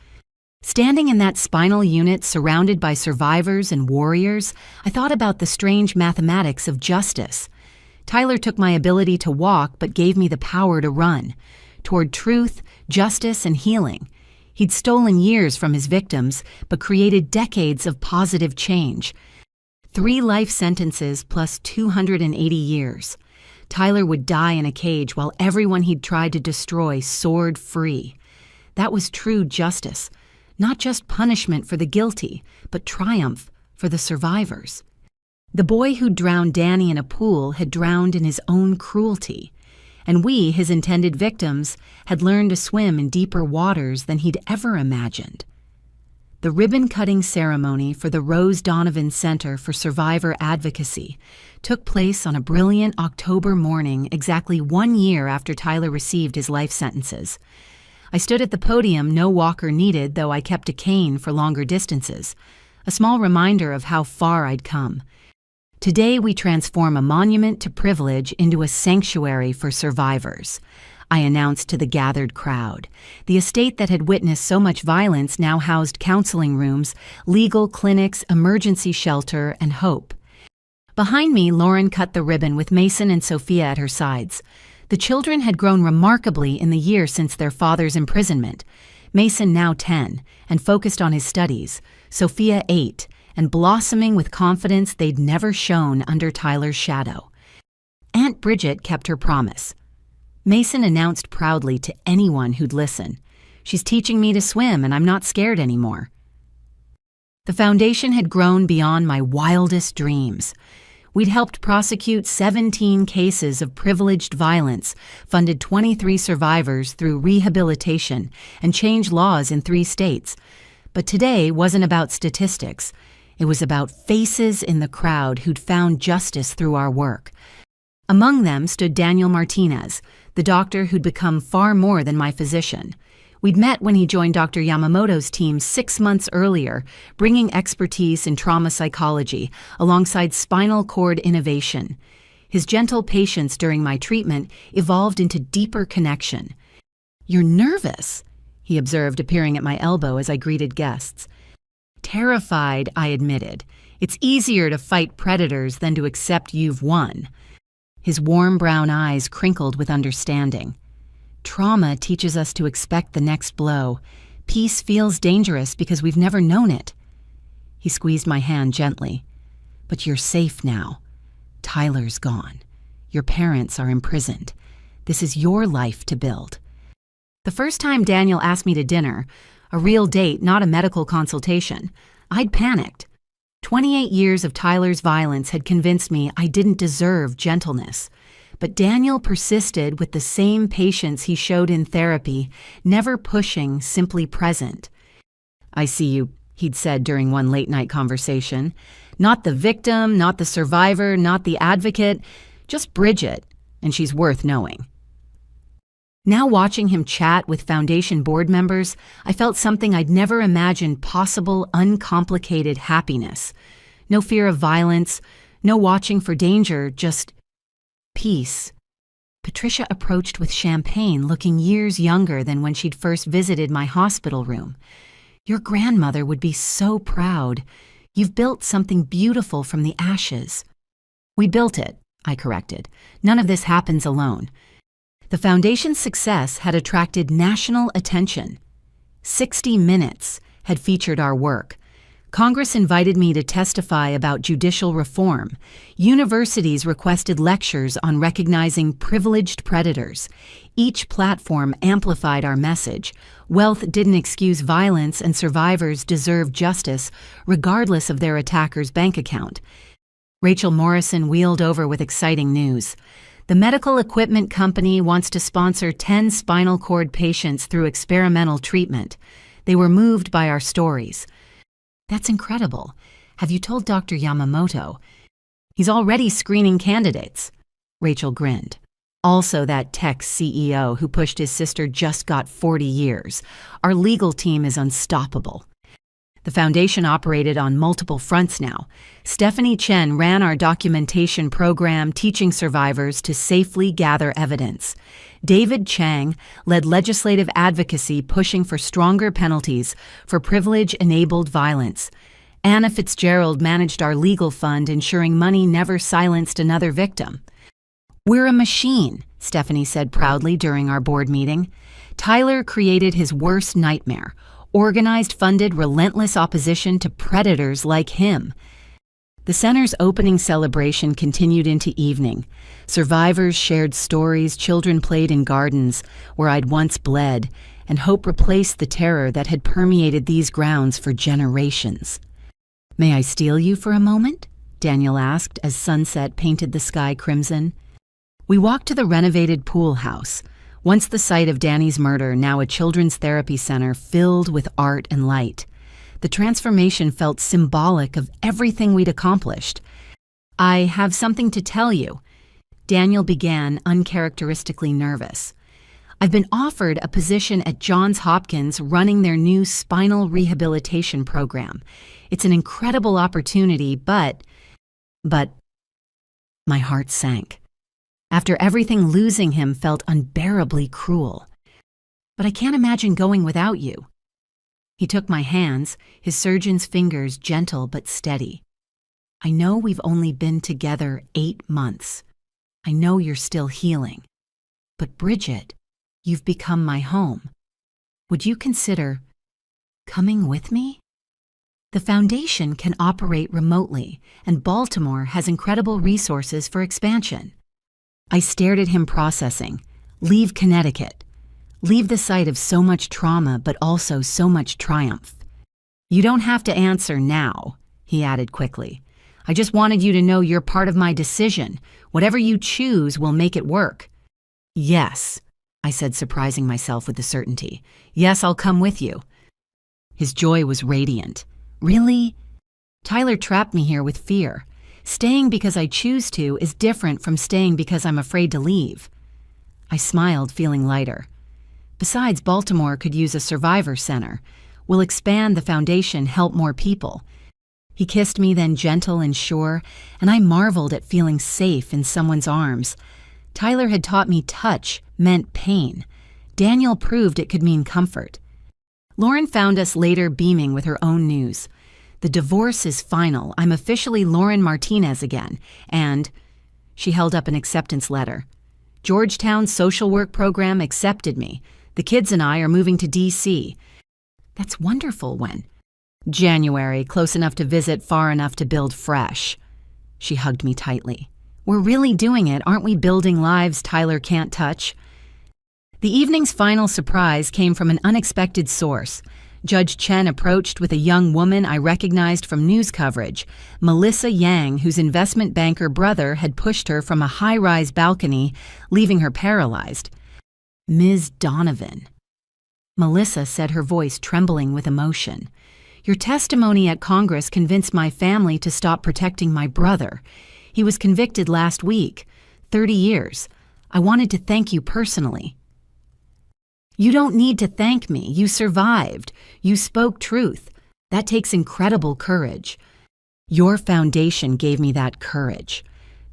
Standing in that spinal unit surrounded by survivors and warriors, I thought about the strange mathematics of justice. Tyler took my ability to walk but gave me the power to run, toward truth, justice, and healing. He'd stolen years from his victims but created decades of positive change. 3 life sentences plus 280 years. Tyler would die in a cage while everyone he'd tried to destroy soared free. That was true justice, not just punishment for the guilty, but triumph for the survivors. The boy who drowned Danny in a pool had drowned in his own cruelty, and we, his intended victims, had learned to swim in deeper waters than he'd ever imagined. The ribbon-cutting ceremony for the Rose Donovan Center for Survivor Advocacy took place on a brilliant October morning exactly 1 year after Tyler received his life sentences. I stood at the podium, no walker needed, though I kept a cane for longer distances, a small reminder of how far I'd come. Today we transform a monument to privilege into a sanctuary for survivors, I announced to the gathered crowd. The estate that had witnessed so much violence now housed counseling rooms, legal clinics, emergency shelter, and hope. Behind me, Lauren cut the ribbon with Mason and Sophia at her sides. The children had grown remarkably in the year since their father's imprisonment. Mason, now 10, and focused on his studies. Sophia, 8, and blossoming with confidence they'd never shown under Tyler's shadow. Aunt Bridgette kept her promise. Mason announced proudly to anyone who'd listen, "She's teaching me to swim and I'm not scared anymore." The foundation had grown beyond my wildest dreams. We'd helped prosecute 17 cases of privileged violence, funded 23 survivors through rehabilitation, and changed laws in 3 states. But today wasn't about statistics. It was about faces in the crowd who'd found justice through our work. Among them stood Daniel Martinez, the doctor who'd become far more than my physician. We'd met when he joined Dr. Yamamoto's team 6 months earlier, bringing expertise in trauma psychology alongside spinal cord innovation. His gentle patience during my treatment evolved into deeper connection. "You're nervous," he observed, appearing at my elbow as I greeted guests. "Terrified," I admitted. "It's easier to fight predators than to accept you've won." His warm brown eyes crinkled with understanding. "Trauma teaches us to expect the next blow. Peace feels dangerous because we've never known it." He squeezed my hand gently. "But you're safe now. Tyler's gone. Your parents are imprisoned. This is your life to build." The first time Daniel asked me to dinner, a real date, not a medical consultation, I'd panicked. 28 years of Tyler's violence had convinced me I didn't deserve gentleness. But Daniel persisted with the same patience he showed in therapy, never pushing, simply present. "I see you," he'd said during one late-night conversation. "Not the victim, not the survivor, not the advocate, just Bridgette, and she's worth knowing." Now watching him chat with Foundation board members, I felt something I'd never imagined possible, uncomplicated happiness. No fear of violence, no watching for danger, just peace. Patricia approached with champagne, looking years younger than when she'd first visited my hospital room. "Your grandmother would be so proud. You've built something beautiful from the ashes." "We built it," I corrected. "None of this happens alone." The Foundation's success had attracted national attention. 60 Minutes had featured our work. Congress invited me to testify about judicial reform. Universities requested lectures on recognizing privileged predators. Each platform amplified our message. Wealth didn't excuse violence, and survivors deserve justice, regardless of their attacker's bank account. Rachel Morrison wheeled over with exciting news. The medical equipment company wants to sponsor 10 spinal cord patients through experimental treatment. They were moved by our stories. "That's incredible. Have you told Dr. Yamamoto?" "He's already screening candidates." Rachel grinned. "Also that tech CEO who pushed his sister just got 40 years. Our legal team is unstoppable." The Foundation operated on multiple fronts now. Stephanie Chen ran our documentation program, teaching survivors to safely gather evidence. David Chang led legislative advocacy, pushing for stronger penalties for privilege-enabled violence. Anna Fitzgerald managed our legal fund, ensuring money never silenced another victim. "We're a machine," Stephanie said proudly during our board meeting. "Tyler created his worst nightmare. Organized, funded, relentless opposition to predators like him." The center's opening celebration continued into evening. Survivors shared stories, children played in gardens where I'd once bled, and hope replaced the terror that had permeated these grounds for generations. "May I steal you for a moment?" Daniel asked as sunset painted the sky crimson. We walked to the renovated pool house, once the site of Danny's murder, now a children's therapy center filled with art and light. The transformation felt symbolic of everything we'd accomplished. "I have something to tell you," Daniel began, uncharacteristically nervous. "I've been offered a position at Johns Hopkins running their new spinal rehabilitation program. It's an incredible opportunity, but my heart sank. After everything, losing him felt unbearably cruel. "But I can't imagine going without you." He took my hands, his surgeon's fingers gentle but steady. "I know we've only been together 8 months. I know you're still healing. But Bridgette, you've become my home. Would you consider coming with me? The foundation can operate remotely, and Baltimore has incredible resources for expansion." I stared at him, processing. Leave Connecticut. Leave the site of so much trauma, but also so much triumph. "You don't have to answer now," he added quickly. "I just wanted you to know you're part of my decision. Whatever you choose will make it work." "Yes," I said, surprising myself with the certainty. "Yes, I'll come with you." His joy was radiant. "Really? Tyler trapped me here with fear. Staying because I choose to is different from staying because I'm afraid to leave." I smiled, feeling lighter. "Besides, Baltimore could use a survivor center. We'll expand the foundation, help more people." He kissed me, then gentle and sure, and I marveled at feeling safe in someone's arms. Tyler had taught me touch meant pain. Daniel proved it could mean comfort. Lauren found us later, beaming with her own news. "The divorce is final. I'm officially Lauren Martinez again, and..." She held up an acceptance letter. "Georgetown social work program accepted me. The kids and I are moving to D.C. "That's wonderful. When?" "January, close enough to visit, far enough to build fresh." She hugged me tightly. "We're really doing it, aren't we? Building lives Tyler can't touch." The evening's final surprise came from an unexpected source. Judge Chen approached with a young woman I recognized from news coverage, Melissa Yang, whose investment banker brother had pushed her from a high-rise balcony, leaving her paralyzed. "Ms. Donovan." Melissa said, her voice trembling with emotion. "Your testimony at Congress convinced my family to stop protecting my brother. He was convicted last week. 30 years. I wanted to thank you personally." "You don't need to thank me. You survived. You spoke truth. That takes incredible courage. Your foundation gave me that courage.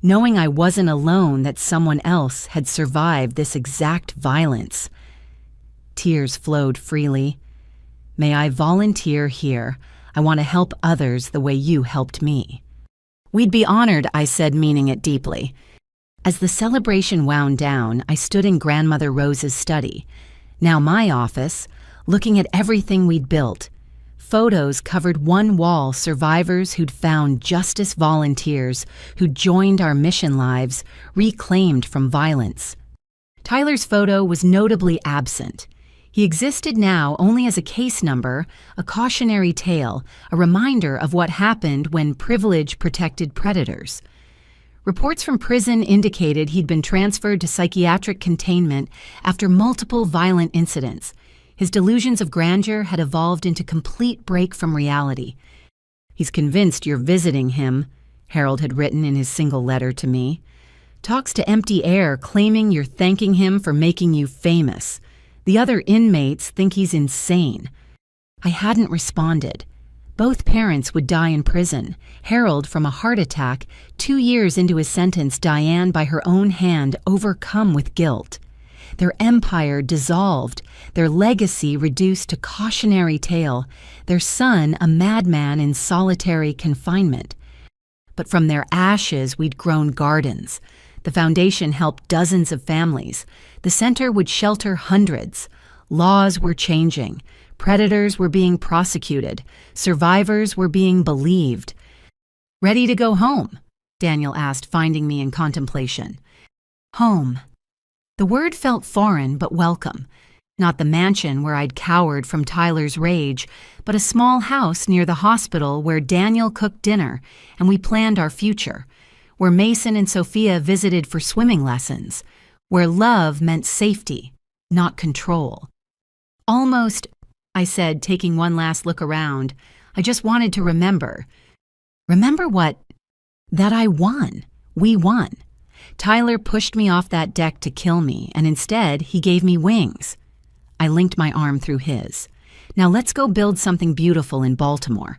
Knowing I wasn't alone, that someone else had survived this exact violence." Tears flowed freely. "May I volunteer here? I want to help others the way you helped me." "We'd be honored," I said, meaning it deeply. As the celebration wound down, I stood in Grandmother Rose's study, now my office, looking at everything we'd built. Photos covered one wall, survivors who'd found justice, volunteers who'd joined our mission lives, reclaimed from violence. Tyler's photo was notably absent. He existed now only as a case number, a cautionary tale, a reminder of what happened when privilege protected predators. Reports from prison indicated he'd been transferred to psychiatric containment after multiple violent incidents. His delusions of grandeur had evolved into complete break from reality. "He's convinced you're visiting him," Harold had written in his single letter to me. "Talks to empty air, claiming you're thanking him for making you famous. The other inmates think he's insane." I hadn't responded. Both parents would die in prison. Harold from a heart attack, 2 years into his sentence, Diane by her own hand, overcome with guilt. Their empire dissolved, their legacy reduced to cautionary tale, their son a madman in solitary confinement. But from their ashes we'd grown gardens. The foundation helped dozens of families. The center would shelter hundreds. Laws were changing. Predators were being prosecuted. Survivors were being believed. "Ready to go home?" Daniel asked, finding me in contemplation. Home. The word felt foreign but welcome. Not the mansion where I'd cowered from Tyler's rage, but a small house near the hospital where Daniel cooked dinner and we planned our future, where Mason and Sophia visited for swimming lessons, where love meant safety, not control. Almost, I said, taking one last look around, I just wanted to remember. Remember what? That I won. We won. Tyler pushed me off that deck to kill me, and instead he gave me wings. I linked my arm through his. Now let's go build something beautiful in Baltimore.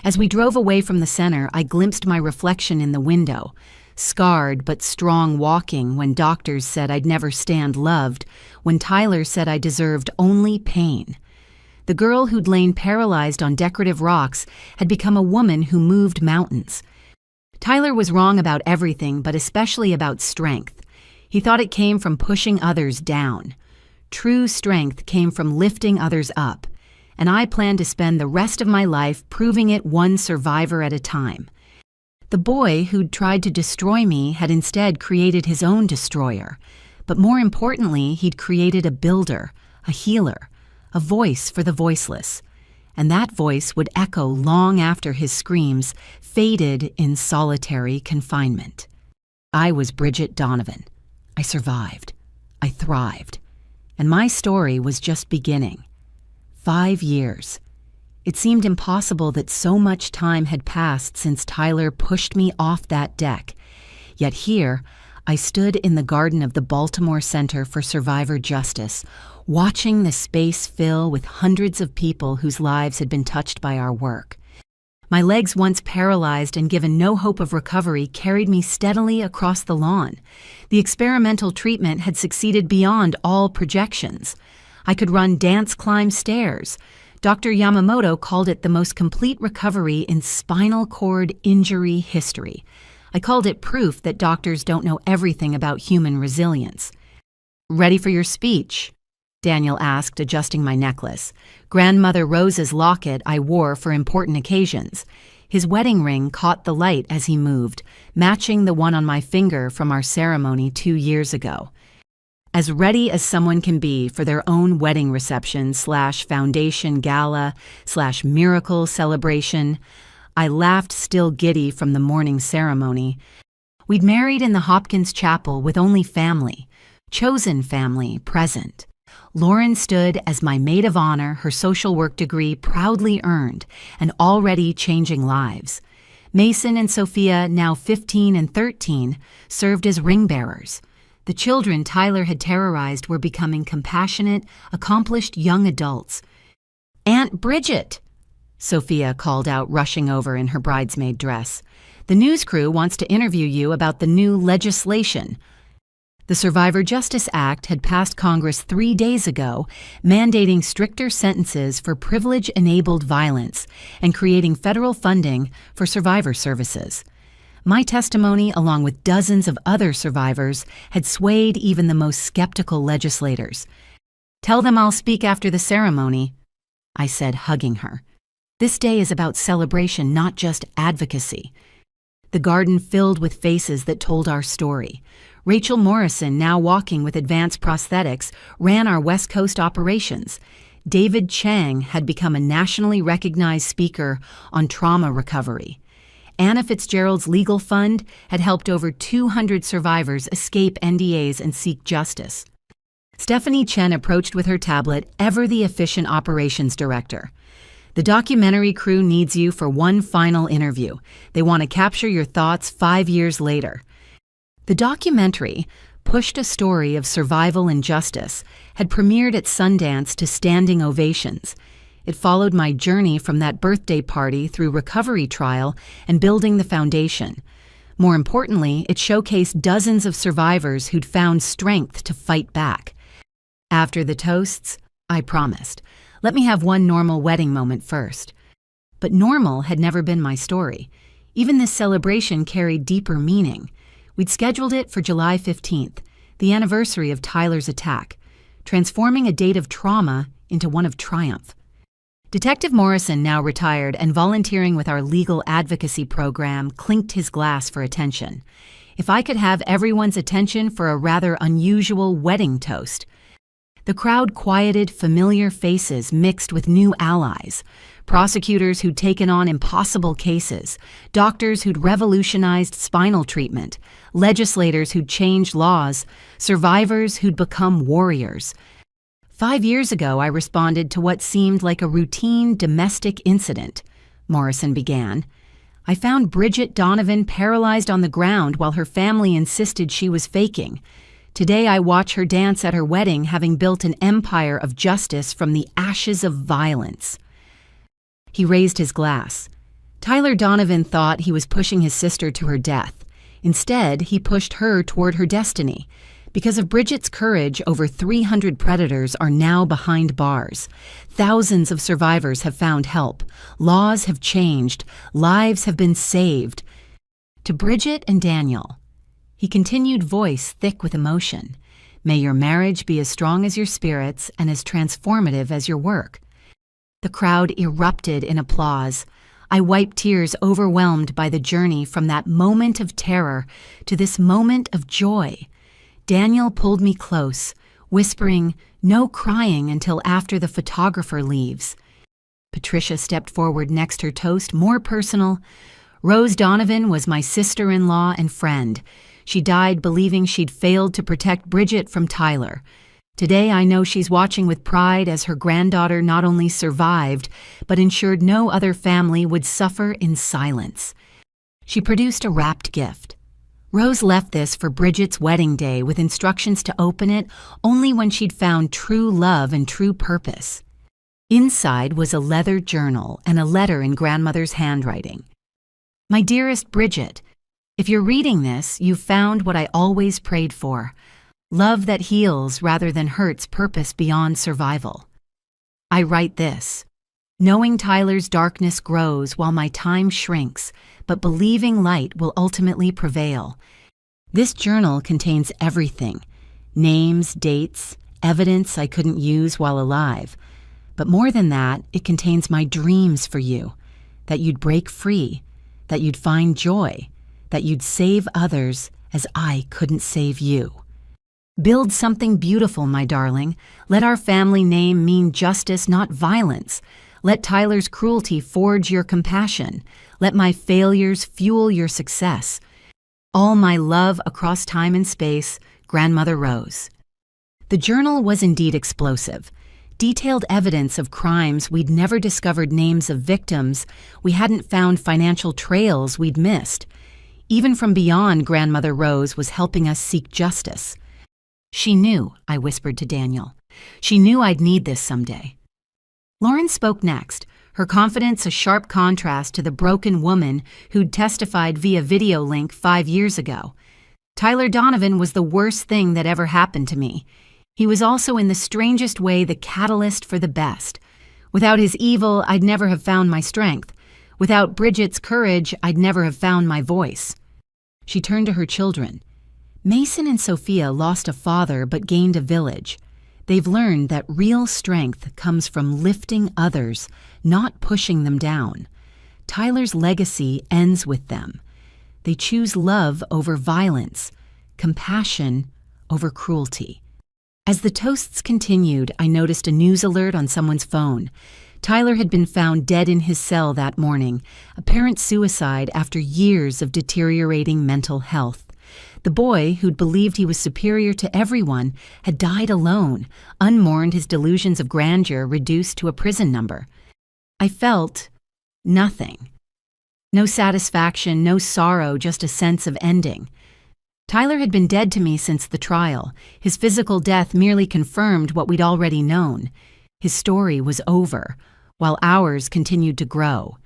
As we drove away from the center, I glimpsed my reflection in the window, scarred but strong walking when doctors said I'd never stand loved, when Tyler said I deserved only pain. The girl who'd lain paralyzed on decorative rocks had become a woman who moved mountains. Tyler was wrong about everything, but especially about strength. He thought it came from pushing others down. True strength came from lifting others up, and I planned to spend the rest of my life proving it one survivor at a time. The boy who'd tried to destroy me had instead created his own destroyer, but more importantly, he'd created a builder, a healer, a voice for the voiceless, and that voice would echo long after his screams faded in solitary confinement. I was Bridgette Donovan. I survived. I thrived. And my story was just beginning. 5 years. It seemed impossible that so much time had passed since Tyler pushed me off that deck. Yet here, I stood in the garden of the Baltimore Center for Survivor Justice, watching the space fill with hundreds of people whose lives had been touched by our work. My legs, once paralyzed and given no hope of recovery, carried me steadily across the lawn. The experimental treatment had succeeded beyond all projections. I could run, dance, climb stairs. Dr. Yamamoto called it the most complete recovery in spinal cord injury history. I called it proof that doctors don't know everything about human resilience. "Ready for your speech?" Daniel asked, adjusting my necklace. Grandmother Rose's locket I wore for important occasions. His wedding ring caught the light as he moved, matching the one on my finger from our ceremony 2 years ago. As ready as someone can be for their own wedding reception / foundation gala / miracle celebration, I laughed, still giddy from the morning ceremony. We'd married in the Hopkins Chapel with only family, chosen family, present. Lauren stood as my maid of honor, her social work degree proudly earned, and already changing lives. Mason and Sophia, now 15 and 13, served as ring bearers. The children Tyler had terrorized were becoming compassionate, accomplished young adults. "Aunt Bridgette," Sophia called out, rushing over in her bridesmaid dress. "The news crew wants to interview you about the new legislation." The Survivor Justice Act had passed Congress 3 days ago, mandating stricter sentences for privilege-enabled violence and creating federal funding for survivor services. My testimony, along with dozens of other survivors, had swayed even the most skeptical legislators. "Tell them I'll speak after the ceremony," I said, hugging her. "This day is about celebration, not just advocacy." The garden filled with faces that told our story. Rachel Morrison, now walking with advanced prosthetics, ran our West Coast operations. David Chang had become a nationally recognized speaker on trauma recovery. Anna Fitzgerald's legal fund had helped over 200 survivors escape NDAs and seek justice. Stephanie Chen approached with her tablet, ever the efficient operations director. "The documentary crew needs you for one final interview. They want to capture your thoughts 5 years later." The documentary, Pushed a Story of Survival and Justice, had premiered at Sundance to standing ovations. It followed my journey from that birthday party through recovery trial and building the foundation. More importantly, it showcased dozens of survivors who'd found strength to fight back. After the toasts, I promised, let me have one normal wedding moment first. But normal had never been my story. Even this celebration carried deeper meaning. We'd scheduled it for July 15th, the anniversary of Tyler's attack, transforming a date of trauma into one of triumph. Detective Morrison, now retired and volunteering with our legal advocacy program, clinked his glass for attention. If I could have everyone's attention for a rather unusual wedding toast. The crowd quieted, familiar faces mixed with new allies. Prosecutors who'd taken on impossible cases, doctors who'd revolutionized spinal treatment, legislators who'd changed laws, survivors who'd become warriors. 5 years ago, I responded to what seemed like a routine domestic incident, Morrison began. I found Bridgette Donovan paralyzed on the ground while her family insisted she was faking. Today I watch her dance at her wedding, having built an empire of justice from the ashes of violence. He raised his glass. Tyler Donovan thought he was pushing his sister to her death. Instead, he pushed her toward her destiny. Because of Bridgette's courage, over 300 predators are now behind bars. Thousands of survivors have found help. Laws have changed. Lives have been saved. To Bridgette and Daniel, he continued, voice thick with emotion. May your marriage be as strong as your spirits and as transformative as your work. The crowd erupted in applause. I wiped tears, overwhelmed by the journey from that moment of terror to this moment of joy. Daniel pulled me close, whispering, "No crying until after the photographer leaves." Patricia stepped forward next, her toast more personal. Rose Donovan was my sister-in-law and friend. She died believing she'd failed to protect Bridgette from Tyler. Today I know she's watching with pride as her granddaughter not only survived, but ensured no other family would suffer in silence. She produced a wrapped gift. Rose left this for Bridgette's wedding day with instructions to open it only when she'd found true love and true purpose. Inside was a leather journal and a letter in grandmother's handwriting. My dearest Bridgette, if you're reading this, you've found what I always prayed for. Love that heals rather than hurts, purpose beyond survival. I write this. Knowing Tyler's darkness grows while my time shrinks, but believing light will ultimately prevail. This journal contains everything. Names, dates, evidence I couldn't use while alive. But more than that, it contains my dreams for you. That you'd break free, that you'd find joy, that you'd save others as I couldn't save you. Build something beautiful, my darling. Let our family name mean justice, not violence. Let Tyler's cruelty forge your compassion. Let my failures fuel your success. All my love across time and space, Grandmother Rose. The journal was indeed explosive. Detailed evidence of crimes we'd never discovered, names of victims. We hadn't found financial trails we'd missed. Even from beyond, Grandmother Rose was helping us seek justice. She knew, I whispered to Daniel. She knew I'd need this someday. Lauren spoke next, her confidence a sharp contrast to the broken woman who'd testified via video link 5 years ago. Tyler Donovan was the worst thing that ever happened to me. He was also in the strangest way the catalyst for the best. Without his evil, I'd never have found my strength. Without Bridgette's courage, I'd never have found my voice. She turned to her children. Mason and Sophia lost a father but gained a village. They've learned that real strength comes from lifting others, not pushing them down. Tyler's legacy ends with them. They choose love over violence, compassion over cruelty. As the toasts continued, I noticed a news alert on someone's phone. Tyler had been found dead in his cell that morning, apparent suicide after years of deteriorating mental health. The boy, who'd believed he was superior to everyone, had died alone, unmourned, his delusions of grandeur reduced to a prison number. I felt nothing. No satisfaction, no sorrow, just a sense of ending. Tyler had been dead to me since the trial. His physical death merely confirmed what we'd already known. His story was over, while ours continued to grow.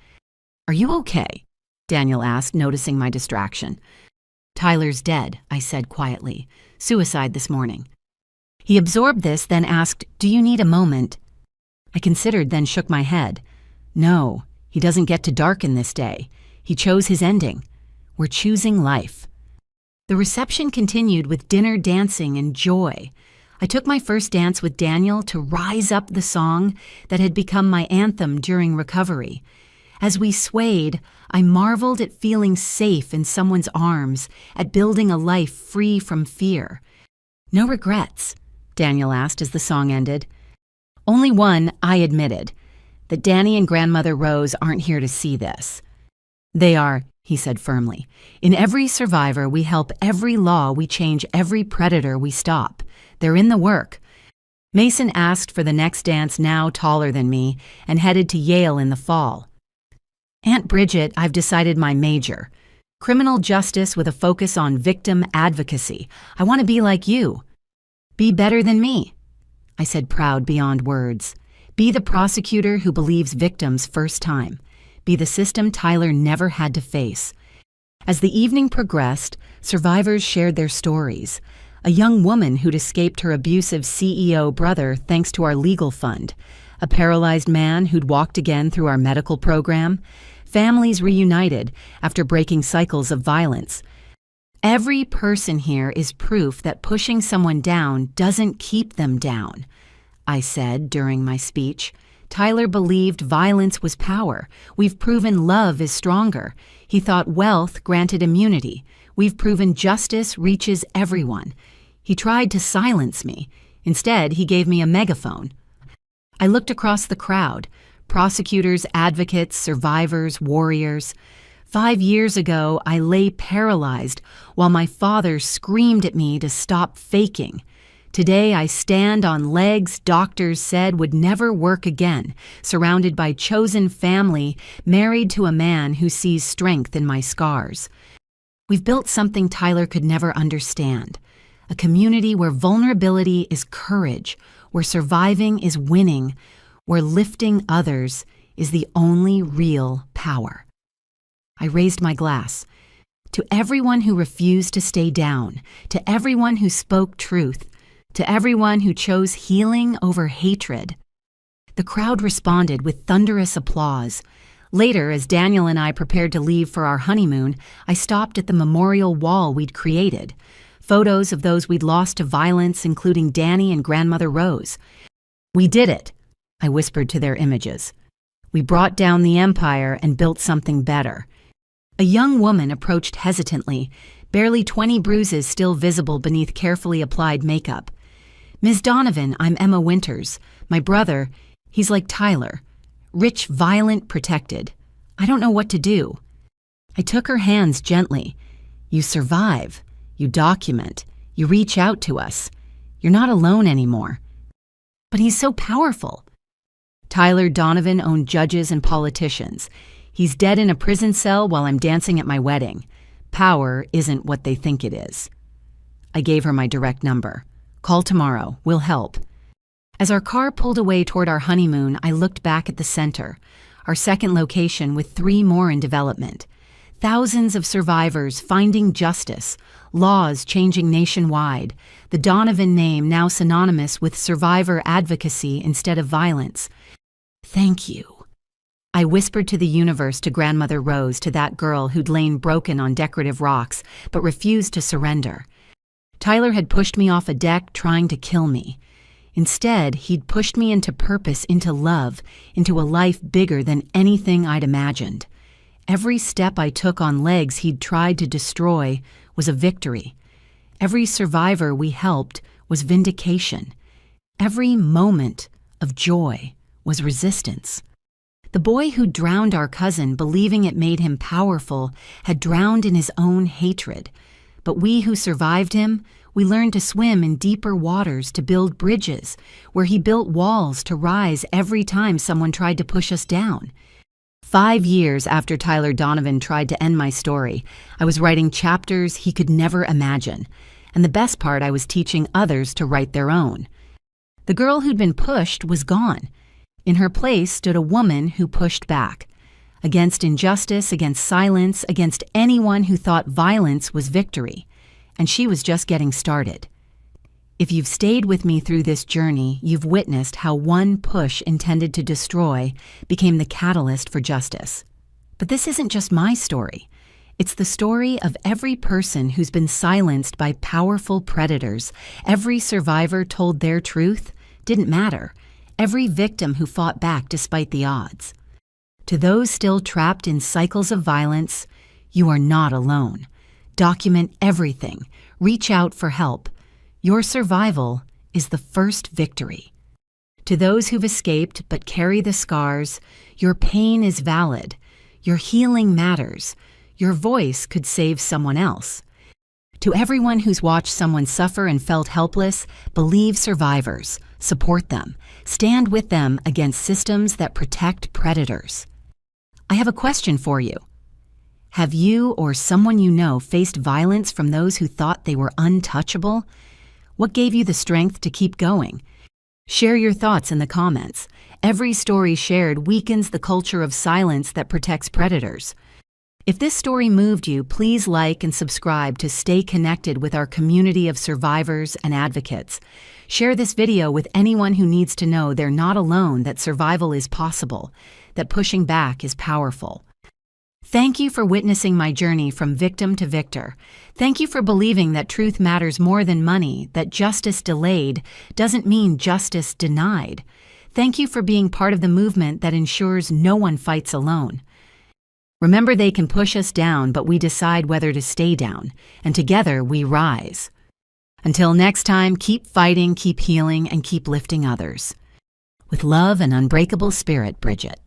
"Are you okay?" Daniel asked, noticing my distraction. "Tyler's dead," I said quietly. "Suicide this morning." He absorbed this, then asked, "Do you need a moment?" I considered, then shook my head. "No, he doesn't get to darken this day. He chose his ending. We're choosing life." The reception continued with dinner, dancing, and joy. I took my first dance with Daniel to rise up the song that had become my anthem during recovery. As we swayed, I marveled at feeling safe in someone's arms, at building a life free from fear. "No regrets?" Daniel asked as the song ended. "Only one," I admitted, "that Danny and Grandmother Rose aren't here to see this." "They are," he said firmly. "In every survivor we help every law, we change every predator we stop. They're in the work." Mason asked for the next dance, now taller than me, and headed to Yale in the fall. "Aunt Bridgette, I've decided my major. Criminal justice with a focus on victim advocacy. I want to be like you." "Be better than me," I said, proud beyond words. "Be the prosecutor who believes victims first time. Be the system Tyler never had to face." As the evening progressed, survivors shared their stories. A young woman who'd escaped her abusive CEO brother thanks to our legal fund. A paralyzed man who'd walked again through our medical program. Families reunited after breaking cycles of violence. Every person here is proof that pushing someone down doesn't keep them down, I said during my speech. Tyler believed violence was power. We've proven love is stronger. He thought wealth granted immunity. We've proven justice reaches everyone. He tried to silence me. Instead, he gave me a megaphone. I looked across the crowd. Prosecutors, advocates, survivors, warriors. 5 years ago, I lay paralyzed while my father screamed at me to stop faking. Today, I stand on legs doctors said would never work again, surrounded by chosen family, married to a man who sees strength in my scars. We've built something Tyler could never understand. A community where vulnerability is courage, where surviving is winning, where lifting others is the only real power. I raised my glass. To everyone who refused to stay down, to everyone who spoke truth, to everyone who chose healing over hatred. The crowd responded with thunderous applause. Later, as Daniel and I prepared to leave for our honeymoon, I stopped at the memorial wall we'd created. Photos of those we'd lost to violence, including Danny and Grandmother Rose. "We did it," I whispered to their images. "We brought down the empire and built something better." A young woman approached hesitantly, barely 20 bruises still visible beneath carefully applied makeup. "Ms. Donovan, I'm Emma Winters. My brother, he's like Tyler. Rich, violent, protected. I don't know what to do." I took her hands gently. "You survive. You document. You reach out to us. You're not alone anymore." "But he's so powerful." Tyler Donovan owned judges and politicians. He's dead in a prison cell while I'm dancing at my wedding. Power isn't what they think it is. I gave her my direct number. "Call tomorrow. We'll help." As our car pulled away toward our honeymoon, I looked back at the center, our second location with 3 more in development. Thousands of survivors finding justice, laws changing nationwide, the Donovan name now synonymous with survivor advocacy instead of violence. "Thank you," I whispered to the universe, to Grandmother Rose, to that girl who'd lain broken on decorative rocks but refused to surrender. Tyler had pushed me off a deck trying to kill me. Instead, he'd pushed me into purpose, into love, into a life bigger than anything I'd imagined. Every step I took on legs he'd tried to destroy was a victory. Every survivor we helped was vindication. Every moment of joy was resistance. The boy who drowned our cousin, believing it made him powerful, had drowned in his own hatred. But we who survived him, we learned to swim in deeper waters, to build bridges, where he built walls to rise every time someone tried to push us down. 5 years after Tyler Donovan tried to end my story, I was writing chapters he could never imagine. And the best part, I was teaching others to write their own. The girl who'd been pushed was gone. In her place stood a woman who pushed back. Against injustice, against silence, against anyone who thought violence was victory. And she was just getting started. If you've stayed with me through this journey, you've witnessed how one push intended to destroy became the catalyst for justice. But this isn't just my story. It's the story of every person who's been silenced by powerful predators. Every survivor told their truth didn't matter. Every victim who fought back despite the odds. To those still trapped in cycles of violence, you are not alone. Document everything. Reach out for help. Your survival is the first victory. To those who've escaped but carry the scars, your pain is valid. Your healing matters. Your voice could save someone else. To everyone who's watched someone suffer and felt helpless, believe survivors. Support them. Stand with them against systems that protect predators. I have a question for you. Have you or someone you know faced violence from those who thought they were untouchable? What gave you the strength to keep going? Share your thoughts in the comments. Every story shared weakens the culture of silence that protects predators. If this story moved you, please like and subscribe to stay connected with our community of survivors and advocates. Share this video with anyone who needs to know they're not alone, that survival is possible, that pushing back is powerful. Thank you for witnessing my journey from victim to victor. Thank you for believing that truth matters more than money, that justice delayed doesn't mean justice denied. Thank you for being part of the movement that ensures no one fights alone. Remember, they can push us down, but we decide whether to stay down, and together we rise. Until next time, keep fighting, keep healing, and keep lifting others. With love and unbreakable spirit, Bridgette.